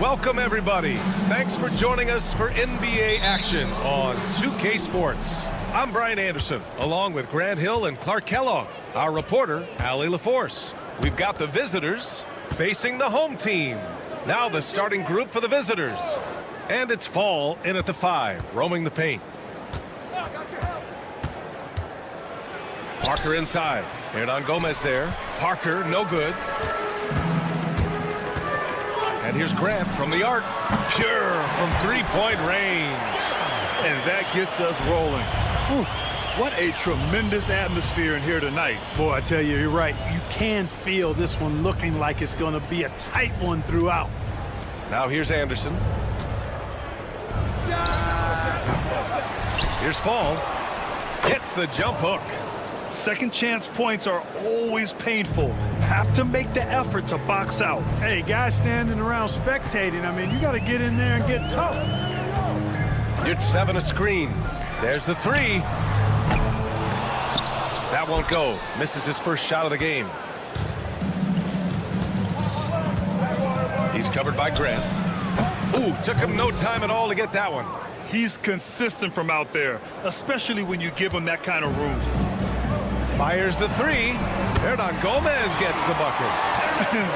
Welcome, everybody. Thanks for joining us for NBA action on 2K Sports. I'm Brian Anderson, along with Grant Hill and Clark Kellogg. Our reporter, Allie LaForce. We've got the visitors facing the home team. Now the starting group for the visitors. And it's Fall in at the 5, roaming the paint. Parker inside. Hernan Gomez there. Parker, no good. And here's Grant from the arc. Pure from three-point range. And that gets us rolling. Whew. What a tremendous atmosphere in here tonight. Boy, I tell you, you're right. You can feel this one looking like it's going to be a tight one throughout. Now here's Anderson. Here's Fall. Hits the jump hook. Second chance points are always painful. Have to make the effort to box out. Hey, guys standing around spectating, I mean, you got to get in there and get tough. It's 7 a screen. There's the 3. That won't go. Misses his first shot of the game. He's covered by Grant. Ooh, took him no time at all to get that one. He's consistent from out there, especially when you give him that kind of room. Fires the 3. Hernan Gomez gets the bucket.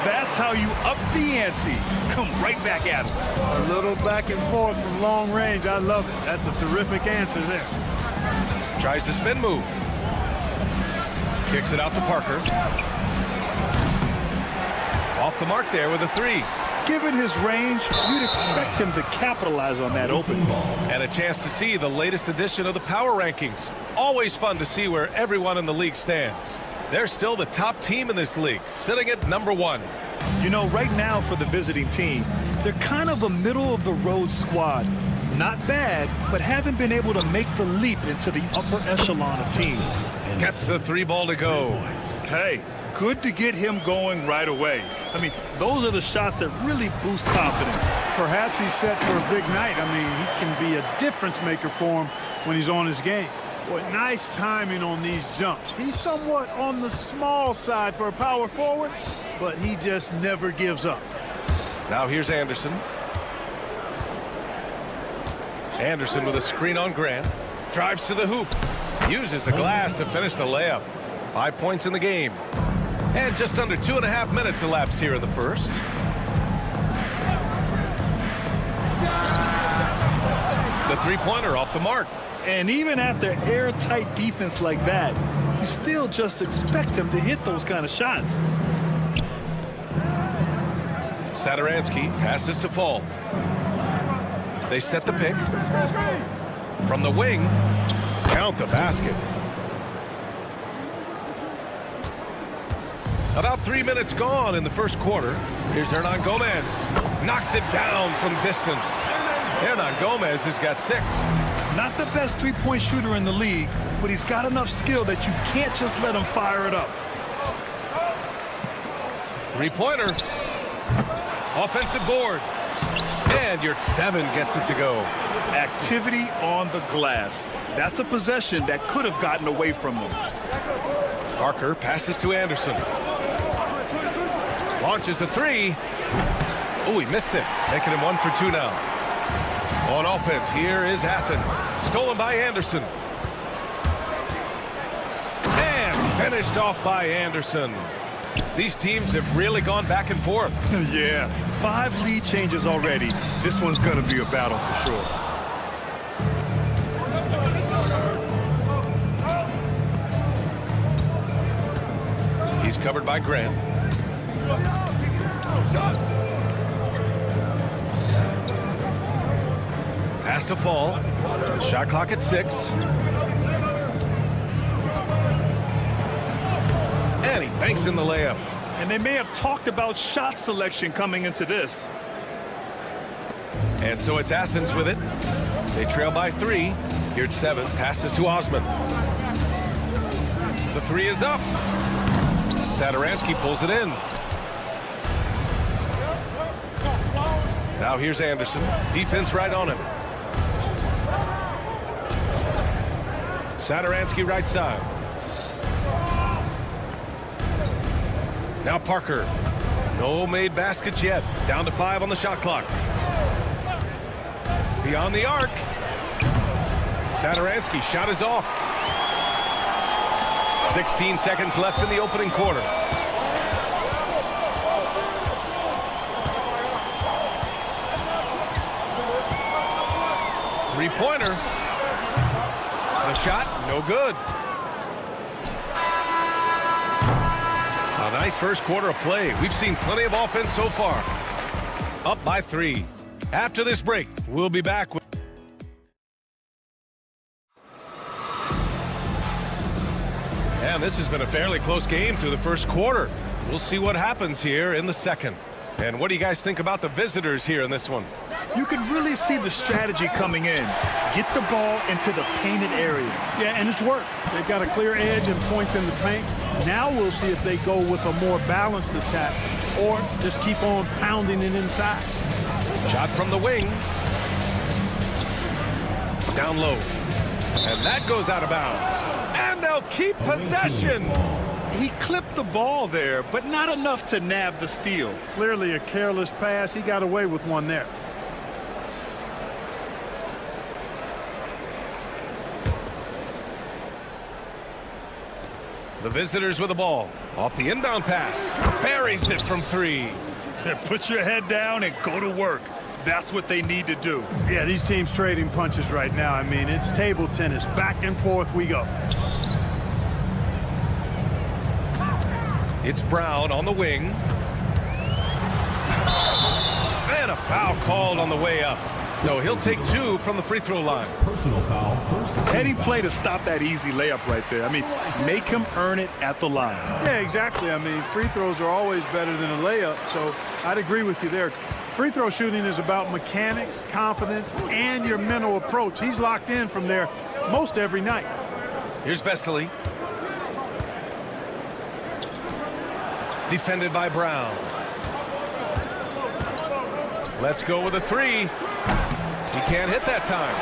That's how you up the ante. Come right back at him. A little back and forth from long range. I love it. That's a terrific answer there. Tries the spin move. Kicks it out to Parker. Off the mark there with a 3. Given his range, you'd expect him to capitalize on that open ball. And a chance to see the latest edition of the power rankings. Always fun to see where everyone in the league stands. They're still the top team in this league, sitting at number 1. You know, right now for the visiting team, they're kind of a middle-of-the-road squad. Not bad, but haven't been able to make the leap into the upper echelon of teams. Gets the 3 ball to go. Hey, good to get him going right away. I mean, those are the shots that really boost confidence. Perhaps he's set for a big night. I mean, he can be a difference maker for him when he's on his game. Boy, nice timing on these jumps. He's somewhat on the small side for a power forward, but he just never gives up. Now here's Anderson. Anderson with a screen on Grant. Drives to the hoop. Uses the glass to finish the layup. 5 points in the game. And just under 2.5 minutes elapsed here in the first. The three-pointer off the mark. And even after airtight defense like that, you still just expect him to hit those kind of shots. Satoransky passes to Fall. They set the pick. From the wing, count the basket. About 3 minutes gone in the first quarter. Here's Hernan Gomez. Knocks it down from distance. Hernan Gomez has got 6. Not the best three-point shooter in the league, but he's got enough skill that you can't just let him fire it up. Three-pointer. Offensive board. And your 7 gets it to go. Activity on the glass. That's a possession that could have gotten away from them. Parker passes to Anderson. Launches a 3. Oh, he missed it. Making him 1 for 2 now. On offense, here is Athens. Stolen by Anderson. And finished off by Anderson. These teams have really gone back and forth. Yeah, 5 lead changes already. This one's going to be a battle for sure. He's covered by Grant. Pass to Fall. Shot clock at 6. And he banks in the layup. And they may have talked about shot selection coming into this. And so it's Athens with it. They trail by 3. Here's 7. Passes to Osman. The 3 is up. Satoransky pulls it in. Now here's Anderson. Defense right on him. Satoransky right side. Now Parker. No made baskets yet. Down to 5 on the shot clock. Beyond the arc. Satoransky shot is off. 16 seconds left in the opening quarter. Three-pointer. The shot, no good. A nice first quarter of play. We've seen plenty of offense so far. Up by 3. After this break, we'll be back with... And this has been a fairly close game through the first quarter. We'll see what happens here in the second. And what do you guys think about the visitors here in this one? You can really see the strategy coming in. Get the ball into the painted area. Yeah, and it's worked. They've got a clear edge and points in the paint. Now we'll see if they go with a more balanced attack or just keep on pounding it inside. Shot from the wing. Down low. And that goes out of bounds. And they'll keep possession. He clipped the ball there, but not enough to nab the steal. Clearly a careless pass. He got away with one there. The visitors with the ball. Off the inbound pass. Buries it from 3. Put your head down and go to work. That's what they need to do. Yeah, these teams trading punches right now. I mean, it's table tennis. Back and forth we go. It's Brown on the wing. And a foul called on the way up. So he'll take 2 from the free throw line. Personal foul. First. Heady play to stop that easy layup right there. I mean, make him earn it at the line. Yeah, exactly. I mean, free throws are always better than a layup, so I'd agree with you there. Free throw shooting is about mechanics, confidence, and your mental approach. He's locked in from there most every night. Here's Vesely. Defended by Brown. Let's go with a three. He can't hit that time.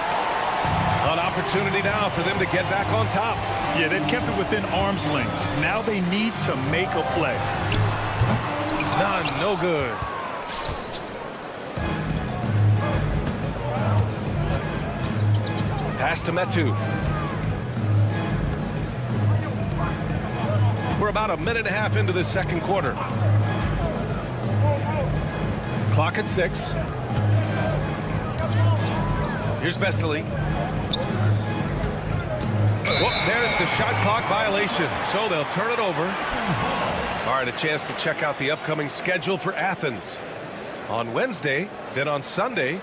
An opportunity now for them to get back on top. Yeah, they've kept it within arm's length. Now they need to make a play. None, no good. Pass to Metu. We're about a minute and a half into the second quarter. Clock at 6. Here's Vesely. Whoop, there's the shot clock violation, so they'll turn it over. All right, a chance to check out the upcoming schedule for Athens. On Wednesday, then on Sunday.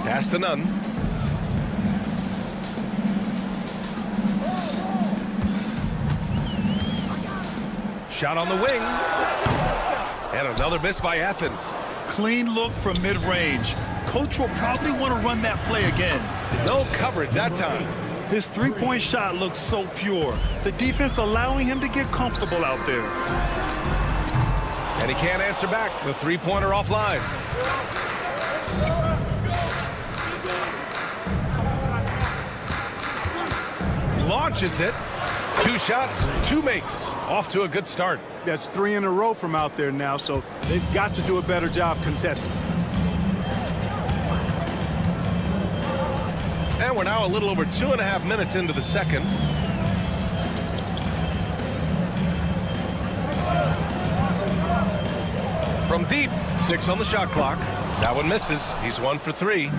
Pass to Nunn. Shot on the wing. And another miss by Athens. Clean look from mid-range. Coach will probably want to run that play again. No coverage that time. His three-point shot looks so pure. The defense allowing him to get comfortable out there. And he can't answer back. The three-pointer offline. Launches it. 2 shots, 2 makes. Off to a good start. That's 3 in a row from out there now, so they've got to do a better job contesting. And we're now a little over 2.5 minutes into the second. From deep, 6 on the shot clock. That one misses. He's 1 for 3.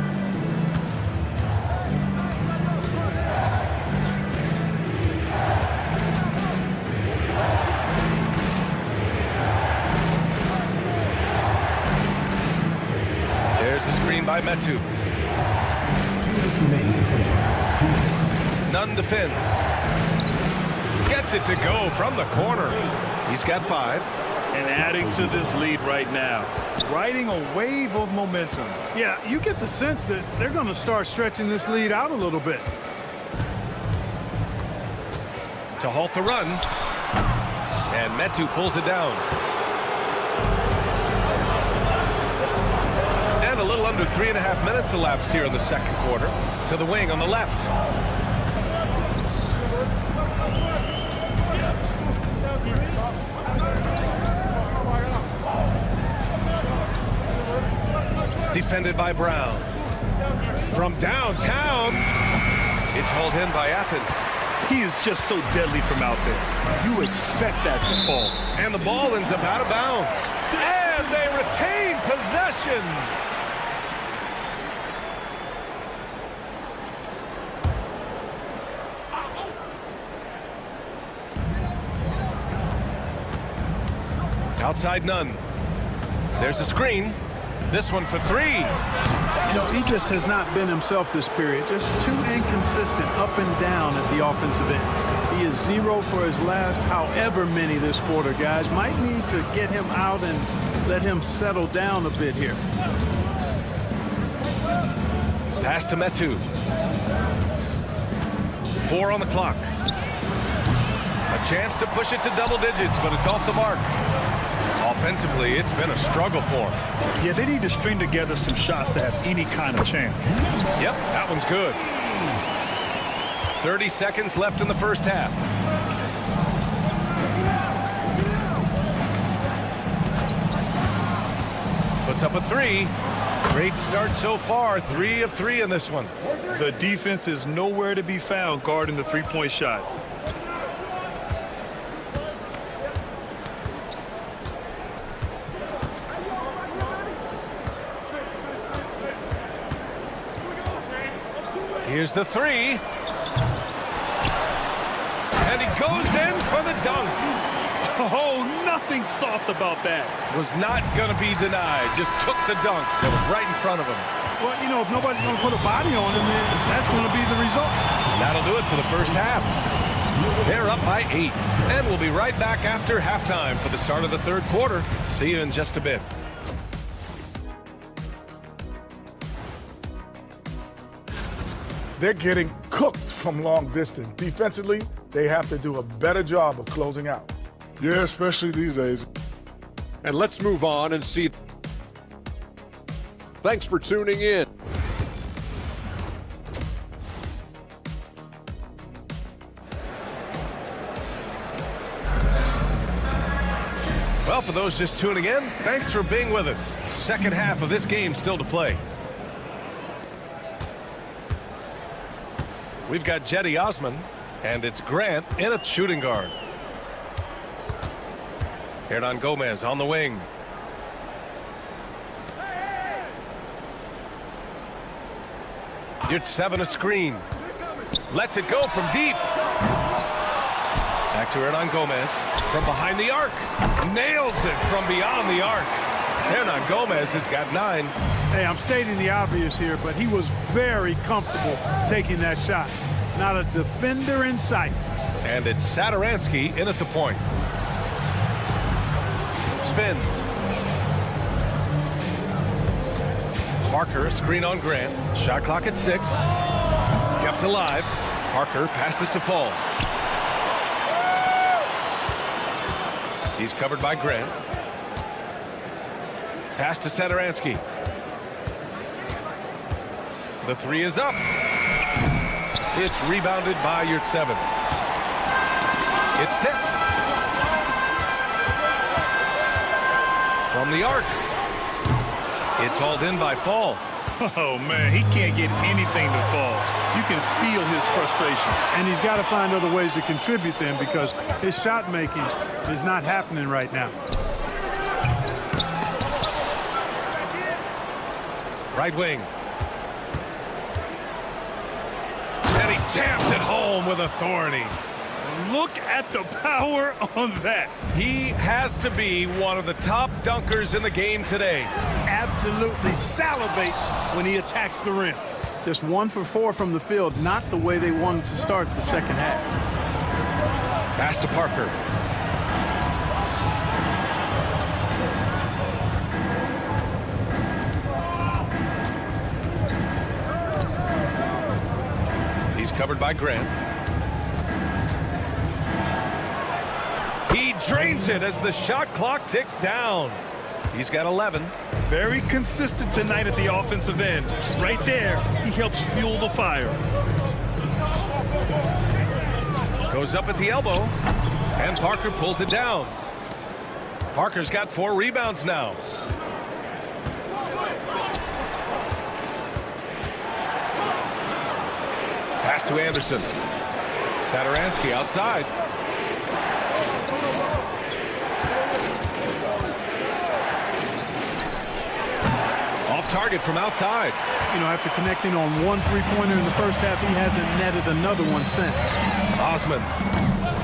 There's a screen by Metu. Nunn defends. Gets it to go from the corner. He's got 5. And adding to this lead right now. Riding a wave of momentum. Yeah, you get the sense that they're going to start stretching this lead out a little bit. To halt the run. And Metu pulls it down. And a little under 3.5 minutes elapsed here in the second quarter. To the wing on the left. Defended by Brown. From downtown. It's hauled in by Athens. He is just so deadly from out there. You expect that to fall. And the ball ends up out of bounds. And they retain possession. Outside Nunn. There's a screen. This one for 3. You know, he just has not been himself this period. Just too inconsistent up and down at the offensive end. He is 0 for his last however many this quarter, guys. Might need to get him out and let him settle down a bit here. Pass to Metu. 4 on the clock. A chance to push it to double digits, but it's off the mark. Offensively, it's been a struggle for him. Yeah, they need to string together some shots to have any kind of chance. Yep, that one's good. 30 seconds left in the first half. Puts up a 3. Great start so far. 3 of 3 in this one. The defense is nowhere to be found guarding the three-point shot. Here's the 3. And he goes in for the dunk. Oh, nothing soft about that. Was not going to be denied. Just took the dunk that was right in front of him. Well, you know, if nobody's going to put a body on him, then that's going to be the result. That'll do it for the first half. They're up by 8. And we'll be right back after halftime for the start of the third quarter. See you in just a bit. They're getting cooked from long distance. Defensively, they have to do a better job of closing out. Yeah, especially these days. And let's move on and see. Thanks for tuning in. Well, for those just tuning in, thanks for being with us. Second half of this game still to play. We've got Jetty Osman, and it's Grant in a shooting guard. Hernan Gomez on the wing. It's 7 a screen. Lets it go from deep. Back to Hernan Gomez from behind the arc. Nails it from beyond the arc. Hernan Gomez has got 9. Hey, I'm stating the obvious here, but he was very comfortable taking that shot. Not a defender in sight. And it's Satoransky in at the point. Spins. Parker, a screen on Grant. Shot clock at 6. Kept alive. Parker passes to Fall. He's covered by Grant. Pass to Satoransky. The 3 is up. It's rebounded by Yurtseven. It's tipped. From the arc. It's hauled in by Fall. Oh, man, he can't get anything to fall. You can feel his frustration. And he's got to find other ways to contribute then, because his shot making is not happening right now. Right wing. And he jams it home with authority. Look at the power on that. He has to be one of the top dunkers in the game today. Absolutely salivates when he attacks the rim. Just 1 for 4 from the field, not the way they wanted to start the second half. Pass to Parker. He's covered by Grant. He drains it as the shot clock ticks down. He's got 11. Very consistent tonight at the offensive end. Right there, he helps fuel the fire. Goes up at the elbow, and Parker pulls it down. Parker's got 4 rebounds now. Pass to Anderson. Satoransky outside. Off target from outside. You know, after connecting on 1 3-pointer in the first half, he hasn't netted another one since. Osman,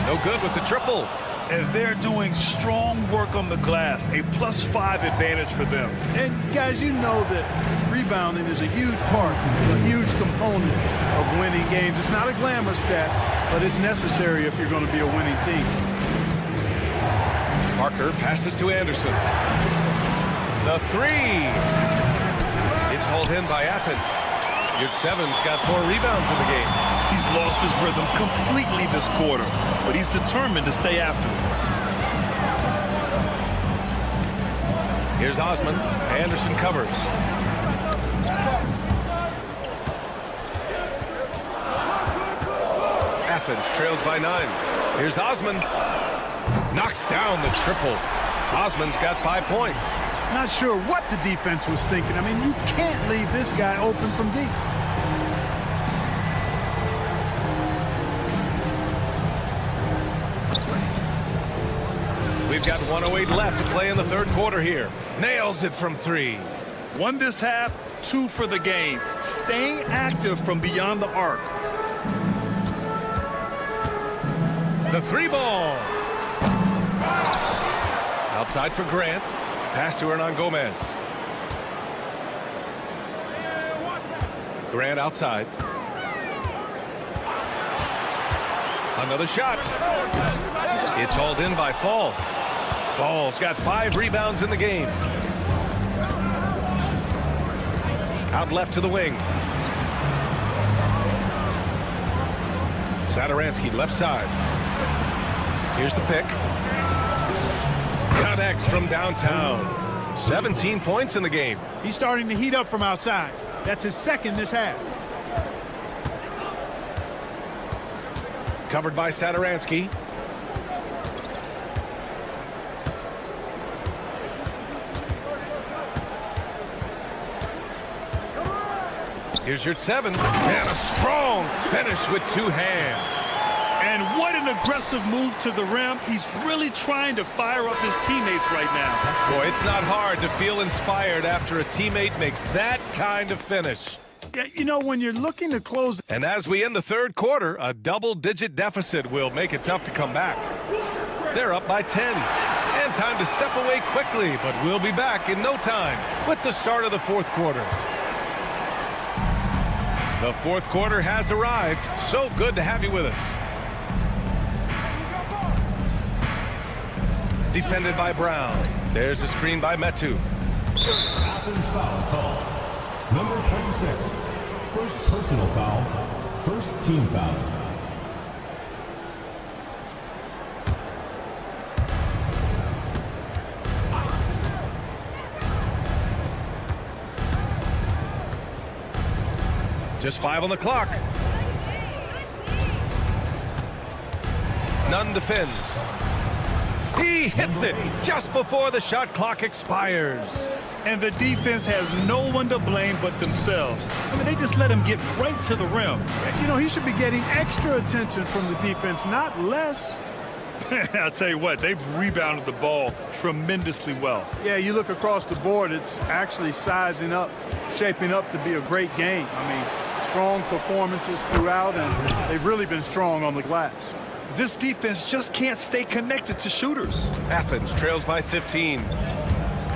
no good with the triple. And they're doing strong work on the glass, a +5 advantage for them. And guys, you know that rebounding is a huge part, a huge component of winning games. It's not a glamorous stat, but it's necessary if you're going to be a winning team. Parker passes to Anderson. The 3. It's hauled in by Athens. Yurtseven's got 4 rebounds in the game. He's lost his rhythm completely this quarter, but he's determined to stay after it. Here's Osman. Anderson covers. Athens trails by 9. Here's Osman. Knocks down the triple. Osman's got 5 points. Not sure what the defense was thinking. I mean, you can't leave this guy open from deep. We've got 1:08 left to play in the third quarter here. Nails it from 3. 1 this half, 2 for the game. Staying active from beyond the arc. The 3 ball. Outside for Grant. Pass to Hernan Gomez. Grant outside. Another shot. It's hauled in by Fall. Fall's got 5 rebounds in the game. Out left to the wing. Satoransky left side. Here's the pick. Connects from downtown. 17 points in the game. He's starting to heat up from outside. That's his second this half. Covered by Satoransky. Here's your 7. And a strong finish with 2 hands. And what an aggressive move to the rim. He's really trying to fire up his teammates right now. Boy, it's not hard to feel inspired after a teammate makes that kind of finish. Yeah, you know, when you're looking to close. And as we end the third quarter, a double-digit deficit will make it tough to come back. They're up by 10. And time to step away quickly, but we'll be back in no time with the start of the fourth quarter. The fourth quarter has arrived. So good to have you with us. Defended by Brown. There's a screen by Metu. Athens foul call. Number 26. First personal foul. First team foul. Just 5 on the clock. Nunn defends. He hits it just before the shot clock expires. And the defense has no one to blame but themselves. I mean, they just let him get right to the rim. You know, he should be getting extra attention from the defense, not less. I'll tell you what, they've rebounded the ball tremendously well. Yeah, you look across the board, it's actually sizing up, shaping up to be a great game. I mean, strong performances throughout, and they've really been strong on the glass. This defense just can't stay connected to shooters. Athens trails by 15.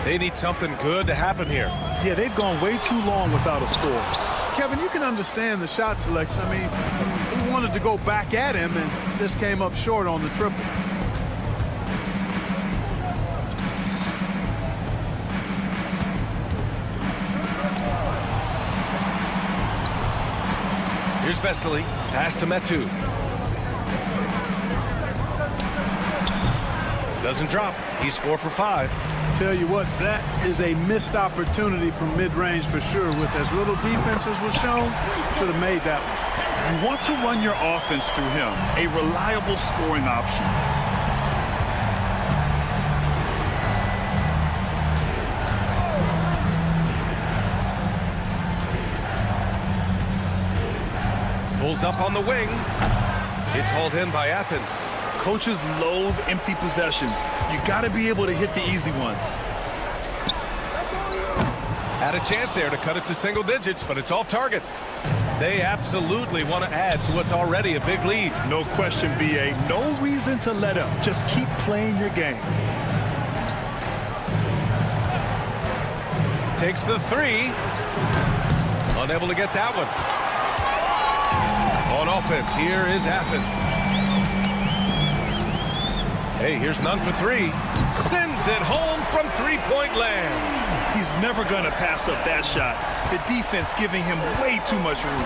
They need something good to happen here. Yeah, they've gone way too long without a score. Kevin, you can understand the shot selection. I mean, he wanted to go back at him, and this came up short on the triple. Here's Vesely. Pass to Metu. Doesn't drop. He's 4 for 5. Tell you what, that is a missed opportunity from mid-range for sure. With as little defense as was shown, should have made that one. You want to run your offense through him, a reliable scoring option. Pulls up on the wing. It's hauled in by Athens. Coaches loathe empty possessions. You got to be able to hit the easy ones. Had a chance there to cut it to single digits, but it's off target. They absolutely want to add to what's already a big lead. No question, B.A. No reason to let up. Just keep playing your game. Takes the 3. Unable to get that one. On offense, here is Athens. Hey, here's Nunn for 3. Sends it home from three-point land. He's never going to pass up that shot. The defense giving him way too much room.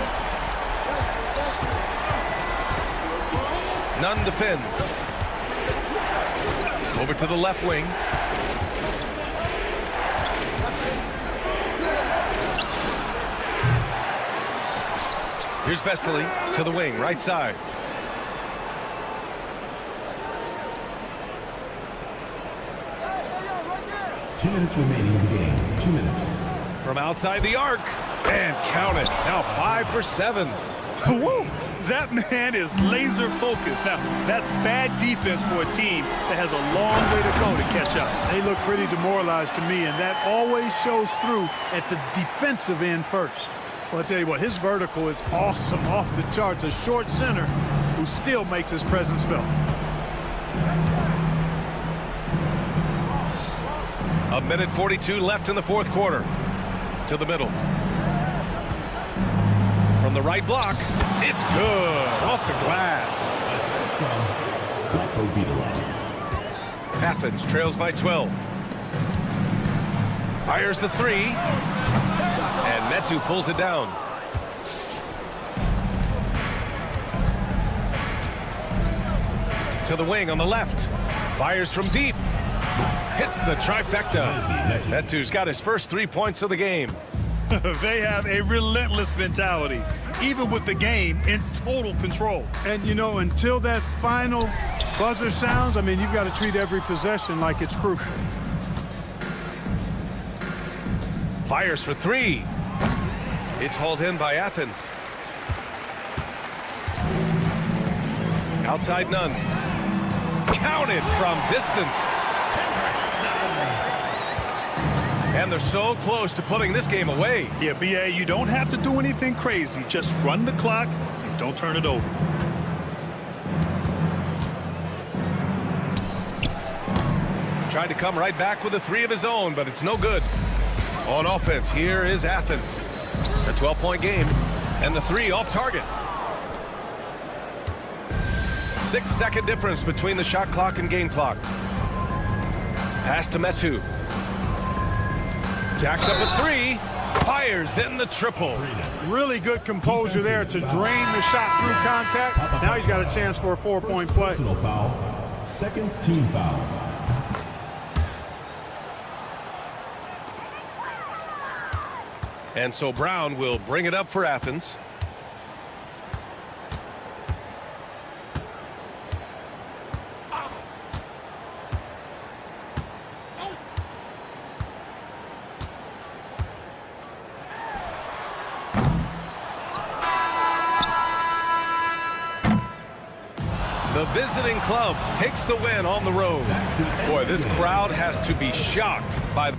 Nunn defends. Over to the left wing. Here's Vesely to the wing, right side. Two minutes remaining in the game. 2 minutes. From outside the arc. And count it. Now 5 for 7. Woo! That man is laser focused. Now, that's bad defense for a team that has a long way to go to catch up. They look pretty demoralized to me, and that always shows through at the defensive end first. Well, I'll tell you what, his vertical is awesome, off the charts. A short center who still makes his presence felt. A minute 42 left in the fourth quarter. To the middle. From the right block, it's good. Off the glass. Athens trails by 12. Fires the three. And Metu pulls it down. To the wing on the left. Fires from deep. Hits the trifecta. Metu's got his first 3 points of the game. They have a relentless mentality, even with the game in total control. And, you know, until that final buzzer sounds, I mean, you've got to treat every possession like it's crucial. Fires for three. It's hauled in by Athens. Outside none. Counted from distance. And they're so close to putting this game away. Yeah, BA, you don't have to do anything crazy. Just run the clock and don't turn it over. Tried to come right back with a three of his own, but it's no good. On offense, here is Athens. A 12-point game, and the three off target. 6-second difference between the shot clock and game clock. Pass to Metu. Jacks up a three. Fires in the triple. Really good composure there to drain the shot through contact. Now he's got a chance for a 4-point play. Personal foul. Second team foul. And so Brown will bring it up for Athens. The visiting club takes the win on the road. Boy, this crowd has to be shocked by the